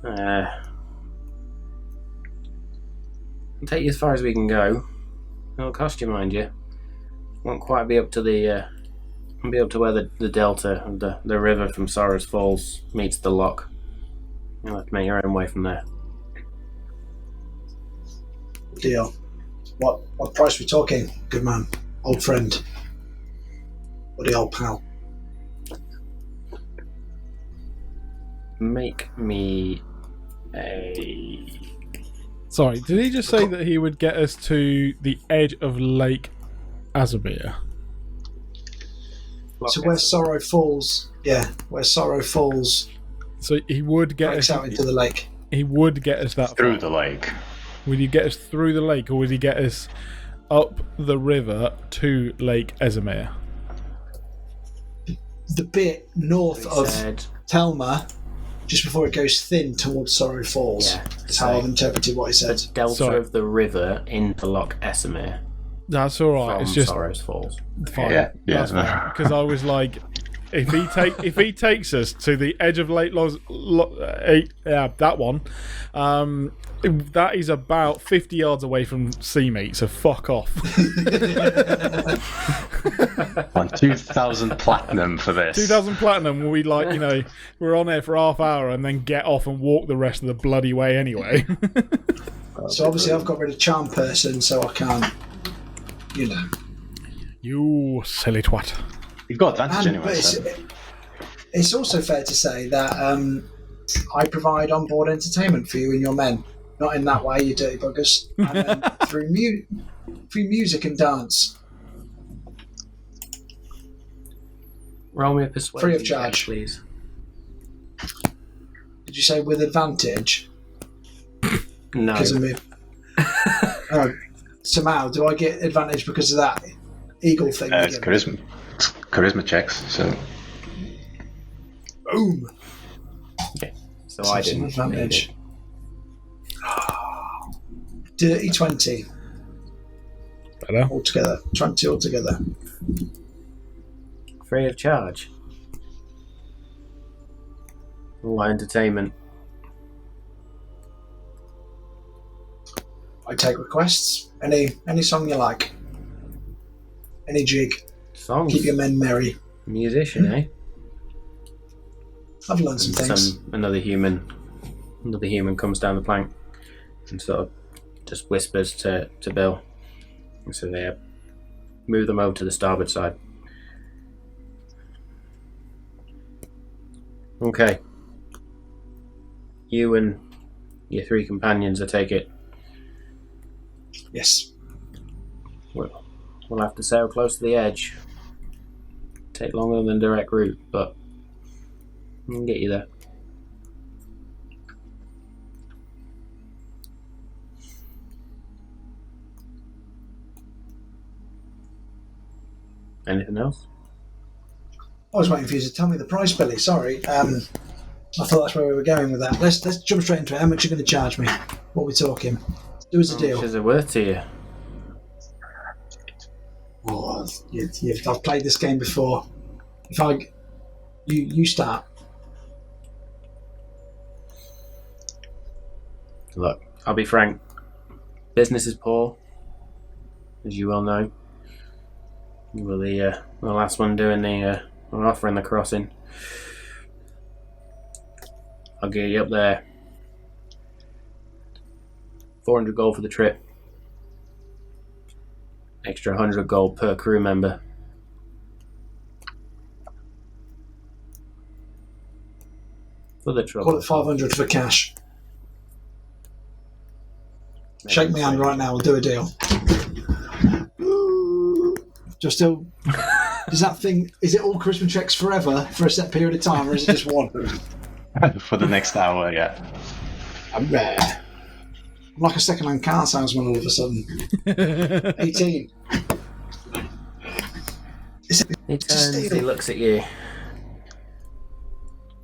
S1: I'll take you as far as we can go. It'll cost you, mind you. Won't quite be up to the where the delta of the river from Soros Falls meets the loch. You'll have to make your own way from there.
S4: Deal. What price we talking, good man? Old friend. Buddy old pal.
S1: Make me a...
S3: Sorry, did he just say that he would get us to the edge of Lake Azabir?
S4: So where Sorrow Falls, where Sorrow Falls
S3: So he would get
S4: breaks
S3: us
S4: out into the lake.
S3: He would get us that
S2: Through
S3: far.
S2: the lake.
S3: Would he get us through the lake, or would he get us up the river to Lake Esamir?
S4: The bit north
S1: He
S4: of
S1: said,
S4: Telma, just before it goes thin towards Sorrow Falls.
S1: Yeah,
S4: That's how I've interpreted what he
S1: the
S4: said.
S1: delta
S3: Sorry.
S1: of the river into Loch Esamir
S3: That's all right.
S1: from
S3: It's just
S1: Soros Falls.
S3: fine.
S2: Yeah,
S3: That's fine. Because I was like, if he takes us to the edge of Lake that one, that is about 50 yards away from sea meat. So fuck off.
S2: 2,000 platinum for this.
S3: 2,000 platinum. Will we we're on there for half hour and then get off and walk the rest of the bloody way anyway.
S4: So obviously I've got rid of charm person, so I can't.
S3: You silly twat.
S2: You've got advantage anyway.
S4: But it's also fair to say that I provide onboard entertainment for you and your men. Not in that way, you dirty buggers. And through music and dance.
S1: Roll me a persuasion
S4: Free of charge.
S1: check, please.
S4: Did you say with advantage?
S1: No.
S4: Because of me. Somehow, do I get advantage because of that eagle thing?
S2: It's charisma checks, so...
S4: Boom!
S1: Okay. So I didn't.
S4: Advantage. Dirty 20.
S3: Better.
S4: Altogether. 20 altogether.
S1: Free of charge. All entertainment.
S4: I take requests. Any song you like. Any jig.
S1: Songs.
S4: Keep your men merry.
S1: Musician, eh?
S4: I've learned some things.
S1: Another human comes down the plank and sort of just whispers to Bill. And so they move them over to the starboard side. Okay. You and your 3 companions, I take it.
S4: Yes.
S1: We'll have to sail close to the edge. Take longer than direct route, but we can get you there. Anything else?
S4: I was waiting for you to tell me the price, Billy. Sorry. I thought that's where we were going with that. Let's jump straight into it. How much are you going to charge me? What are we talking? Do us a
S1: How
S4: deal.
S1: much is it worth to you?
S4: Oh, I've played this game before. You start.
S1: Look, I'll be frank. Business is poor, as you well know. You were the last one doing or offering the crossing. I'll get you up there. 400 gold for the trip. Extra 100 gold per crew member. For the trouble.
S4: Call it 500 for cash. Shake my hand right now. We'll do a deal. Just still. Is that thing? Is it all charisma checks forever for a set period of time, or is it just one?
S2: For the next hour, yeah.
S4: I'm rare. I'm like a second-hand car salesman all of a sudden. 18.
S1: He turns, he looks at you,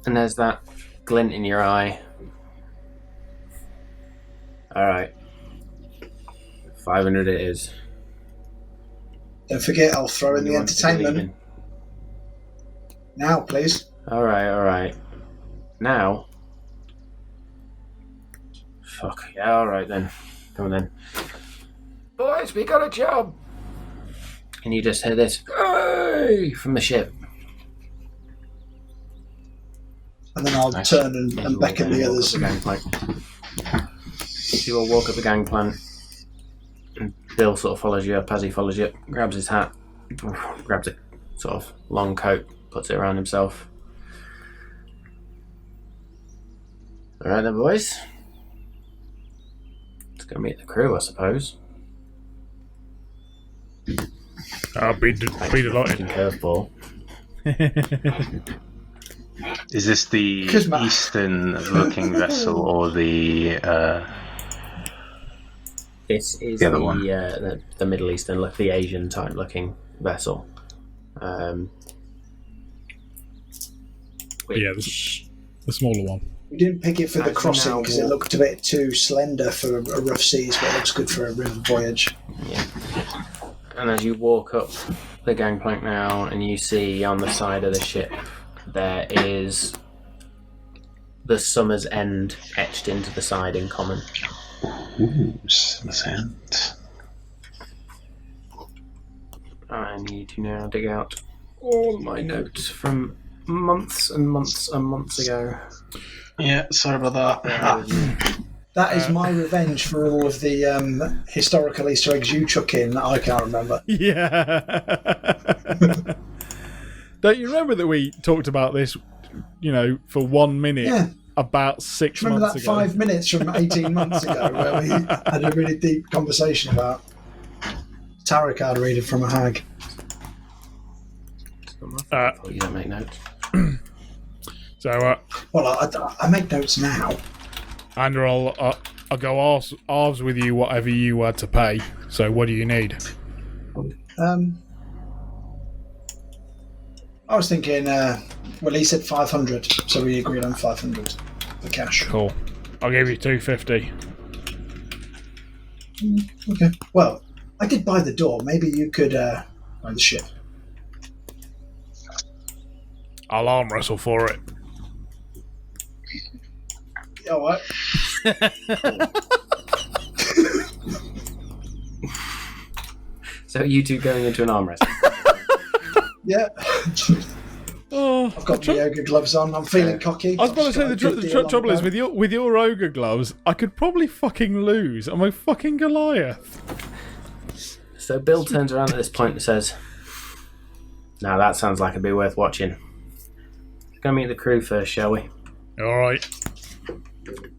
S1: and there's that glint in your eye. Alright. 500 it is.
S4: Don't forget, I'll throw in the
S1: You want to be
S4: entertainment.
S1: leaving?
S4: Now, please.
S1: Alright. Now? Fuck, yeah, alright then. Come on then. Boys, we got a job! And you just hear this, "Hey!" from the ship.
S4: And then I'll
S2: Nice.
S4: turn and beckon the others.
S1: The gangplank. You all walk up the gangplank, and Bill sort of follows you up. As he follows you up, grabs his hat, grabs a sort of long coat, puts it around himself. Alright then, boys. Let's go meet the crew, I suppose.
S3: I'll be delighted.
S1: Curveball.
S2: Is this the
S4: Charisma.
S2: eastern-looking vessel or the...
S1: This is
S2: The other one.
S1: the Middle Eastern, like the Asian type looking vessel. Which,
S3: The smaller one.
S4: We didn't pick it for the
S1: Actually,
S4: crossing
S1: now
S4: because it
S1: walk.
S4: looked a bit too slender for a rough seas, but it looks good for a river voyage.
S1: yeah. And as you walk up the gangplank now, and you see on the side of the ship there is the Summer's End etched into the side in common.
S2: Ooh, Summer's End.
S1: I need to now dig out all my notes from months and months and months ago.
S2: Yeah, sorry about that.
S4: That is my revenge for all of the historical Easter eggs you chuck in that I can't remember.
S3: Yeah. Don't you remember that we talked about this, for 1 minute
S4: Yeah.
S3: about 6
S4: Remember
S3: months
S4: that
S3: ago?
S4: 5 minutes from 18 months ago where we had a really deep conversation about tarot card reading from a hag?
S1: You don't make notes.
S3: So,
S4: Well, I make notes now.
S3: Andrew, I'll go halves with you whatever you had to pay. So what do you need?
S4: I was thinking, he said 500, so we agreed on 500 for cash.
S3: Cool. I'll give you 250.
S4: Okay. Well, I did buy the door. Maybe you could buy the ship.
S3: I'll arm wrestle for it.
S4: All right.
S1: So you two going into an arm wrestle?
S4: Yeah.
S3: Oh,
S4: I've got my yoga gloves on. I'm feeling cocky.
S3: I was about to say the trouble is with your ogre gloves, I could probably fucking lose. I'm a fucking Goliath.
S1: So Bill turns around at this point and says, "Now that sounds like it'd be worth watching. Go meet the crew first, shall we?"
S3: All right.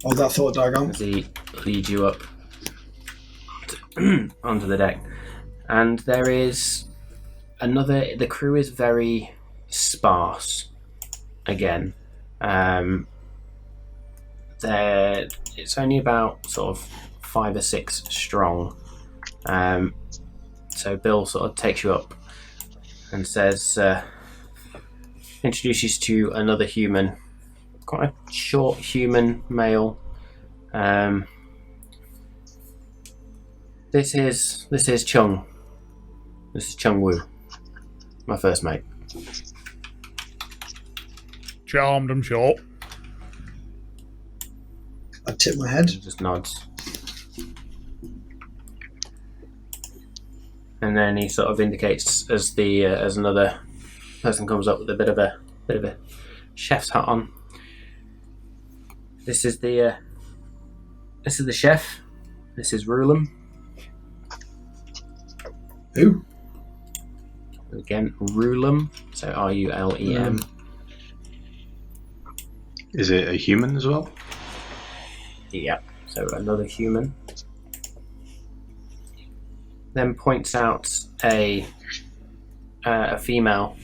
S4: Oh, that thought diagram.
S1: As he leads you up onto the deck. And there is the crew is very sparse again. It's only about sort of 5 or 6 strong. So Bill sort of takes you up and says, introduces to another human, quite a short human male. This is Chung. This is Chung Woo, my first mate.
S3: Charmed, I'm sure.
S4: I tip my head.
S1: Just nods. And then he sort of indicates as another person comes up with a bit of a chef's hat on. This is the chef. This is Rulem.
S4: Who?
S1: Again, Rulem. So Rulem.
S2: Is it a human as well?
S1: Yeah. So another human. Then points out a female,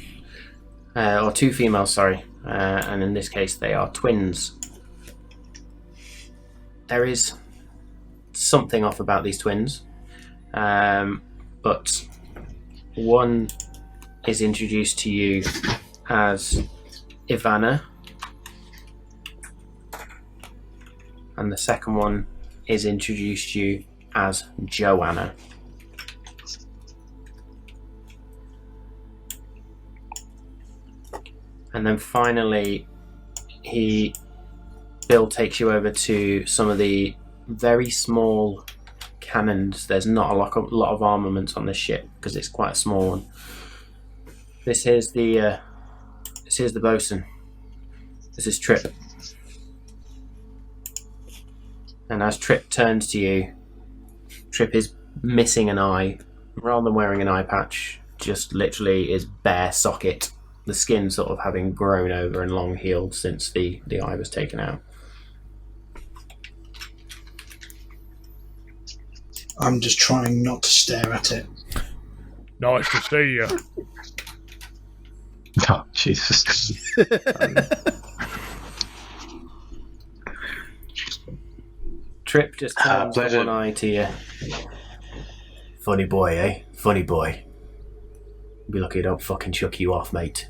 S1: or 2 females, sorry, and in this case they are twins. There is something off about these twins, but one is introduced to you as Ivana, and the second one is introduced to you as Joanna. And then finally, Bill takes you over to some of the very small cannons. There's not a lot of armaments on this ship because it's quite a small one. This is the bosun. This is Trip. And as Trip turns to you, Trip is missing an eye. Rather than wearing an eye patch, just literally is bare socket. The skin sort of having grown over and long healed since the eye was taken out.
S4: I'm just trying not to stare at it.
S3: Nice to see you.
S2: Oh, Jesus.
S1: Trip just turns
S2: pleasure.
S1: one eye to you. Funny boy, eh? Funny boy. Be lucky I don't fucking chuck you off, mate.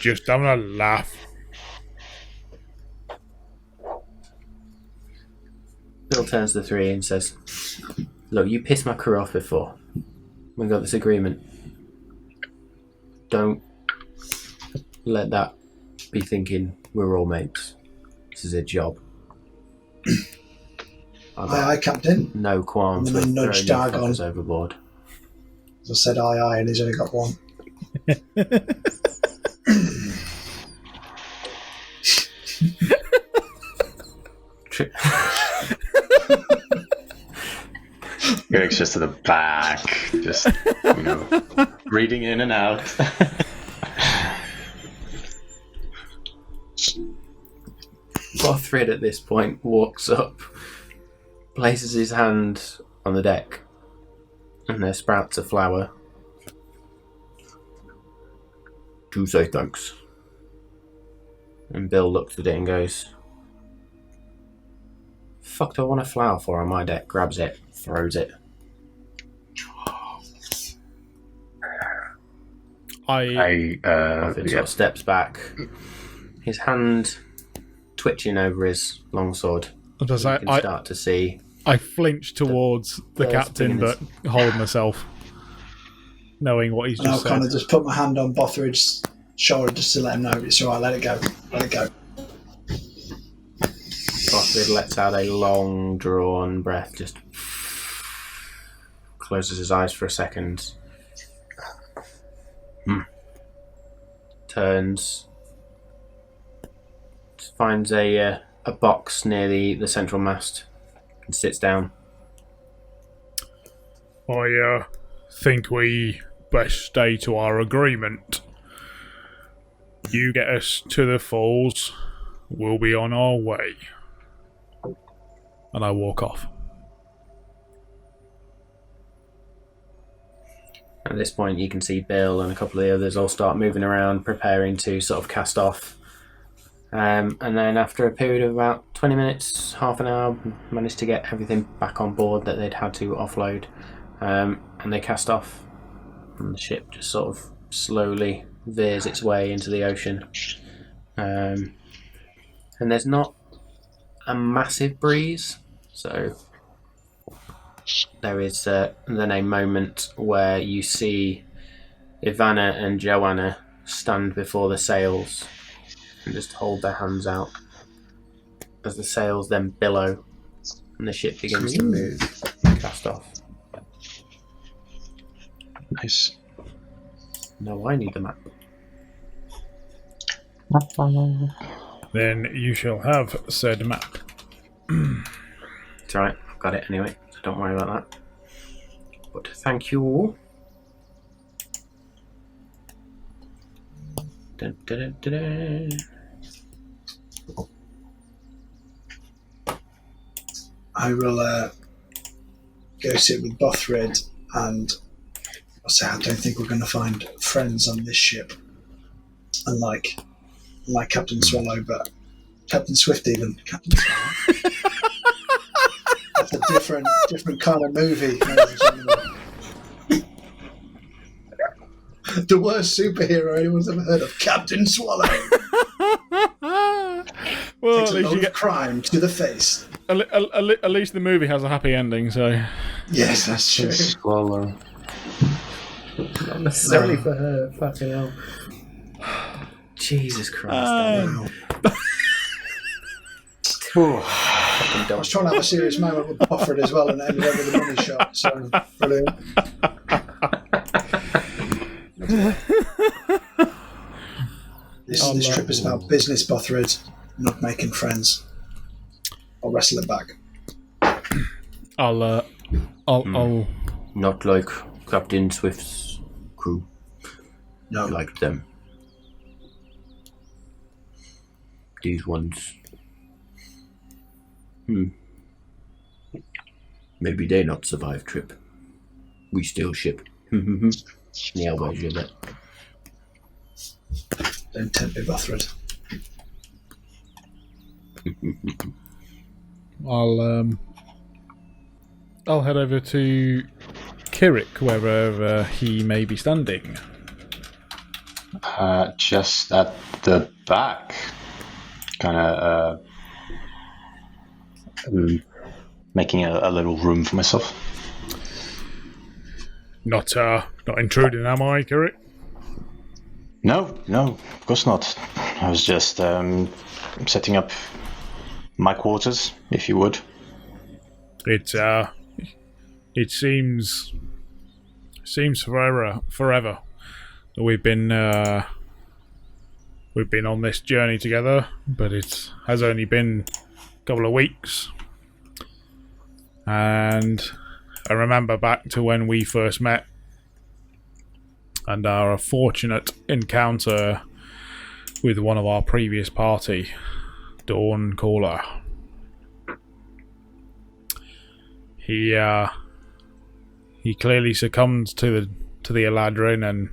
S3: Just having a laugh.
S1: Bill turns to the 3 and says, "Look, you pissed my crew off before. We've got this agreement. Don't let that be thinking we're all mates. This is a job.
S4: Aye, Captain.
S1: No qualms
S4: And then
S1: with
S4: nudge
S1: throwing
S4: Dagon.
S1: fuckers overboard.
S4: As I said aye, and he's only got one.
S2: Eric's just to the back, just, reading in and out.
S1: Bothrid at this point walks up, places his hand on the deck, and there sprouts a flower. Do say thanks. And Bill looks at it and goes, fuck do I want a flower for on my deck? Grabs it, throws it. Bothrid sort of steps back, his hand twitching over his longsword. You can start to see.
S3: I flinch towards the captain, but hold myself, knowing what he's just said.
S4: I'll kind of just put my hand on Bothridge's shoulder just to let him know it's alright, let it go. Let it go.
S1: Bothrid lets out a long drawn breath, just closes his eyes for a second. Turns, finds a box near the central mast and sits down.
S3: I think we best stay to our agreement. You get us to the falls, we'll be on our way. And I walk off.
S1: At this point you can see Bill and a couple of the others all start moving around, preparing to sort of cast off. And then after a period of about 20 minutes, half an hour, managed to get everything back on board that they'd had to offload. And they cast off. And the ship just sort of slowly veers its way into the ocean. And there's not a massive breeze, so there is then a moment where you see Ivana and Joanna stand before the sails and just hold their hands out as the sails then billow and the ship begins to move and cast off.
S2: Nice.
S1: No, I need the map.
S3: Then you shall have said map.
S1: It's alright, I've got it anyway, so don't worry about that. But thank you all. Dun, dun, dun, dun, dun.
S4: I will go sit with Bothrid, and I'll say I don't think we're going to find friends on this ship. Unlike Captain Swallow, but Captain Swift even. Captain Swallow. That's a different kind of movie. The worst superhero anyone's ever heard of, Captain Swallow.
S3: Well,
S4: Takes
S3: at
S4: a
S3: least
S4: load
S3: you
S4: of
S3: get.
S4: crime to the face.
S3: At least the movie has a happy ending, so.
S4: Yes, that's true.
S2: Swallow.
S1: Not necessarily for her, fucking hell. Jesus Christ.
S4: I was trying to have a serious moment with Bofford as well, and it ended up with a money shot. So brilliant. This trip is about business, Bothrid, not making friends. I'll wrestle it back.
S3: I'll.
S1: Not like Captain Swift's crew.
S4: No.
S1: Like them. These ones. Maybe they not survive trip. We still ship. Yeah, where's your bet?
S4: Don't tempt me, Bothrid.
S3: I'll head over to Kirik, wherever he may be standing.
S2: Just at the back. Kind of making a little room for myself.
S3: Not intruding, am I, Kirk?
S2: No, of course not. I was just setting up my quarters, if you would.
S3: It seems forever that we've been on this journey together, but it has only been a couple of weeks. And I remember back to when we first met and our fortunate encounter with one of our previous party, Dawn Caller. He clearly succumbed to the Eladrin, and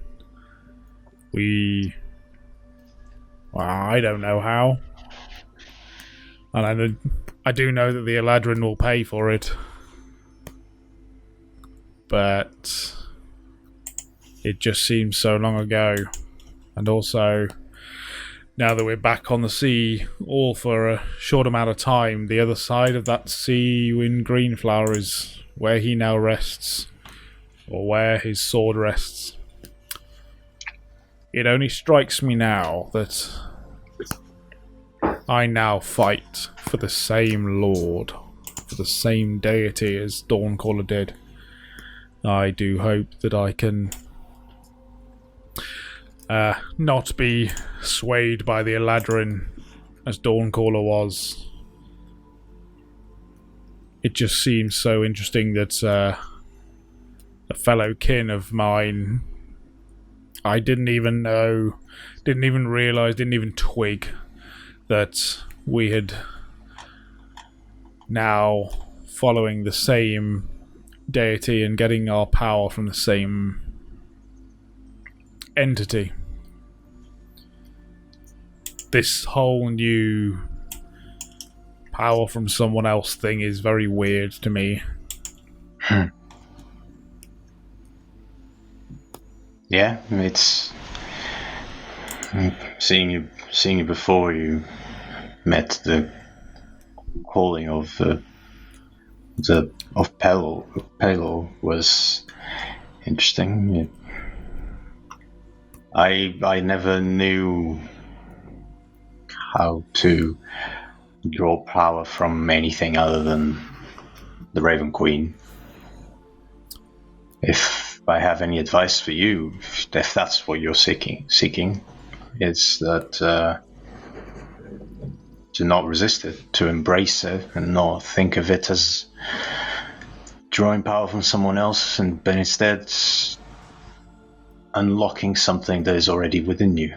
S3: I don't know how. And I do know that the Eladrin will pay for it. But it just seems so long ago. And also, now that we're back on the sea, all for a short amount of time, the other side of that sea in Greenflower is where he now rests. Or where his sword rests. It only strikes me now that I now fight for the same lord, for the same deity as Dawncaller did. I do hope that I can not be swayed by the Eladrin as Dawncaller was. It just seems so interesting that a fellow kin of mine, I didn't even realise, didn't even twig that we had now following the same deity and getting our power from the same entity. This whole new power from someone else thing is very weird to me.
S2: Yeah, it's seeing you before you met the calling of Pelor was interesting. I never knew how to draw power from anything other than the Raven Queen. If I have any advice for you, if that's what you're seeking, is that to not resist it, to embrace it, and not think of it as drawing power from someone else, but instead unlocking something that is already within you.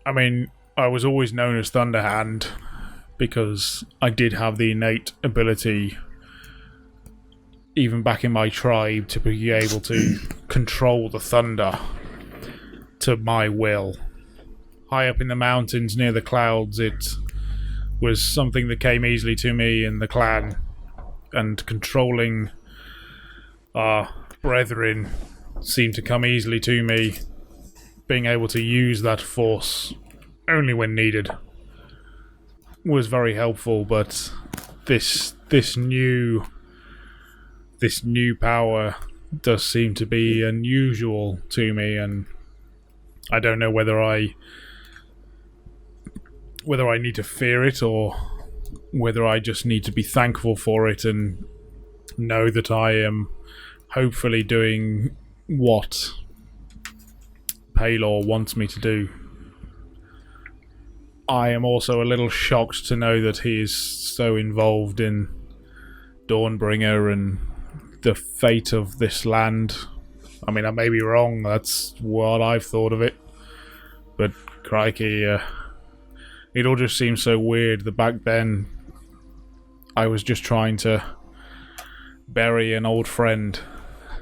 S3: I mean, I was always known as Thunderhand because I did have the innate ability, even back in my tribe, to be able to control the thunder to my will. High up in the mountains near the clouds, it was something that came easily to me in the clan, and controlling our brethren seemed to come easily to me. Being able to use that force only when needed was very helpful, but this new power does seem to be unusual to me, and I don't know whether I need to fear it or whether I just need to be thankful for it and know that I am hopefully doing what Pelor wants me to do. I am also a little shocked to know that he is so involved in Dawnbringer and the fate of this land. I mean, I may be wrong, that's what I've thought of it. But crikey, it all just seems so weird that back then I was just trying to bury an old friend,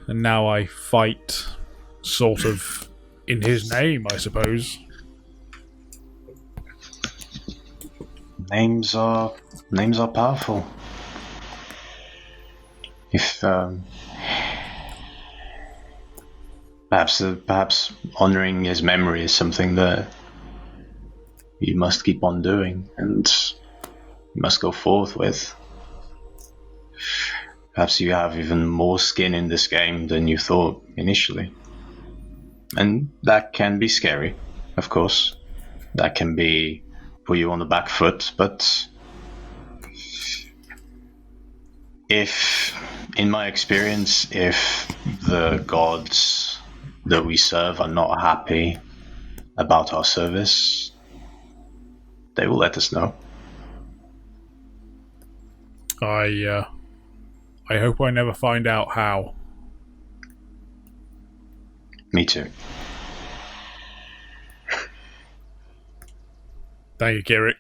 S3: and now I fight sort of in his name, I suppose.
S2: Names are powerful. If perhaps honoring his memory is something that you must keep on doing and you must go forth with. Perhaps you have even more skin in this game than you thought initially. And that can be scary, of course. That can be put you on the back foot, but in my experience, if the gods that we serve are not happy about our service, they will let us know.
S3: I hope I never find out how.
S2: Me too.
S3: Thank you, Kirik.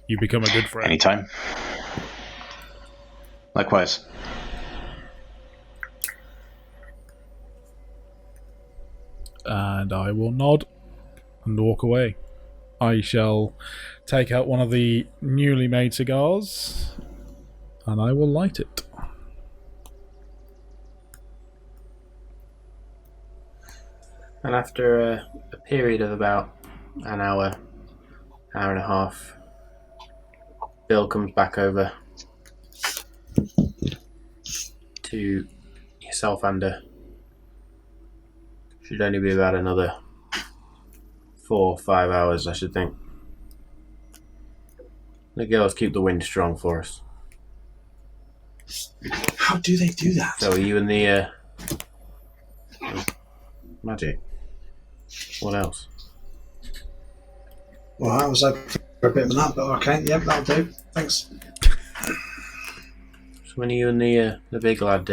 S3: You become a good friend.
S2: Anytime. Likewise.
S3: And I will nod and walk away. I shall take out one of the newly made cigars and I will light it.
S1: And after a period of about an hour and a half, Bill comes back over to yourself, and should only be about another 4 or 5 hours, I should think. The girls keep the wind strong for us.
S4: How do they do that?
S1: So are you and the magic? What else?
S4: Well, I was hoping for a bit of that, but okay, yep, that'll do. Thanks.
S1: So when are you and the big lad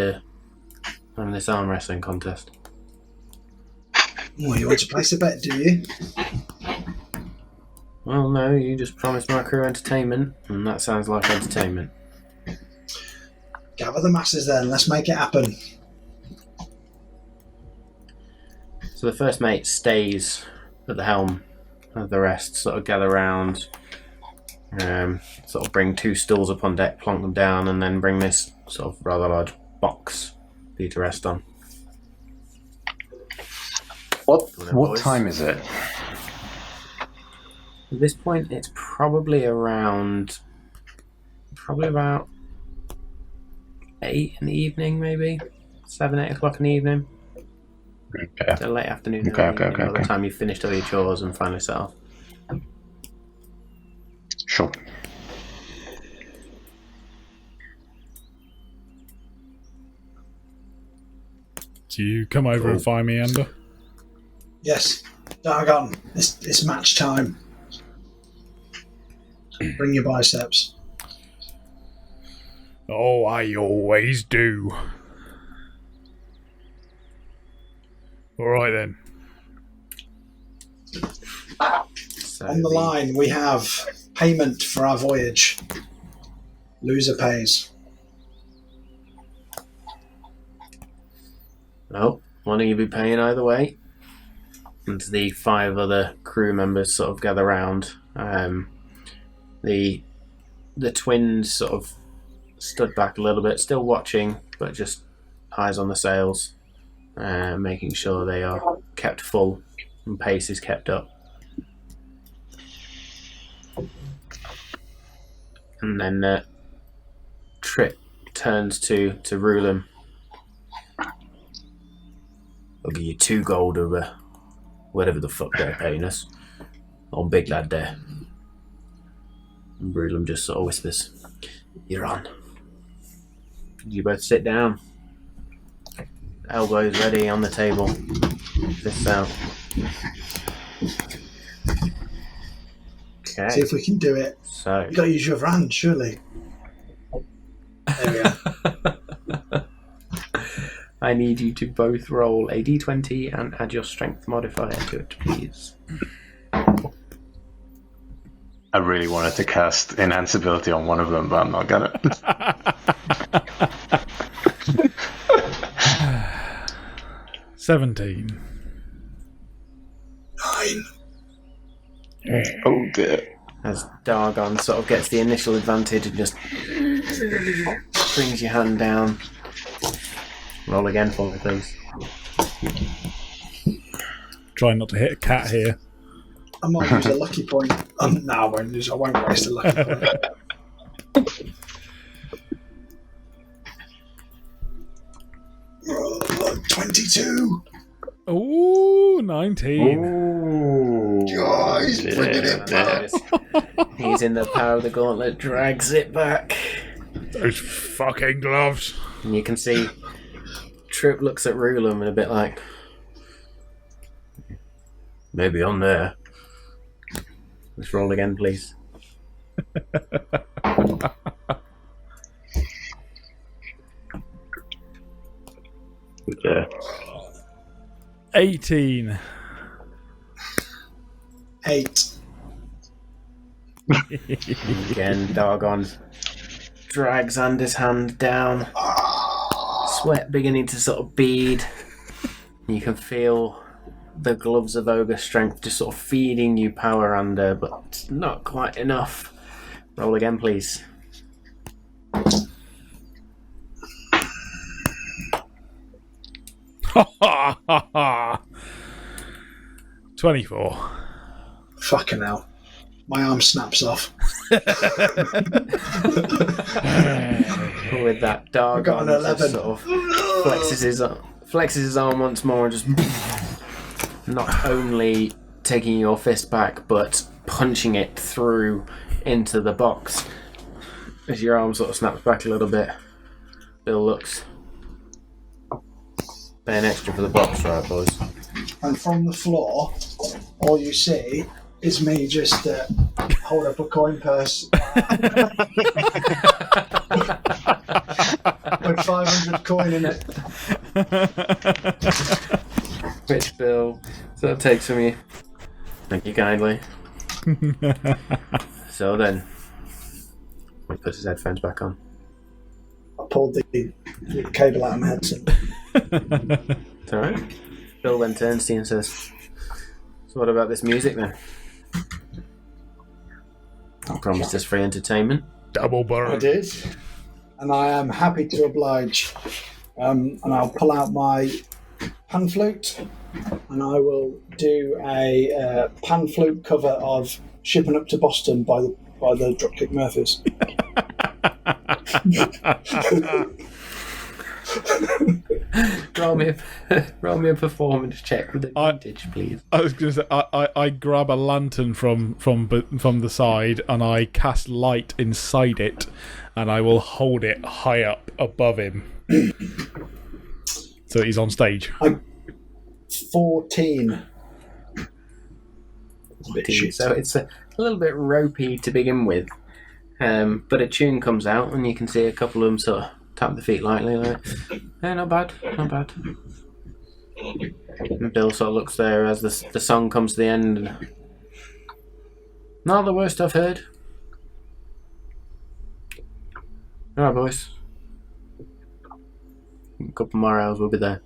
S1: on this arm wrestling contest?
S4: Oh, you want to place a bet, do you?
S1: Well, no, you just promised my crew entertainment, and that sounds like entertainment.
S4: Gather the masses then, let's make it happen.
S1: So the first mate stays at the helm, and the rest sort of gather round, sort of bring 2 stools up on deck, plonk them down, and then bring this sort of rather large box for you to rest on.
S2: What time is it?
S1: At this point, it's probably about 8 in the evening, maybe 7, 8 o'clock in the evening.
S2: Okay.
S1: So late afternoon.
S2: Okay.
S1: By the time you've finished all your chores and finally set off.
S2: Sure.
S3: Do you come over and find me, Amber?
S4: Yes. Dargon, it's match time. Bring your biceps.
S3: Oh, I always do. Alright then.
S1: So
S4: On the line, we have payment for our voyage. Loser pays.
S1: Well, one of you be paying either way. And the 5 other crew members sort of gather round. The twins sort of stood back a little bit, still watching, but just eyes on the sails, making sure they are kept full and pace is kept up. And then Trip turns to Rulam. I'll give you 2 gold over whatever the fuck they're paying us on Big Lad there. And Rulam just sort of whispers, "You're on." You both sit down. Elbows ready on the table. Fists out.
S4: See
S1: Okay,
S4: if we can do it.
S1: so
S4: You got to use your other hand, surely. There we are.
S1: I need you to both roll a d20 and add your strength modifier to it, please.
S2: I really wanted to cast Enhance ability on one of them, but I'm not gonna.
S3: 17.
S4: 9.
S2: Oh dear.
S1: As Dargon sort of gets the initial advantage and just brings your hand down. Roll again for me, please.
S3: Trying not to hit a cat here.
S4: I might use a lucky point. No, I won't waste a lucky point. 22.
S3: Ooh, 19.
S2: Ooh.
S4: Guys, bringing it back.
S1: He's in the power of the gauntlet, drags it back.
S3: Those fucking gloves.
S1: And you can see Trip looks at Rulum and a bit like, maybe on there. Let's roll again, please.
S2: Yeah.
S3: 18.
S4: 8.
S1: Again, Dargon drags Anders' hand down. Sweat beginning to sort of bead. You can feel the gloves of ogre strength just sort of feeding you power under, but not quite enough. Roll again, please.
S3: Ha ha ha ha. 24.
S4: Fucking hell. My arm snaps off.
S1: With that,
S4: got
S1: Dargon
S4: an
S1: just
S4: 11.
S1: sort of flexes his arm once more and just not only taking your fist back, but punching it through into the box. As your arm sort of snaps back a little bit, Bill looks. Paying extra for the box, right, boys?
S4: And from the floor, all you see is me just hold up a coin purse with 500 coin in it.
S1: Which Bill sort of takes from you. Thank you kindly. So then, he puts his headphones back on.
S4: I pulled the cable out of my headset.
S1: It's alright. Bill then turns to you and says, so what about this music then? I promised us free entertainment.
S3: Double
S4: I
S3: burn.
S4: did. And I am happy to oblige. And I'll pull out my pan flute and I will do a pan flute cover of Shipping Up to Boston by the Dropkick Murphys.
S1: roll me a performance check with advantage, please.
S3: I was going to say, I grab a lantern from the side and I cast light inside it and I will hold it high up above him. So he's on stage.
S4: 14.
S1: So it's a little bit ropey to begin with, but a tune comes out and you can see a couple of them sort of tap the feet lightly, like, yeah, not bad. And Bill sort of looks there as the song comes to the end. And, not the worst I've heard. Alright, boys. A couple more hours, we'll be there.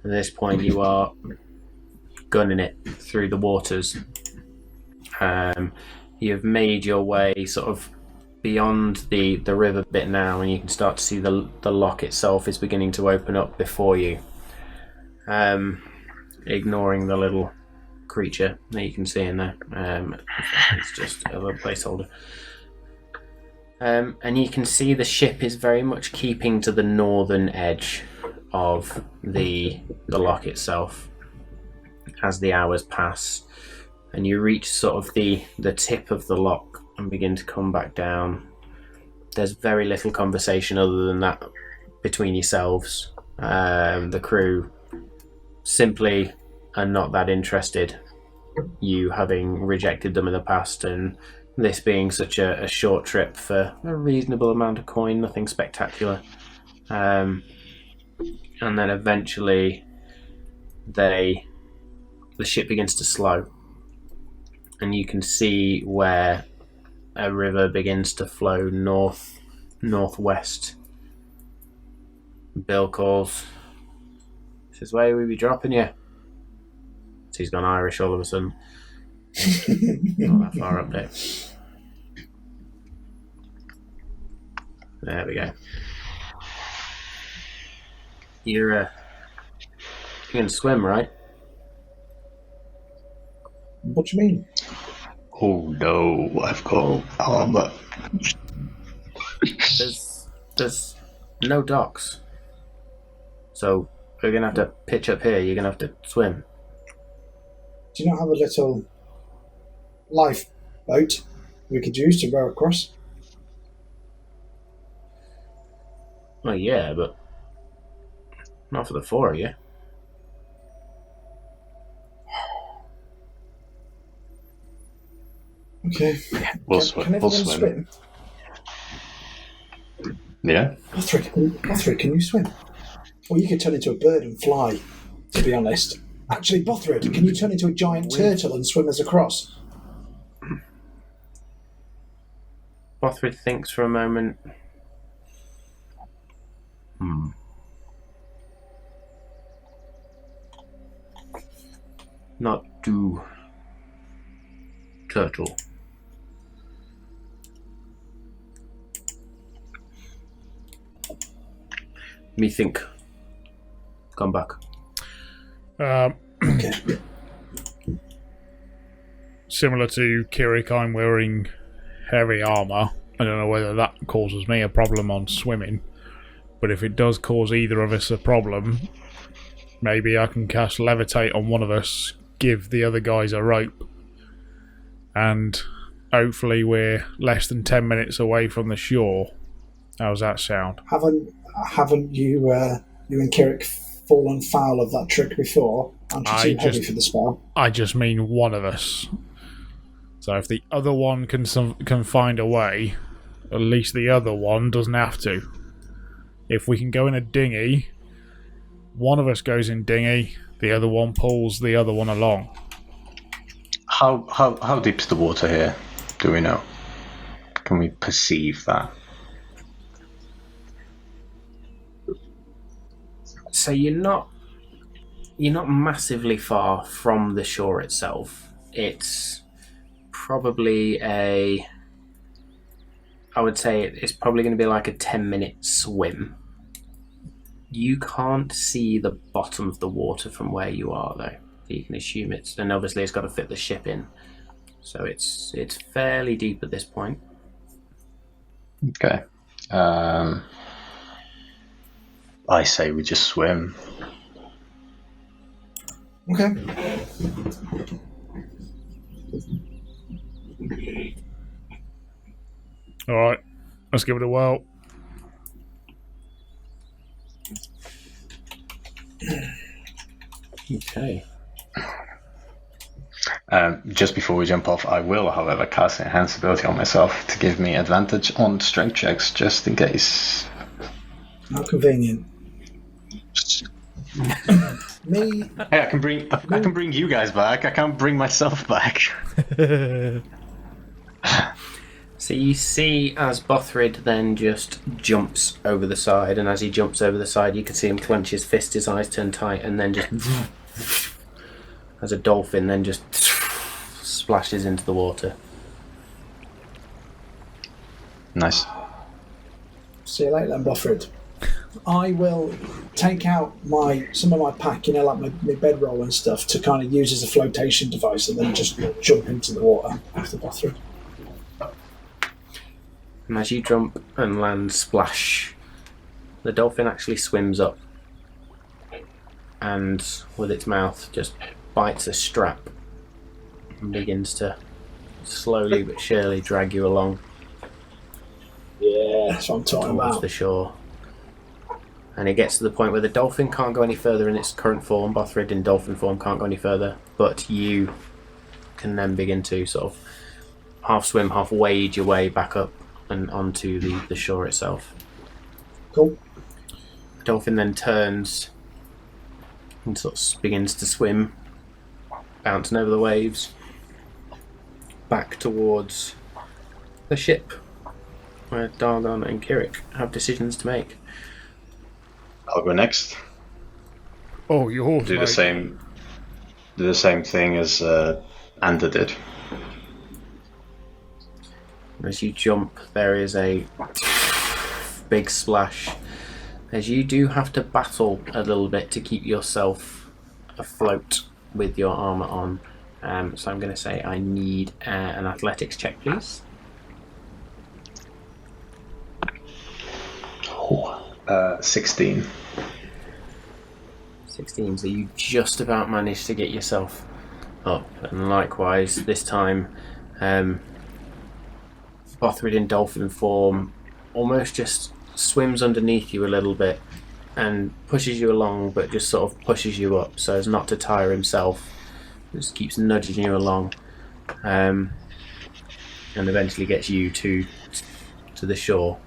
S1: At this point, you are gunning it through the waters. You've made your way sort of beyond the river bit now, and you can start to see the lock itself is beginning to open up before you. Ignoring the little creature that you can see in there. It's just a little placeholder. And you can see the ship is very much keeping to the northern edge of the lock itself as the hours pass, and you reach sort of the tip of the lock and begin to come back down. There's very little conversation other than that between yourselves. The crew simply are not that interested, you having rejected them in the past, and this being such a short trip for a reasonable amount of coin, nothing spectacular. And then eventually the ship begins to slow, and you can see where a river begins to flow northwest. Bill calls, says, "Where will we be dropping you?" So he's gone Irish all of a sudden. Not that far up there. There we go. You can swim, right?
S4: What do you mean?
S2: Oh no, I've got armor.
S1: There's no docks. So we're going to have to pitch up here. You're going to have to swim.
S4: Do you not have a little lifeboat we could use to row across?
S1: Well, yeah, but not for the four of you.
S4: Okay.
S2: We'll
S4: Can everyone
S2: swim.
S4: swim?
S2: Yeah.
S4: Bothrid, can you swim? Or you could turn into a bird and fly, to be honest. Actually, Bothrid, can you turn into a giant turtle and swim us across?
S1: Bothrid thinks for a moment. Not do turtle. Me think. Come back.
S4: Okay.
S3: Similar to Kirik, I'm wearing heavy armour. I don't know whether that causes me a problem on swimming, but if it does cause either of us a problem, maybe I can cast Levitate on one of us, give the other guys a rope, and hopefully we're less than 10 minutes away from the shore. How's that sound?
S4: Haven't you and Kirik fallen foul of that trick before? Aren't you too heavy for the spell?
S3: I just mean one of us. So if the other one can find a way, at least the other one doesn't have to. If we can go in a dinghy, one of us goes in dinghy, the other one pulls the other one along.
S2: How deep's the water here? Do we know? Can we perceive that?
S1: So you're not massively far from the shore itself. It's probably I would say it's probably going to be like a 10-minute swim. You can't see the bottom of the water from where you are, though. You can assume and obviously it's got to fit the ship in. So it's fairly deep at this point.
S2: Okay. I say we just swim.
S4: Okay.
S3: Alright, let's give it a whirl.
S1: Okay.
S2: Just before we jump off, I will, however, cast Enhance ability on myself to give me advantage on strength checks, just in case.
S4: How convenient. Me.
S2: Hey, I can bring you guys back. I can't bring myself back.
S1: So you see as Bothrid then just jumps over the side, and as he jumps over the side you can see him clench his fist, his eyes turn tight, and then just as a dolphin then just splashes into the water.
S2: Nice.
S4: See you later then, Bothrid. I will take out some of my pack, like my bedroll and stuff, to kind of use as a flotation device, and then just jump into the water after Bothrid.
S1: And as you jump and land splash, the dolphin actually swims up and with its mouth just bites a strap and begins to slowly but surely drag you along.
S4: Yeah, that's what I'm talking
S1: towards
S4: about.
S1: the shore. And it gets to the point where the dolphin can't go any further in its current form. Bothrid in dolphin form can't go any further, but you can then begin to sort of half swim, half wade your way back up and onto the shore itself.
S4: Cool.
S1: The dolphin then turns and sort of begins to swim, bouncing over the waves, back towards the ship, where Dargon and Kirik have decisions to make.
S2: I'll go next.
S3: Oh, yours,
S2: Do
S3: mate.
S2: the same thing as Ander did.
S1: As you jump, there is a big splash. As you do have to battle a little bit to keep yourself afloat with your armour on. So I'm going to say I need an athletics check, please.
S2: 16.
S1: 16, so you just about managed to get yourself up. And likewise, this time, Bothrid in dolphin form almost just swims underneath you a little bit and pushes you along, but just sort of pushes you up so as not to tire himself. Just keeps nudging you along, and eventually gets you to the shore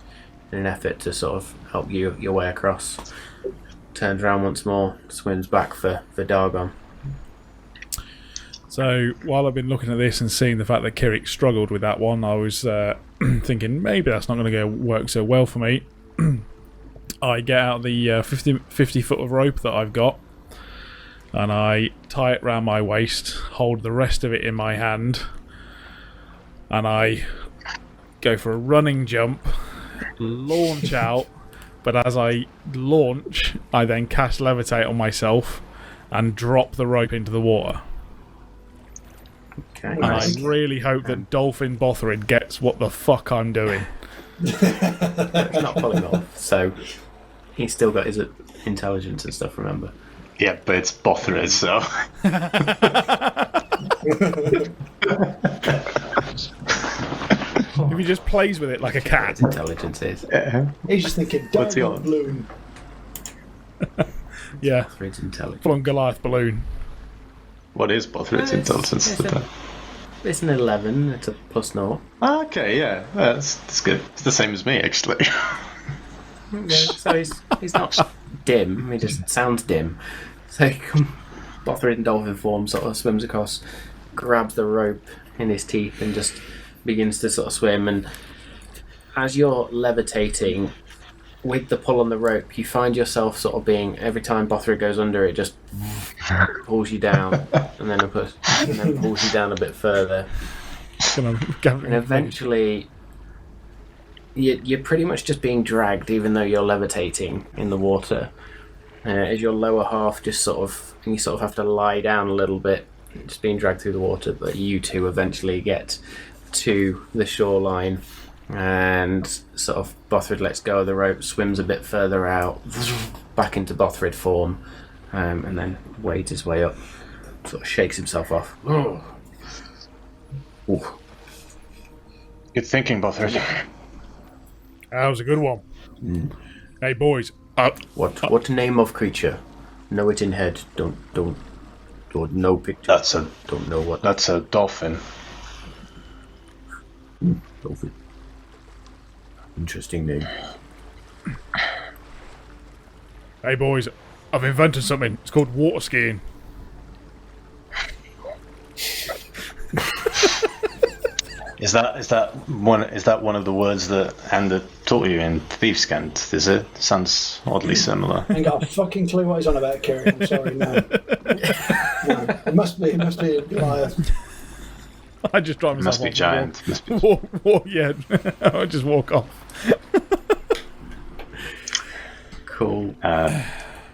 S1: in an effort to sort of help you your way across. Turns around once more, swims back for Dargon.
S3: So while I've been looking at this and seeing the fact that Kirik struggled with that one, I was thinking maybe that's not going to work so well for me. I get out the 50 foot of rope that I've got, and I tie it round my waist, hold the rest of it in my hand, and I go for a running jump, launch out, but as I launch, I then cast Levitate on myself and drop the rope into the water.
S1: Okay.
S3: And I really hope that Dolphin Bothrid gets what the fuck I'm doing.
S1: It's not pulling off, so he's still got his intelligence and stuff, remember?
S2: Yeah, but it's Bothrid, so...
S3: If he just plays with it like a cat.
S1: His intelligence is.
S4: He's just thinking,
S2: What's he
S4: diamond
S2: on?
S4: balloon.
S3: Yeah,
S1: Bothrid's intelligence.
S3: full on Goliath balloon.
S2: What is Bothrid's intelligence?
S1: It's an 11, it's a plus 0.
S2: Okay, yeah, that's good. It's the same as me, actually.
S1: Yeah, so he's not dim, he just sounds dim. So Bothrid in dolphin form sort of swims across, grabs the rope in his teeth and just begins to sort of swim, and as you're levitating with the pull on the rope, you find yourself sort of being, every time Bothrid goes under, it just pulls you down and then pulls you down a bit further, and eventually you're pretty much just being dragged, even though you're levitating in the water, as your lower half just sort of, you sort of have to lie down a little bit, just being dragged through the water, but you two eventually get to the shoreline, and sort of Bothrid lets go of the rope, swims a bit further out, back into Bothrid form, and then wades his way up, sort of shakes himself off. Ooh.
S2: Good thinking, Bothrid.
S3: That was a good one. Hey boys,
S1: What name of creature? Know it in head. Don't no picture. Don't know what.
S2: That's a dolphin.
S1: Dolphin. Interesting name.
S3: hey boys, I've invented something. It's called water skiing.
S2: Is that one of the words that Ander taught you in Thieves' Cant? Is it? Sounds oddly similar.
S4: I ain't got a fucking clue what he's on about, Kieran. I'm sorry, no. No. It must be a Goliath.
S3: I just drive myself
S2: Must be
S3: off
S2: giant. Must be...
S3: yeah, I just walk off.
S1: Cool.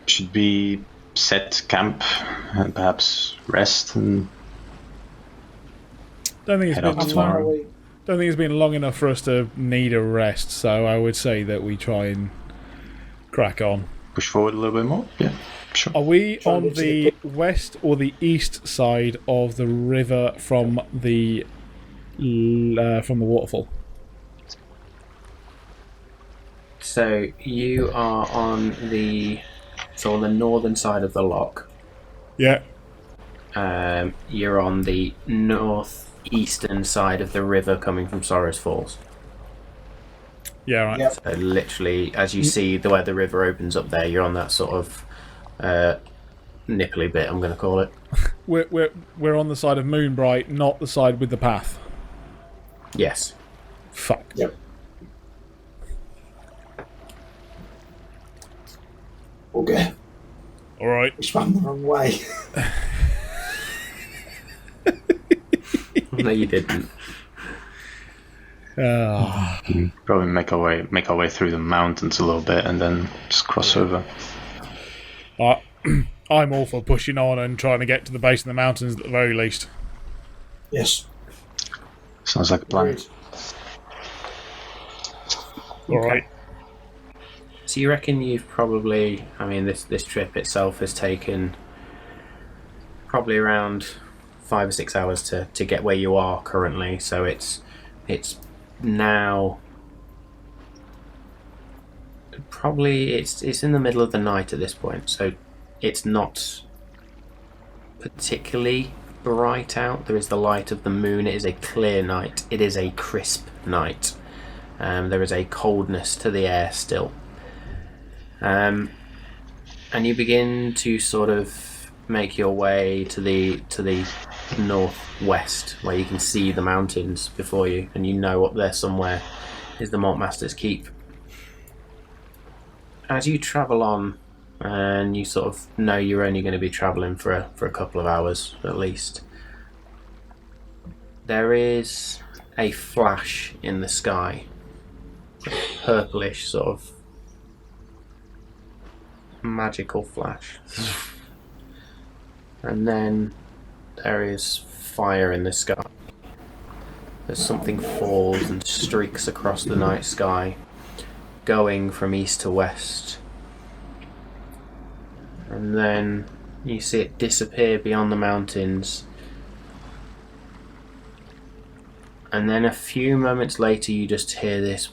S2: Should we set camp and perhaps rest and
S3: Don't think
S2: head off
S3: it's
S2: tomorrow?
S3: been long enough for us to need a rest, so I would say that we try and crack on.
S2: Push forward a little bit more? Yeah, sure.
S3: Are we
S4: Try and
S3: on
S4: get to
S3: the west or the east side of the river from the waterfall?
S1: So you are on the northern side of the loch.
S3: Yeah.
S1: You're on the northeastern side of the river coming from Sorrow's Falls.
S3: Yeah, right.
S4: Yep.
S1: So literally, as you see where the river opens up there, you're on that sort of nipply bit, I'm going to call it.
S3: We're on the side of Moonbright, not the side with the path.
S1: Yes.
S3: Fuck.
S4: Yep. Okay.
S3: All right.
S4: We swam the wrong way.
S1: No, you didn't.
S2: Probably make our way through the mountains a little bit and then just cross over.
S3: I'm all for pushing on and trying to get to the base of the mountains at the very least.
S4: Yes.
S2: Sounds like a plan.
S4: Agreed.
S3: All right.
S1: So you reckon you've probably... I mean, this trip itself has taken probably around 5 or 6 hours to get where you are currently. So it's now... Probably it's in the middle of the night at this point. So it's not particularly bright out. There is the light of the moon. It is a clear night. It is a crisp night. There is a coldness to the air still. And you begin to sort of make your way to the northwest, where you can see the mountains before you, and you know up there somewhere is the Malt Masters Keep. As you travel on, and you sort of know you're only going to be travelling for a couple of hours at least, there is a flash in the sky, a purplish sort of magical flash, and then there is fire in the sky as something falls and streaks across the night sky, going from east to west, and then you see it disappear beyond the mountains, and then a few moments later you just hear this,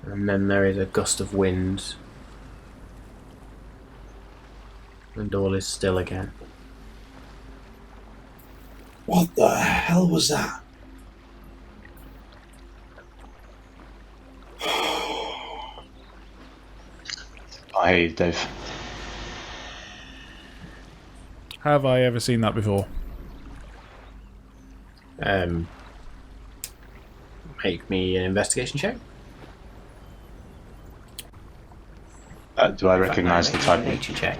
S1: and then there is a gust of wind, and all is still again.
S4: What the hell was that?
S2: Hi, Dave.
S3: Have I ever seen that before?
S1: Make me an investigation check.
S2: Do I recognise the type?
S1: Nature check.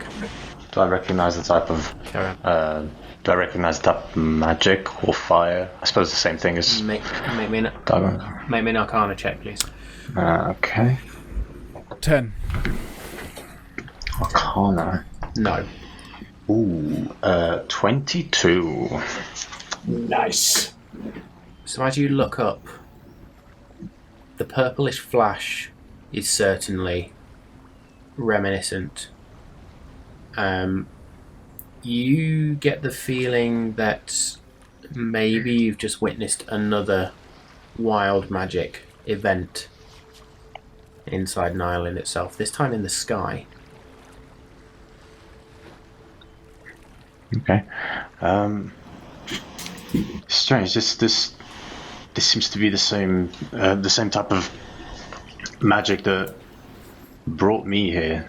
S2: Do I recognise the type of? Do I recognise the type of magic or fire? I suppose the same thing as.
S1: Make me an Arcana check, please.
S2: Okay.
S3: 10.
S2: Arcana.
S1: No.
S2: Ooh, 22.
S4: Nice.
S1: So as you look up, the purplish flash is certainly reminiscent. You get the feeling that maybe you've just witnessed another wild magic event inside Nylon itself, this time in the sky.
S2: Okay. Strange. This seems to be the same type of magic that brought me here.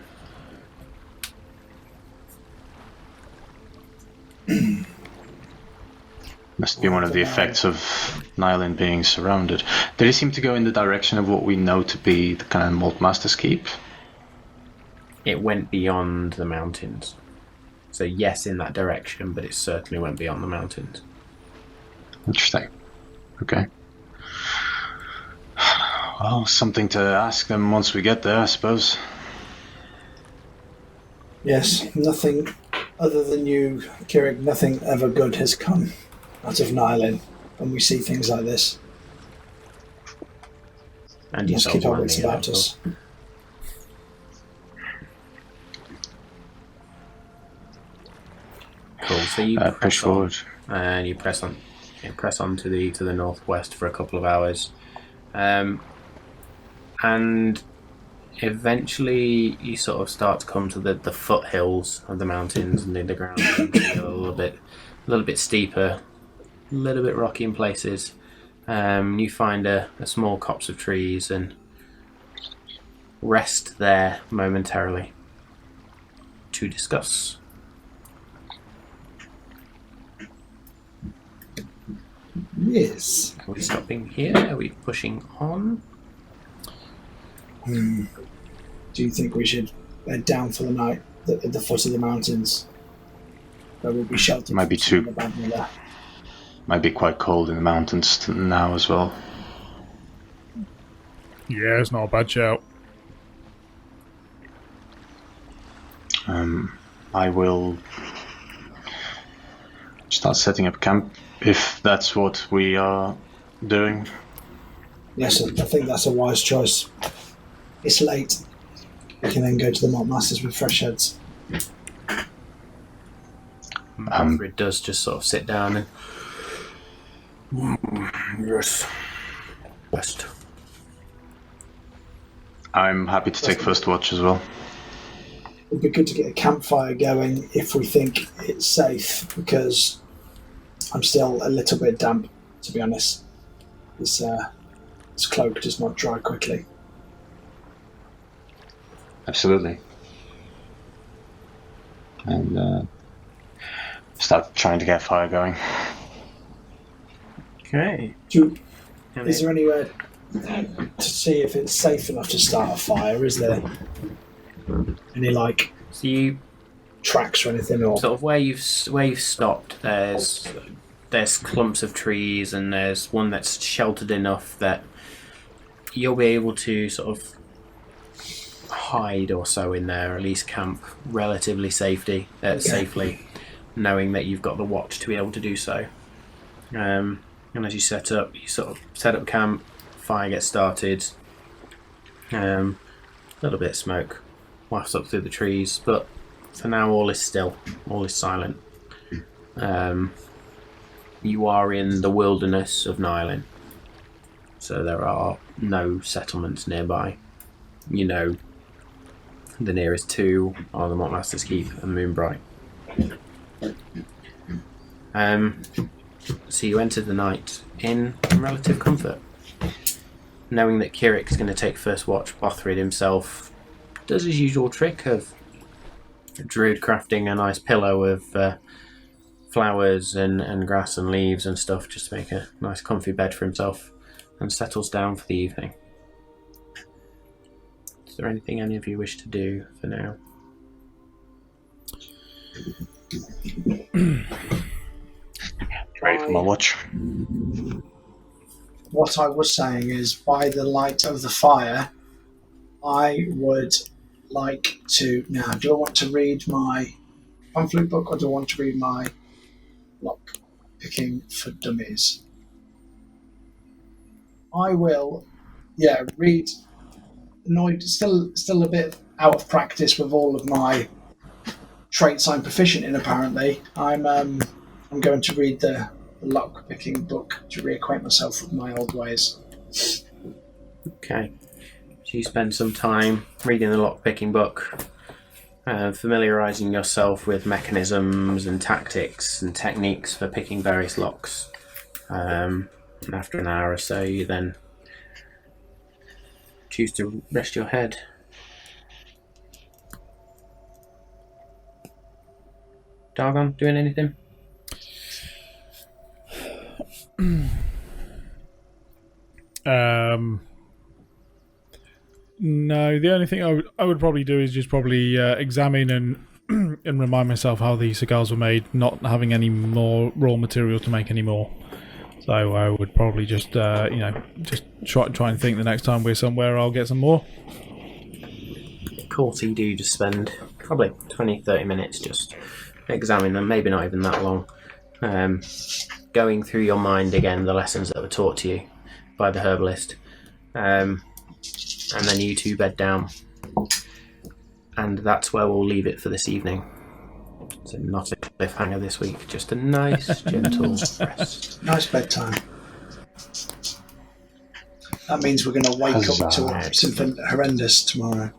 S2: Must be one of the effects of Nylon being surrounded. Did it seem to go in the direction of what we know to be the kind of Malt Masters Keep?
S1: It went beyond the mountains. So yes, in that direction, but it certainly went beyond the mountains.
S2: Interesting. Okay. Well, something to ask them once we get there, I suppose.
S4: Yes, nothing other than you, Kirik, nothing ever good has come out of Nylon when we see things like this.
S1: And
S4: Must keep our wits about us.
S1: Cool. So you
S2: push
S1: press
S2: forward,
S1: and you press on to the northwest for a couple of hours, and eventually you sort of start to come to the foothills of the mountains, and the ground a little bit steeper, a little bit rocky in places. You find a small copse of trees and rest there momentarily to discuss.
S4: Yes.
S1: Are we stopping here? Are we pushing on?
S4: Do you think we should head down for the night at the foot of the mountains? Where we'll be sheltered.
S2: Might be
S4: from
S2: too-
S4: the bad weather?
S2: might be quite cold in the mountains now as well.
S3: Yeah, it's not a bad shout.
S2: I will start setting up camp if that's what we are doing.
S4: Yes, I think that's a wise choice. It's late. We can then go to the Malt Masters with fresh heads.
S1: Alfred does just sort of sit down and yes, best.
S2: I'm happy to take first watch as well.
S4: It'd be good to get a campfire going if we think it's safe, because I'm still a little bit damp, to be honest. This cloak does not dry quickly.
S2: Absolutely. And start trying to get a fire going.
S1: Okay.
S4: Is there anywhere to see if it's safe enough to start a fire? Is there any
S1: So you
S4: tracks or anything, or
S1: sort of where you've stopped? There's clumps of trees, and there's one that's sheltered enough that you'll be able to sort of hide or so in there, or at least camp relatively safely, knowing that you've got the watch to be able to do so. And as you set up camp, fire gets started. A little bit of smoke wafts up through the trees, but for now all is still, all is silent. You are in the wilderness of Nylin, so there are no settlements nearby. You know, the nearest two are the Malt Masters Keep and Moonbright. So you enter the night in relative comfort, knowing that Kirik is going to take first watch. Bothrid himself does his usual trick of druid crafting a nice pillow of flowers and grass and leaves and stuff, just to make a nice comfy bed for himself, and settles down for the evening. Is there anything any of you wish to do for now?
S2: Ready for my watch.
S4: what I was saying is, by the light of the fire, I would like to... Now, do I want to read my pamphlet book, or do I want to read my lock picking for dummies? I will, read. Annoyed, still a bit out of practice with all of my traits I'm proficient in. Apparently, I'm going to read the lock picking book to reacquaint myself with my old ways.
S1: Okay. So you spend some time reading the lock picking book, familiarising yourself with mechanisms and tactics and techniques for picking various locks. And after an hour or so, you then choose to rest your head. Dargon, doing anything?
S3: No, the only thing I would probably do is just probably examine and and remind myself how the cigars were made, not having any more raw material to make any more. So I would probably just just try and think the next time we're somewhere I'll get some more.
S1: Cool, so you do just spend probably 20-30 minutes just examining them, maybe not even that long. Going through your mind again the lessons that were taught to you by the herbalist. And then you two bed down. And that's where we'll leave it for this evening. So not a cliffhanger this week, just a nice, gentle rest.
S4: Nice bedtime. That means we're going to wake up to something horrendous tomorrow.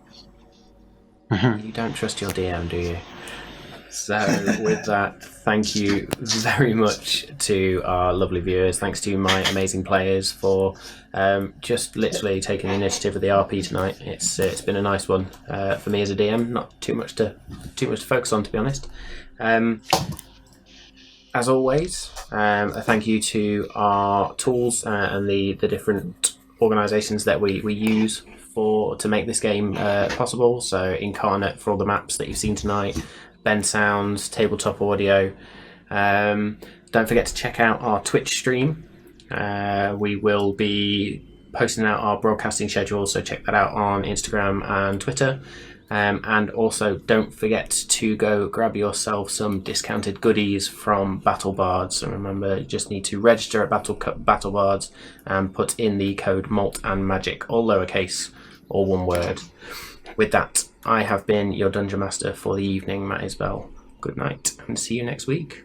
S1: You don't trust your DM, do you? So with that, thank you very much to our lovely viewers. Thanks to my amazing players for just literally taking the initiative of the RP tonight. It's been a nice one for me as a DM. Not too much to focus on, to be honest. As always, a thank you to our tools and the different organisations that we use to make this game possible. So Incarnate for all the maps that you've seen tonight. Ben Sounds, Tabletop Audio. Don't forget to check out our Twitch stream. We will be posting out our broadcasting schedule, so check that out on Instagram and Twitter. And also, don't forget to go grab yourself some discounted goodies from Battle Bards. And remember, you just need to register at Battle Bards and put in the code Malt and Magic, all lowercase, all one word. With that, I have been your Dungeon Master for the evening, Matt Isbell. Good night, and see you next week.